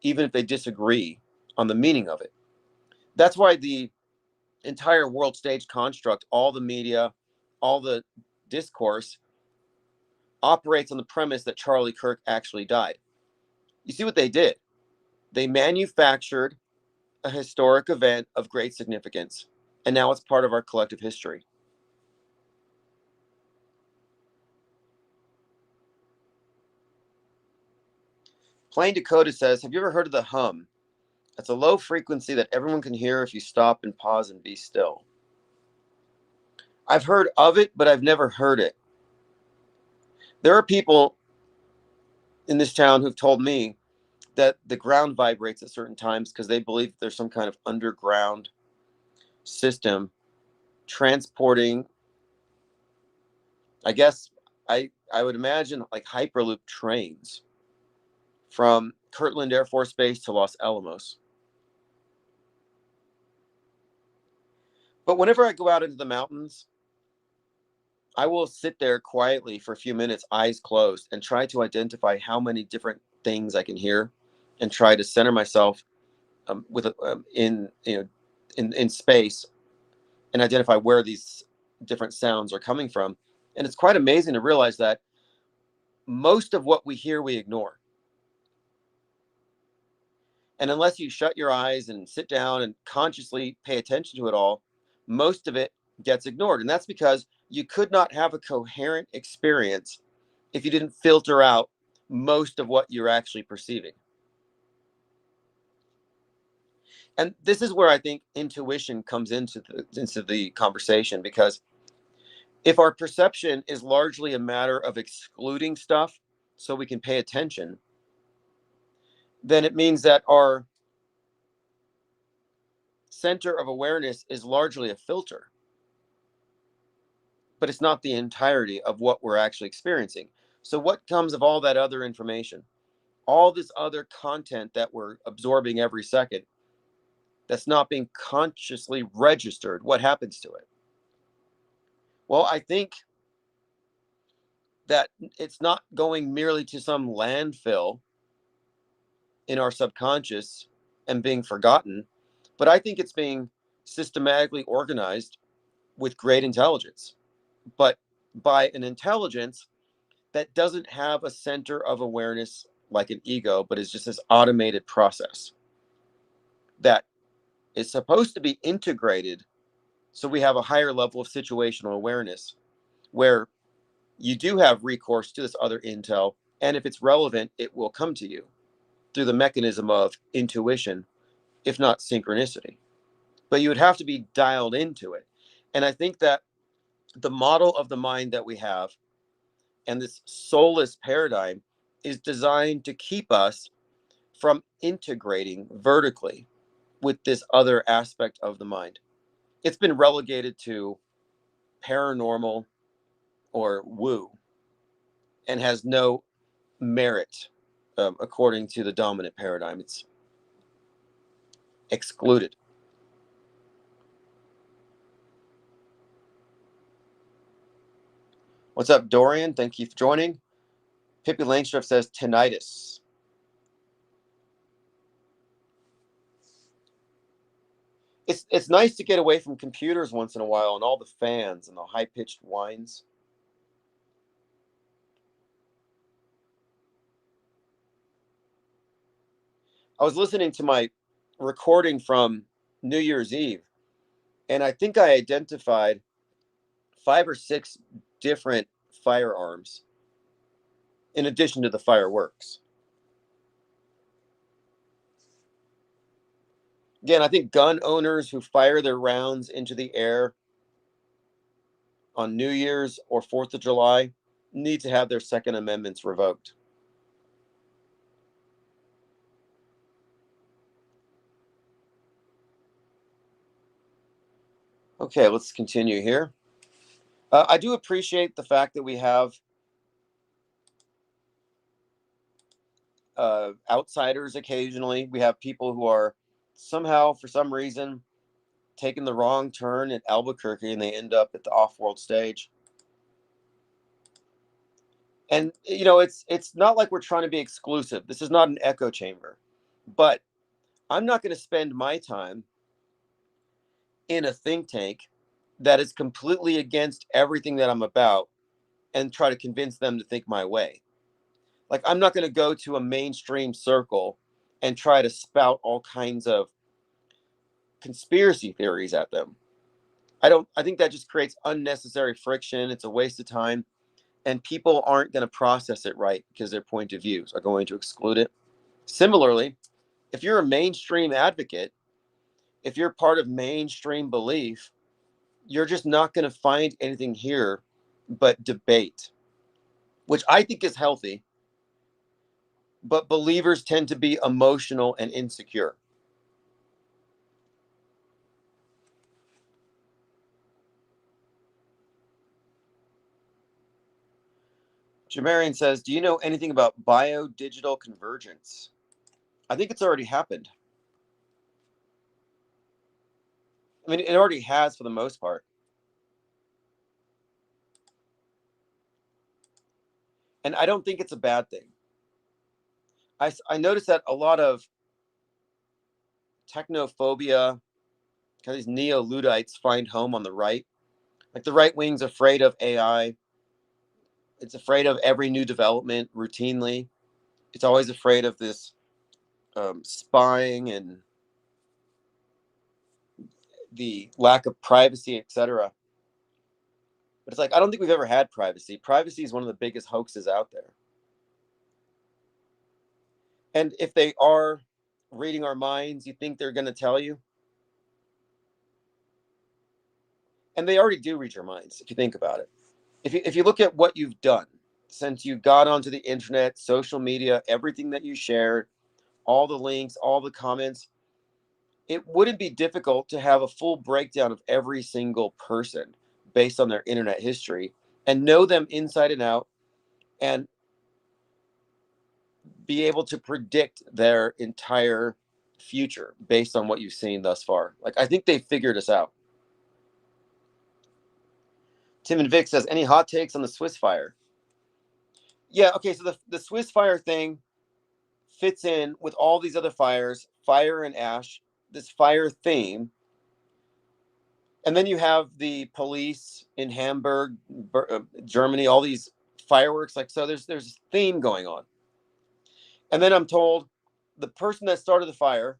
even if they disagree on the meaning of it. That's why the entire world stage construct, all the media, all the discourse, operates on the premise that Charlie Kirk actually died. You see what they did? They manufactured a historic event of great significance, and now it's part of our collective history. Plain Dakota says, have you ever heard of the hum? It's a low frequency that everyone can hear if you stop and pause and be still. I've heard of it, but I've never heard it. There are people in this town who've told me that the ground vibrates at certain times because they believe there's some kind of underground system transporting, I guess, I would imagine, like Hyperloop trains from Kirtland Air Force Base to Los Alamos. But whenever I go out into the mountains, I will sit there quietly for a few minutes, eyes closed, and try to identify how many different things I can hear, and try to center myself in space, and identify where these different sounds are coming from. And it's quite amazing to realize that most of what we hear, we ignore. And unless you shut your eyes and sit down and consciously pay attention to it all, most of it gets ignored. And that's because you could not have a coherent experience if you didn't filter out most of what you're actually perceiving. And this is where I think intuition comes into the conversation, because if our perception is largely a matter of excluding stuff so we can pay attention, then it means that our center of awareness is largely a filter, but it's not the entirety of what we're actually experiencing. So what comes of all that other information, all this other content that we're absorbing every second that's not being consciously registered? What happens to it? Well, I think that it's not going merely to some landfill in our subconscious and being forgotten, but I think it's being systematically organized with great intelligence, but by an intelligence that doesn't have a center of awareness like an ego, but is just this automated process that is supposed to be integrated so we have a higher level of situational awareness where you do have recourse to this other intel, and if it's relevant, it will come to you through the mechanism of intuition, if not synchronicity. But you would have to be dialed into it. And I think that the model of the mind that we have and this soulless paradigm is designed to keep us from integrating vertically with this other aspect of the mind. It's been relegated to paranormal or woo and has no merit, according to the dominant paradigm. It's excluded. What's up, Dorian? Thank you for joining. Pippi Langstrup says tinnitus. It's nice to get away from computers once in a while and all the fans and the high-pitched whines. I was listening to my recording from New Year's Eve, and I think I identified 5 or 6 different firearms in addition to the fireworks. Again, I think gun owners who fire their rounds into the air on New Year's or 4th of July need to have their Second Amendments revoked. Okay, let's continue here. I do appreciate the fact that we have outsiders occasionally. We have people who are somehow, for some reason, taking the wrong turn at Albuquerque and they end up at the off-world stage. And it's not like we're trying to be exclusive. This is not an echo chamber. But I'm not going to spend my time in a think tank that is completely against everything that I'm about and try to convince them to think my way. Like, I'm not going to go to a mainstream circle and try to spout all kinds of conspiracy theories at them. I think that just creates unnecessary friction. It's a waste of time, and people aren't going to process it right because their point of views are going to exclude it. Similarly, if you're a mainstream advocate, if you're part of mainstream belief, you're just not going to find anything here but debate, which I think is healthy. But believers tend to be emotional and insecure. Jamarian says, do you know anything about bio-digital convergence? I think it's already happened. I mean, it already has for the most part. And I don't think it's a bad thing. I noticed that a lot of technophobia, kind of these neo-Luddites find home on the right. Like, the right wing's afraid of AI. It's afraid of every new development routinely. It's always afraid of this spying and the lack of privacy, etc. But it's like, I don't think we've ever had privacy. Privacy is one of the biggest hoaxes out there. And if they are reading our minds, you think they're going to tell you? And they already do read your minds, if you think about it. If you look at what you've done since you got onto the internet, social media, everything that you shared, all the links, all the comments, it wouldn't be difficult to have a full breakdown of every single person based on their internet history and know them inside and out and be able to predict their entire future based on what you've seen thus far. Like, I think they figured us out. Tim and Vic says, any hot takes on the Swiss fire? Yeah, okay, so the Swiss fire thing fits in with all these other fires, fire and ash, this fire theme. And then you have the police in Hamburg, Germany, all these fireworks. Like, so there's a theme going on. And then I'm told the person that started the fire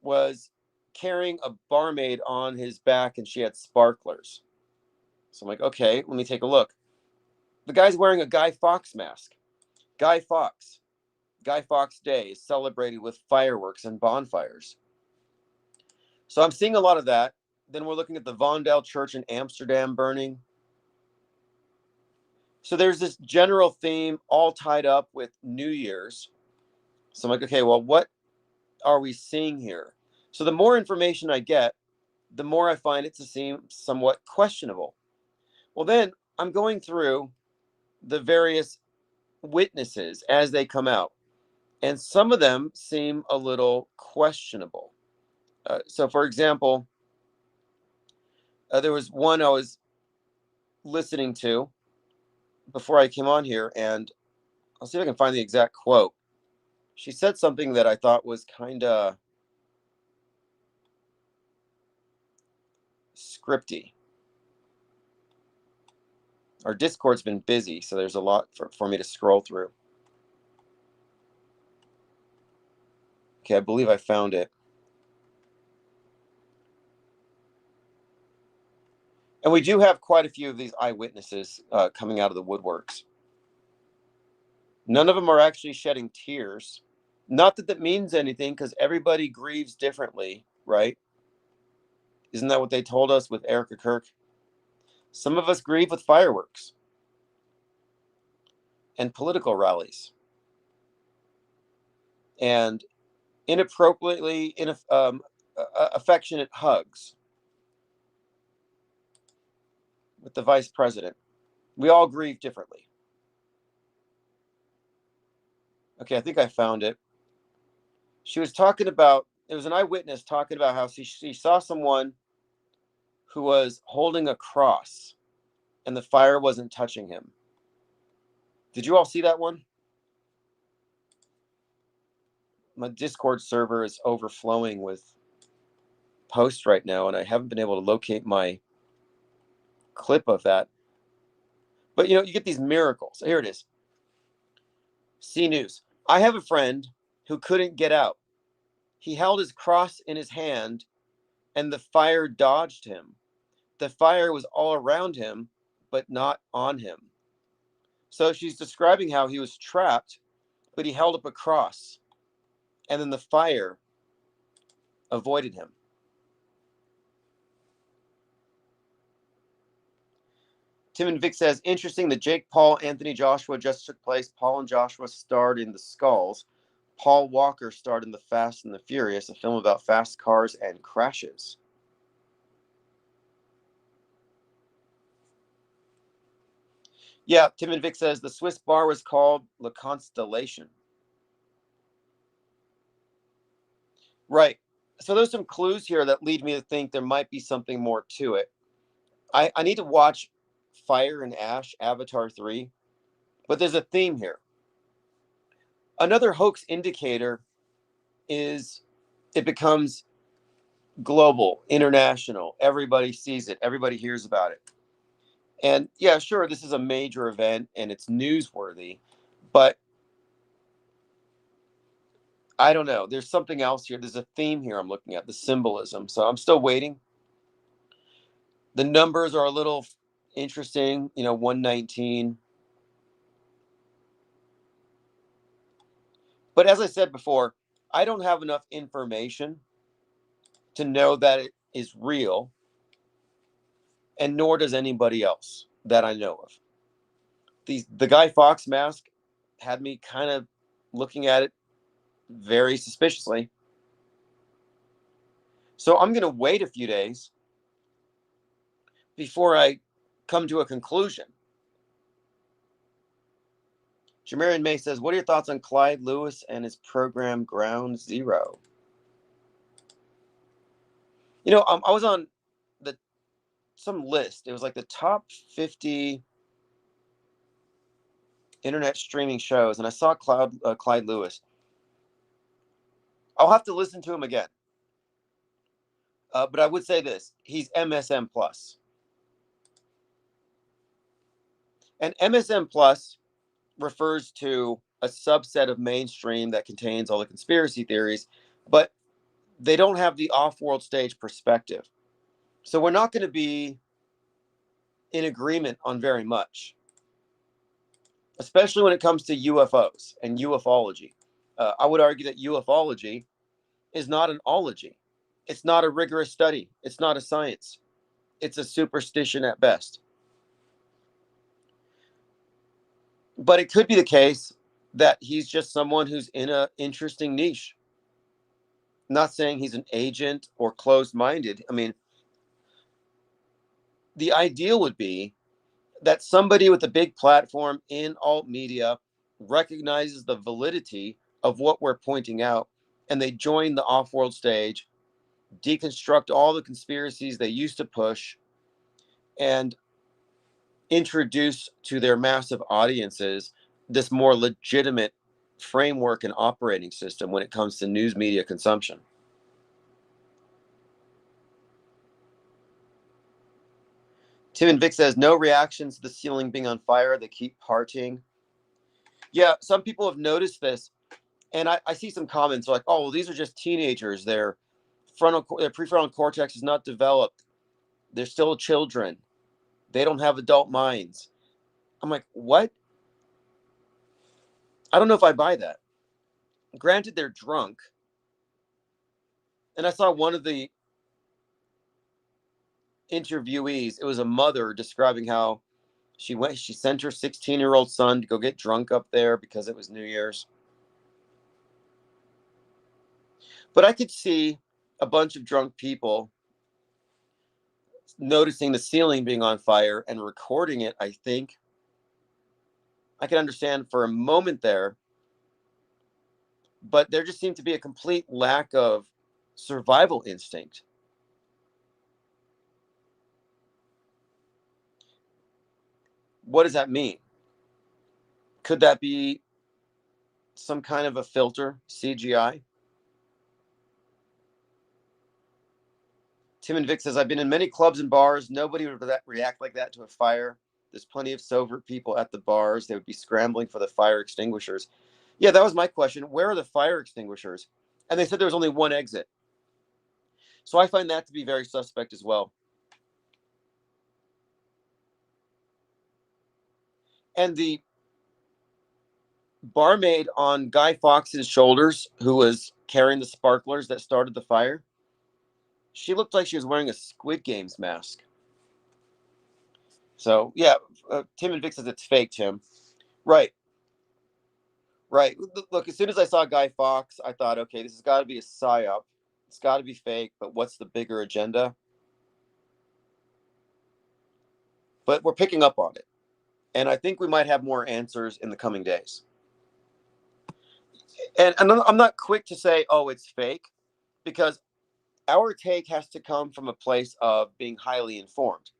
was carrying a barmaid on his back and she had sparklers. So I'm like, okay, let me take a look. The guy's wearing a Guy Fawkes mask. Guy Fawkes. Guy Fawkes Day is celebrated with fireworks and bonfires. So I'm seeing a lot of that. Then we're looking at the Vondel Church in Amsterdam burning. So there's this general theme all tied up with New Year's. So I'm like, okay, well, what are we seeing here? So the more information I get, the more I find it to seem somewhat questionable. Well, then I'm going through the various witnesses as they come out, and some of them seem a little questionable. So, for example, there was one I was listening to before I came on here, and I'll see if I can find the exact quote. She said something that I thought was kind of scripty. Our Discord's been busy, so there's a lot for me to scroll through. Okay, I believe I found it. And we do have quite a few of these eyewitnesses coming out of the woodworks. None of them are actually shedding tears. Not that that means anything, because everybody grieves differently, right? Isn't that what they told us with Erica Kirk? Some of us grieve with fireworks and political rallies and inappropriately affectionate hugs with the vice president. We all grieve differently. Okay, I think I found it. She was talking about, there was an eyewitness talking about how she saw someone who was holding a cross and the fire wasn't touching him. Did you all see that one? My Discord server is overflowing with posts right now, and I haven't been able to locate my clip of that. But you know, you get these miracles. Here it is. C News. I have a friend who couldn't get out. He held his cross in his hand and the fire dodged him. The fire was all around him, but not on him. So she's describing how he was trapped, but he held up a cross, and then the fire avoided him. Tim and Vic says, interesting, the Jake Paul Anthony Joshua just took place. Paul and Joshua starred in The Skulls. Paul Walker starred in The Fast and the Furious, a film about fast cars and crashes. Yeah, Tim and Vic says, the Swiss bar was called La Constellation. Right. So there's some clues here that lead me to think there might be something more to it. I need to watch Fire and Ash, Avatar 3, but there's a theme here. Another hoax indicator is it becomes global, international. Everybody sees it. Everybody hears about it. And yeah, sure, this is a major event and it's newsworthy, but I don't know. There's something else here. There's a theme here I'm looking at, the symbolism. So I'm still waiting. The numbers are a little interesting, 119. But as I said before, I don't have enough information to know that it is real, and nor does anybody else that I know of. The Guy Fawkes mask had me kind of looking at it very suspiciously. So I'm going to wait a few days before I come to a conclusion. Jamarian May says, what are your thoughts on Clyde Lewis and his program Ground Zero? I was on some list. It was like the top 50 internet streaming shows, and I saw Clyde Lewis. I'll have to listen to him again. But I would say this. He's MSM Plus. And MSM Plus refers to a subset of mainstream that contains all the conspiracy theories, but they don't have the off-world stage perspective. So we're not going to be in agreement on very much, especially when it comes to UFOs and ufology. I would argue that ufology is not an ology. It's not a rigorous study. It's not a science. It's a superstition at best. But it could be the case that he's just someone who's in an interesting niche. Not saying he's an agent or closed-minded. I mean, the ideal would be that somebody with a big platform in alt media recognizes the validity of what we're pointing out, and they join the off-world stage, deconstruct all the conspiracies they used to push, and introduce to their massive audiences this more legitimate framework and operating system when it comes to news media consumption. Tim and Vic says, no reactions to the ceiling being on fire. They keep partying. Yeah, some people have noticed this. And I see some comments like, oh, well, these are just teenagers. Their prefrontal cortex is not developed. They're still children. They don't have adult minds. I'm like, what? I don't know if I buy that. Granted, they're drunk. And I saw one of the interviewees, it was a mother describing how she sent her 16-year-old son to go get drunk up there because it was New Year's. But I could see a bunch of drunk people noticing the ceiling being on fire and recording it. I think I can understand for a moment there, but there just seemed to be a complete lack of survival instinct. What does that mean? Could that be some kind of a filter, CGI? Tim and Vic says, I've been in many clubs and bars. Nobody would react like that to a fire. There's plenty of sober people at the bars. They would be scrambling for the fire extinguishers. Yeah, that was my question. Where are the fire extinguishers? And they said there was only one exit. So I find that to be very suspect as well. And the barmaid on Guy Fawkes' shoulders, who was carrying the sparklers that started the fire, she looked like she was wearing a Squid Games mask. So, yeah, Tim and Vic says it's fake, Tim. Right. Right. Look, as soon as I saw Guy Fawkes, I thought, okay, this has got to be a psyop. It's got to be fake, but what's the bigger agenda? But we're picking up on it. And I think we might have more answers in the coming days. And I'm not quick to say, oh, it's fake, because our take has to come from a place of being highly informed.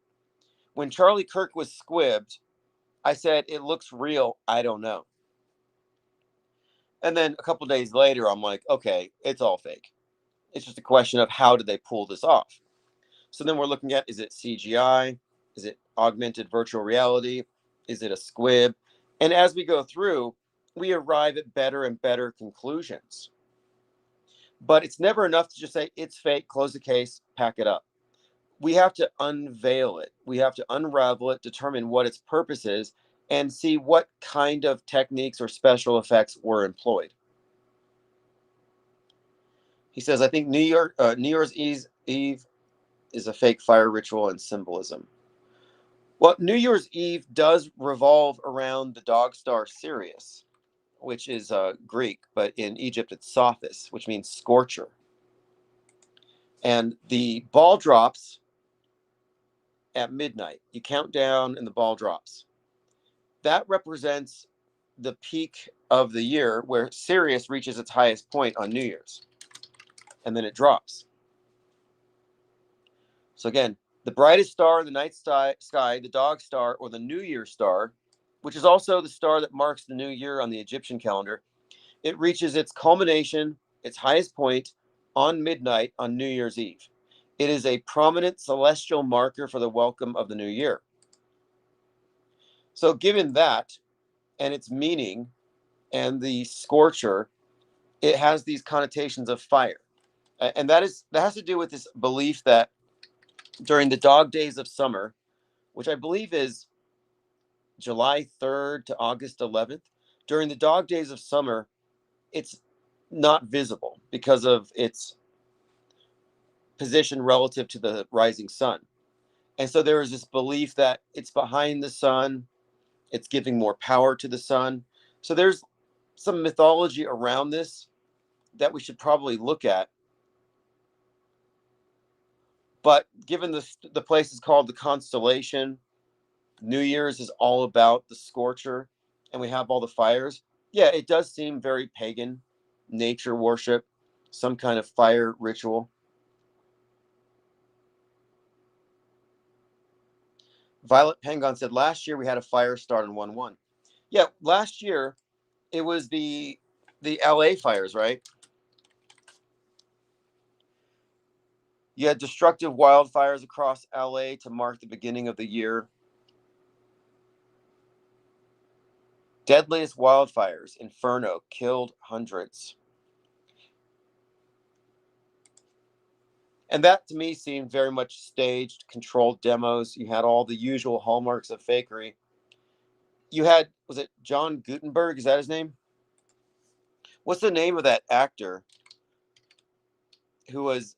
When Charlie Kirk was squibbed, I said, it looks real. I don't know. And then a couple of days later, I'm like, okay, it's all fake. It's just a question of how did they pull this off? So then we're looking at, is it CGI? Is it augmented virtual reality? Is it a squib? And as we go through, we arrive at better and better conclusions. But it's never enough to just say it's fake, close the case, pack it up. we have to unveil it. We have to unravel it, determine what its purpose is, and see what kind of techniques or special effects were employed. He says, I think New Year's Eve is a fake fire ritual and symbolism. Well, New Year's Eve does revolve around the dog star Sirius, which is Greek, but in Egypt it's Sophis, which means scorcher. And the ball drops at midnight. You count down and the ball drops. That represents the peak of the year where Sirius reaches its highest point on New Year's. And then it drops. So again, the brightest star in the night sky, the dog star, or the New Year star, which is also the star that marks the new year on the Egyptian calendar, it reaches its culmination, its highest point, on midnight on New Year's Eve. It is a prominent celestial marker for the welcome of the new year. So given that and its meaning and the scorcher, it has these connotations of fire. And that has to do with this belief that during the dog days of summer, which I believe is July 3rd to August 11th, during the dog days of summer, it's not visible because of its position relative to the rising sun. And so there is this belief that it's behind the sun, it's giving more power to the sun. So there's some mythology around this that we should probably look at. But given the place is called the constellation, New Year's is all about the scorcher, and we have all the fires. Yeah, it does seem very pagan, nature worship, some kind of fire ritual. Violet Pengon said, last year we had a fire start on 1/1. Yeah, last year it was the LA fires, right? You had destructive wildfires across LA to mark the beginning of the year. Deadliest wildfires, Inferno, killed hundreds. And that to me seemed very much staged, controlled demos. You had all the usual hallmarks of fakery. You had, was it John Gutenberg? Is that his name? What's the name of that actor who was,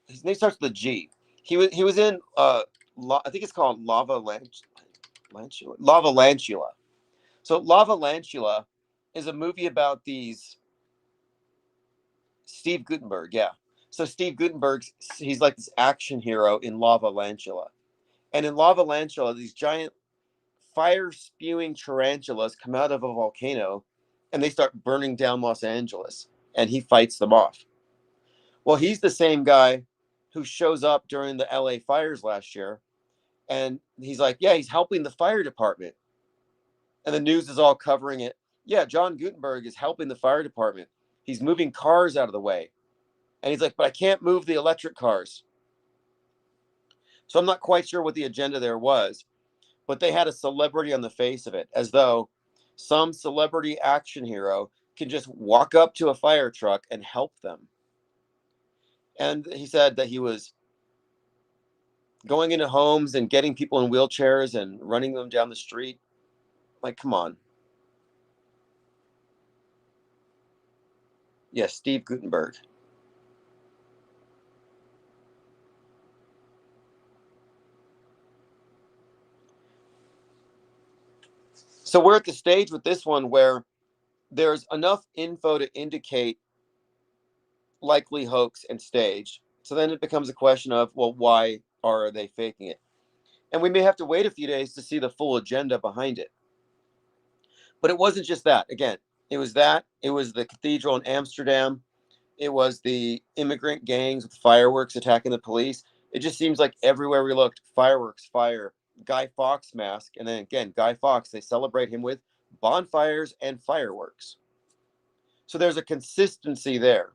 his name starts with a G. He was in I think it's called Lava Lantula. So Lava Lantula is a movie about these Steve Gutenberg, yeah. So Steve Gutenberg, he's like this action hero in Lava Lantula. And in Lava Lantula, these giant fire spewing tarantulas come out of a volcano and they start burning down Los Angeles, and he fights them off. Well, he's the same guy who shows up during the LA fires last year, and he's like, yeah, he's helping the fire department. And the news is all covering it. Yeah, John Gutenberg is helping the fire department. He's moving cars out of the way. And he's like, but I can't move the electric cars. So I'm not quite sure what the agenda there was, but they had a celebrity on the face of it, as though some celebrity action hero can just walk up to a fire truck and help them. And he said that he was going into homes and getting people in wheelchairs and running them down the street. Like, come on. Yes, Steve Gutenberg. So we're at the stage with this one where there's enough info to indicate likely hoax and stage. So then it becomes a question of, well, why are they faking it? And we may have to wait a few days to see the full agenda behind it. But it wasn't just that. Again, it was that. It was the cathedral in Amsterdam. It was the immigrant gangs with fireworks attacking the police. It just seems like everywhere we looked, fireworks, fire, Guy Fawkes mask. And then again, Guy Fawkes, they celebrate him with bonfires and fireworks. So there's a consistency there.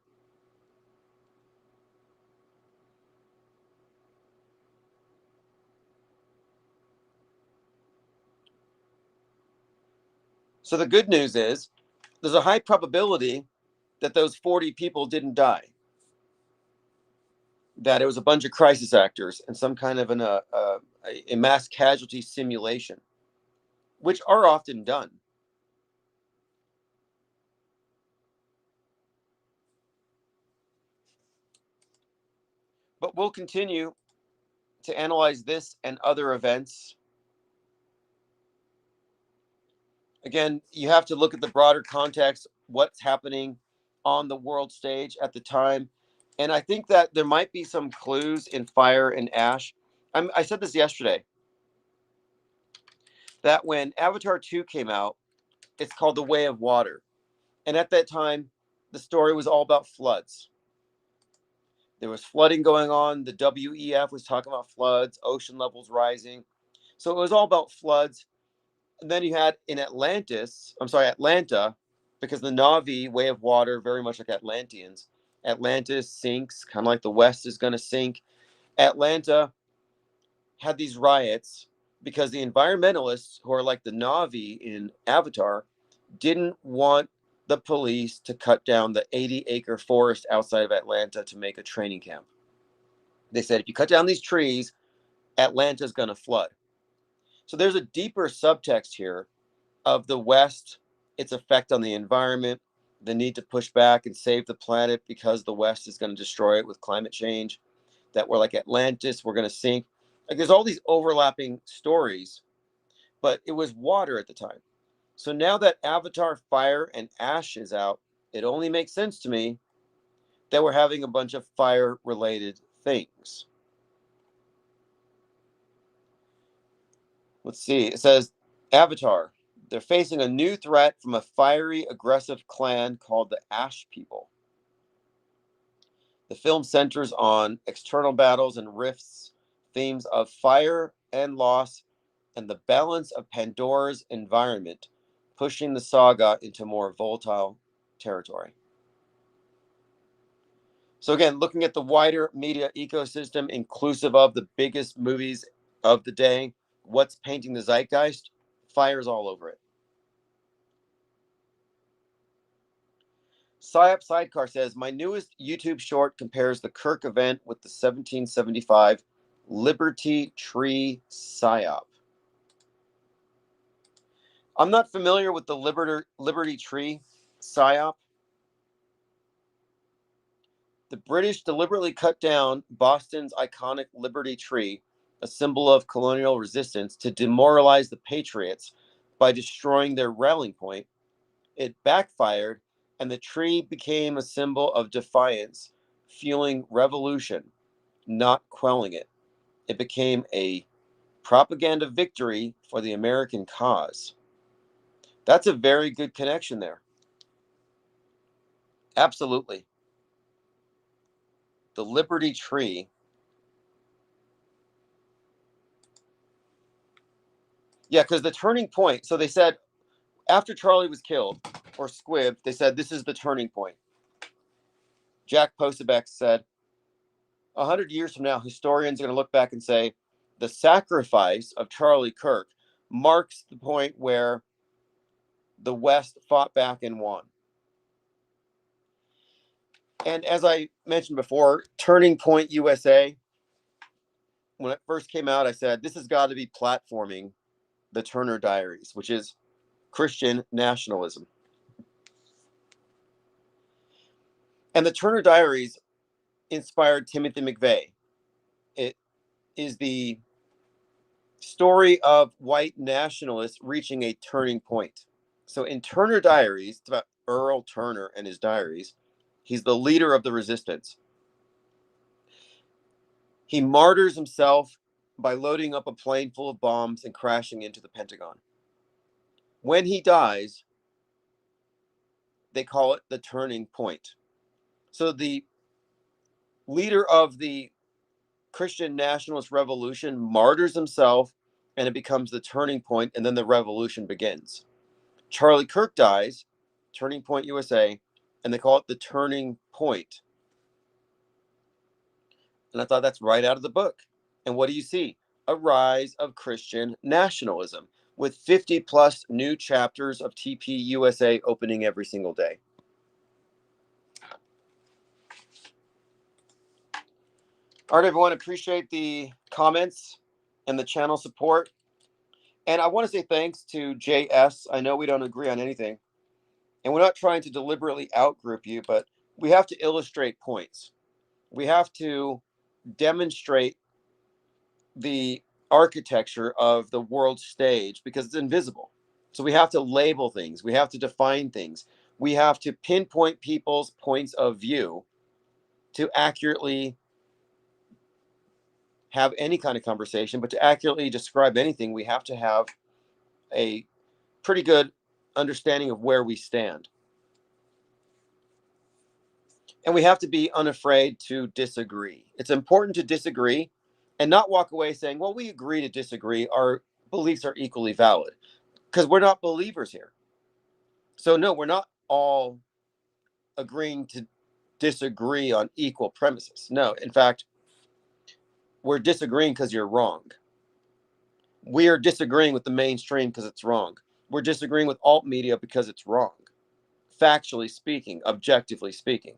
So the good news is there's a high probability that those 40 people didn't die. that it was a bunch of crisis actors and some kind of a mass casualty simulation, which are often done. But we'll continue to analyze this and other events. Again, you have to look at the broader context, what's happening on the world stage at the time. And I think that there might be some clues in Fire and Ash. I said this yesterday, that when Avatar 2 came out, it's called The Way of Water. And at that time, the story was all about floods. There was flooding going on. The WEF was talking about floods, ocean levels rising. So it was all about floods. And then you had in Atlanta, because the Na'vi, Way of Water, very much like Atlanteans. Atlantis sinks, kind of like the West is going to sink. Atlanta had these riots because the environmentalists, who are like the Na'vi in Avatar, didn't want the police to cut down the 80-acre forest outside of Atlanta to make a training camp. They said, if you cut down these trees, Atlanta's going to flood. So there's a deeper subtext here of the West, its effect on the environment, the need to push back and save the planet because the West is going to destroy it with climate change, that we're like Atlantis, we're going to sink. Like there's all these overlapping stories, but it was water at the time. So now that Avatar Fire and Ash is out, it only makes sense to me that we're having a bunch of fire-related things. Let's see. It says, Avatar. They're facing a new threat from a fiery, aggressive clan called the Ash People. The film centers on external battles and rifts, themes of fire and loss, and the balance of Pandora's environment, pushing the saga into more volatile territory. So again, looking at the wider media ecosystem, inclusive of the biggest movies of the day, what's painting the zeitgeist? Fire's all over it. Psyop Sidecar says, my newest YouTube short compares the Kirk event with the 1775 Liberty Tree Psyop. I'm not familiar with the Liberty Tree Psyop. The British deliberately cut down Boston's iconic Liberty Tree, a symbol of colonial resistance, to demoralize the Patriots by destroying their rallying point. It backfired, and the tree became a symbol of defiance, fueling revolution, not quelling it. It became a propaganda victory for the American cause. That's a very good connection there. Absolutely. The Liberty Tree. Yeah, because the turning point, so they said after Charlie was killed or squibbed, they said this is the turning point. Jack Posobiec said, 100 years from now, historians are going to look back and say the sacrifice of Charlie Kirk marks the point where the West fought back and won. And as I mentioned before, Turning Point USA, when it first came out, I said, this has got to be platforming the Turner Diaries, which is Christian nationalism. And the Turner Diaries inspired Timothy McVeigh. It is the story of white nationalists reaching a turning point. So in Turner Diaries, it's about Earl Turner and his diaries. He's the leader of the resistance. He martyrs himself by loading up a plane full of bombs and crashing into the Pentagon. When he dies, they call it the turning point. So the leader of the Christian nationalist revolution martyrs himself, and it becomes the turning point, and then the revolution begins. Charlie Kirk dies, Turning Point USA, and they call it the turning point. And I thought that's right out of the book. And what do you see? A rise of Christian nationalism with 50 plus new chapters of TP USA opening every single day. All right, everyone, appreciate the comments and the channel support. And I want to say thanks to JS. I know we don't agree on anything, and we're not trying to deliberately outgroup you, but we have to illustrate points. We have to demonstrate the architecture of the world stage because it's invisible. So we have to label things, we have to define things, we have to pinpoint people's points of view to accurately have any kind of conversation. But to accurately describe anything, we have to have a pretty good understanding of where we stand. And we have to be unafraid to disagree. It's important to disagree and not walk away saying, well, we agree to disagree. Our beliefs are equally valid, because we're not believers here. So, no, we're not all agreeing to disagree on equal premises. No, in fact, we're disagreeing because you're wrong. We are disagreeing with the mainstream because it's wrong. We're disagreeing with alt media because it's wrong, factually speaking, objectively speaking.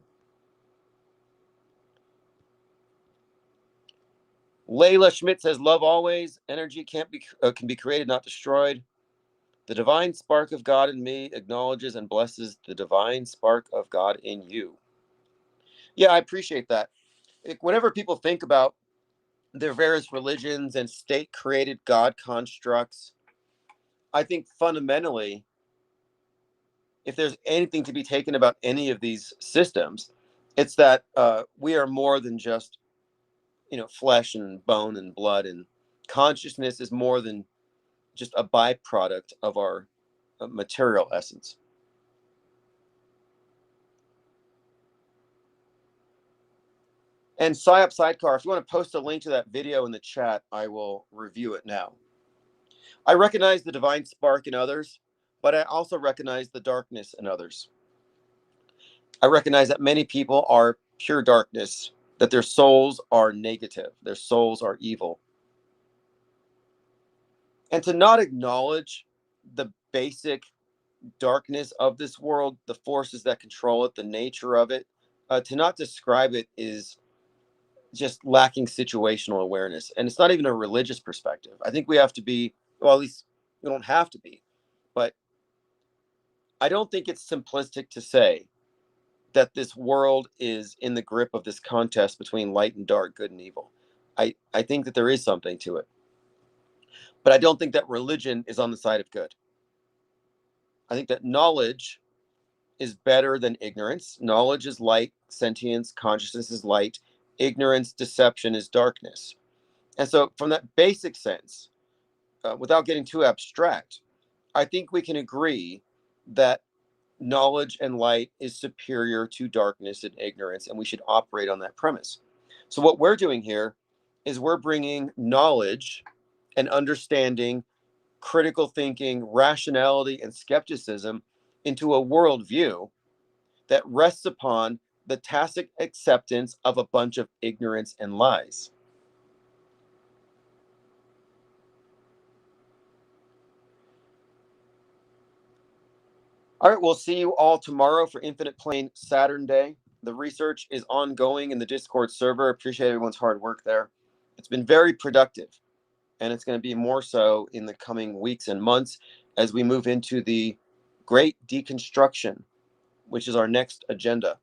Layla Schmidt says, love always. Energy can be created, not destroyed. The divine spark of God in me acknowledges and blesses the divine spark of God in you. Yeah, I appreciate that. Whenever people think about their various religions and state-created God constructs, I think fundamentally, if there's anything to be taken about any of these systems, it's that we are more than just, flesh and bone and blood, and consciousness is more than just a byproduct of our material essence. And PsyOp Sidecar, if you want to post a link to that video in the chat, I will review it now. I recognize the divine spark in others, but I also recognize the darkness in others. I recognize that many people are pure darkness, that their souls are negative, their souls are evil. And to not acknowledge the basic darkness of this world, the forces that control it, the nature of it, to not describe it is just lacking situational awareness. And it's not even a religious perspective. I think we have to be, well, at least we don't have to be, but I don't think it's simplistic to say that this world is in the grip of this contest between light and dark, good and evil. I think that there is something to it. But I don't think that religion is on the side of good. I think that knowledge is better than ignorance. Knowledge is light, sentience, consciousness is light, ignorance, deception is darkness. And so, from that basic sense, without getting too abstract, I think we can agree that knowledge and light is superior to darkness and ignorance, and we should operate on that premise. So, what we're doing here is we're bringing knowledge and understanding, critical thinking, rationality, and skepticism into a worldview that rests upon the tacit acceptance of a bunch of ignorance and lies. All right, we'll see you all tomorrow for Infinite Plane Saturn Day. The research is ongoing in the Discord server. Appreciate everyone's hard work there. It's been very productive, and it's going to be more so in the coming weeks and months as we move into the Great Deconstruction, which is our next agenda.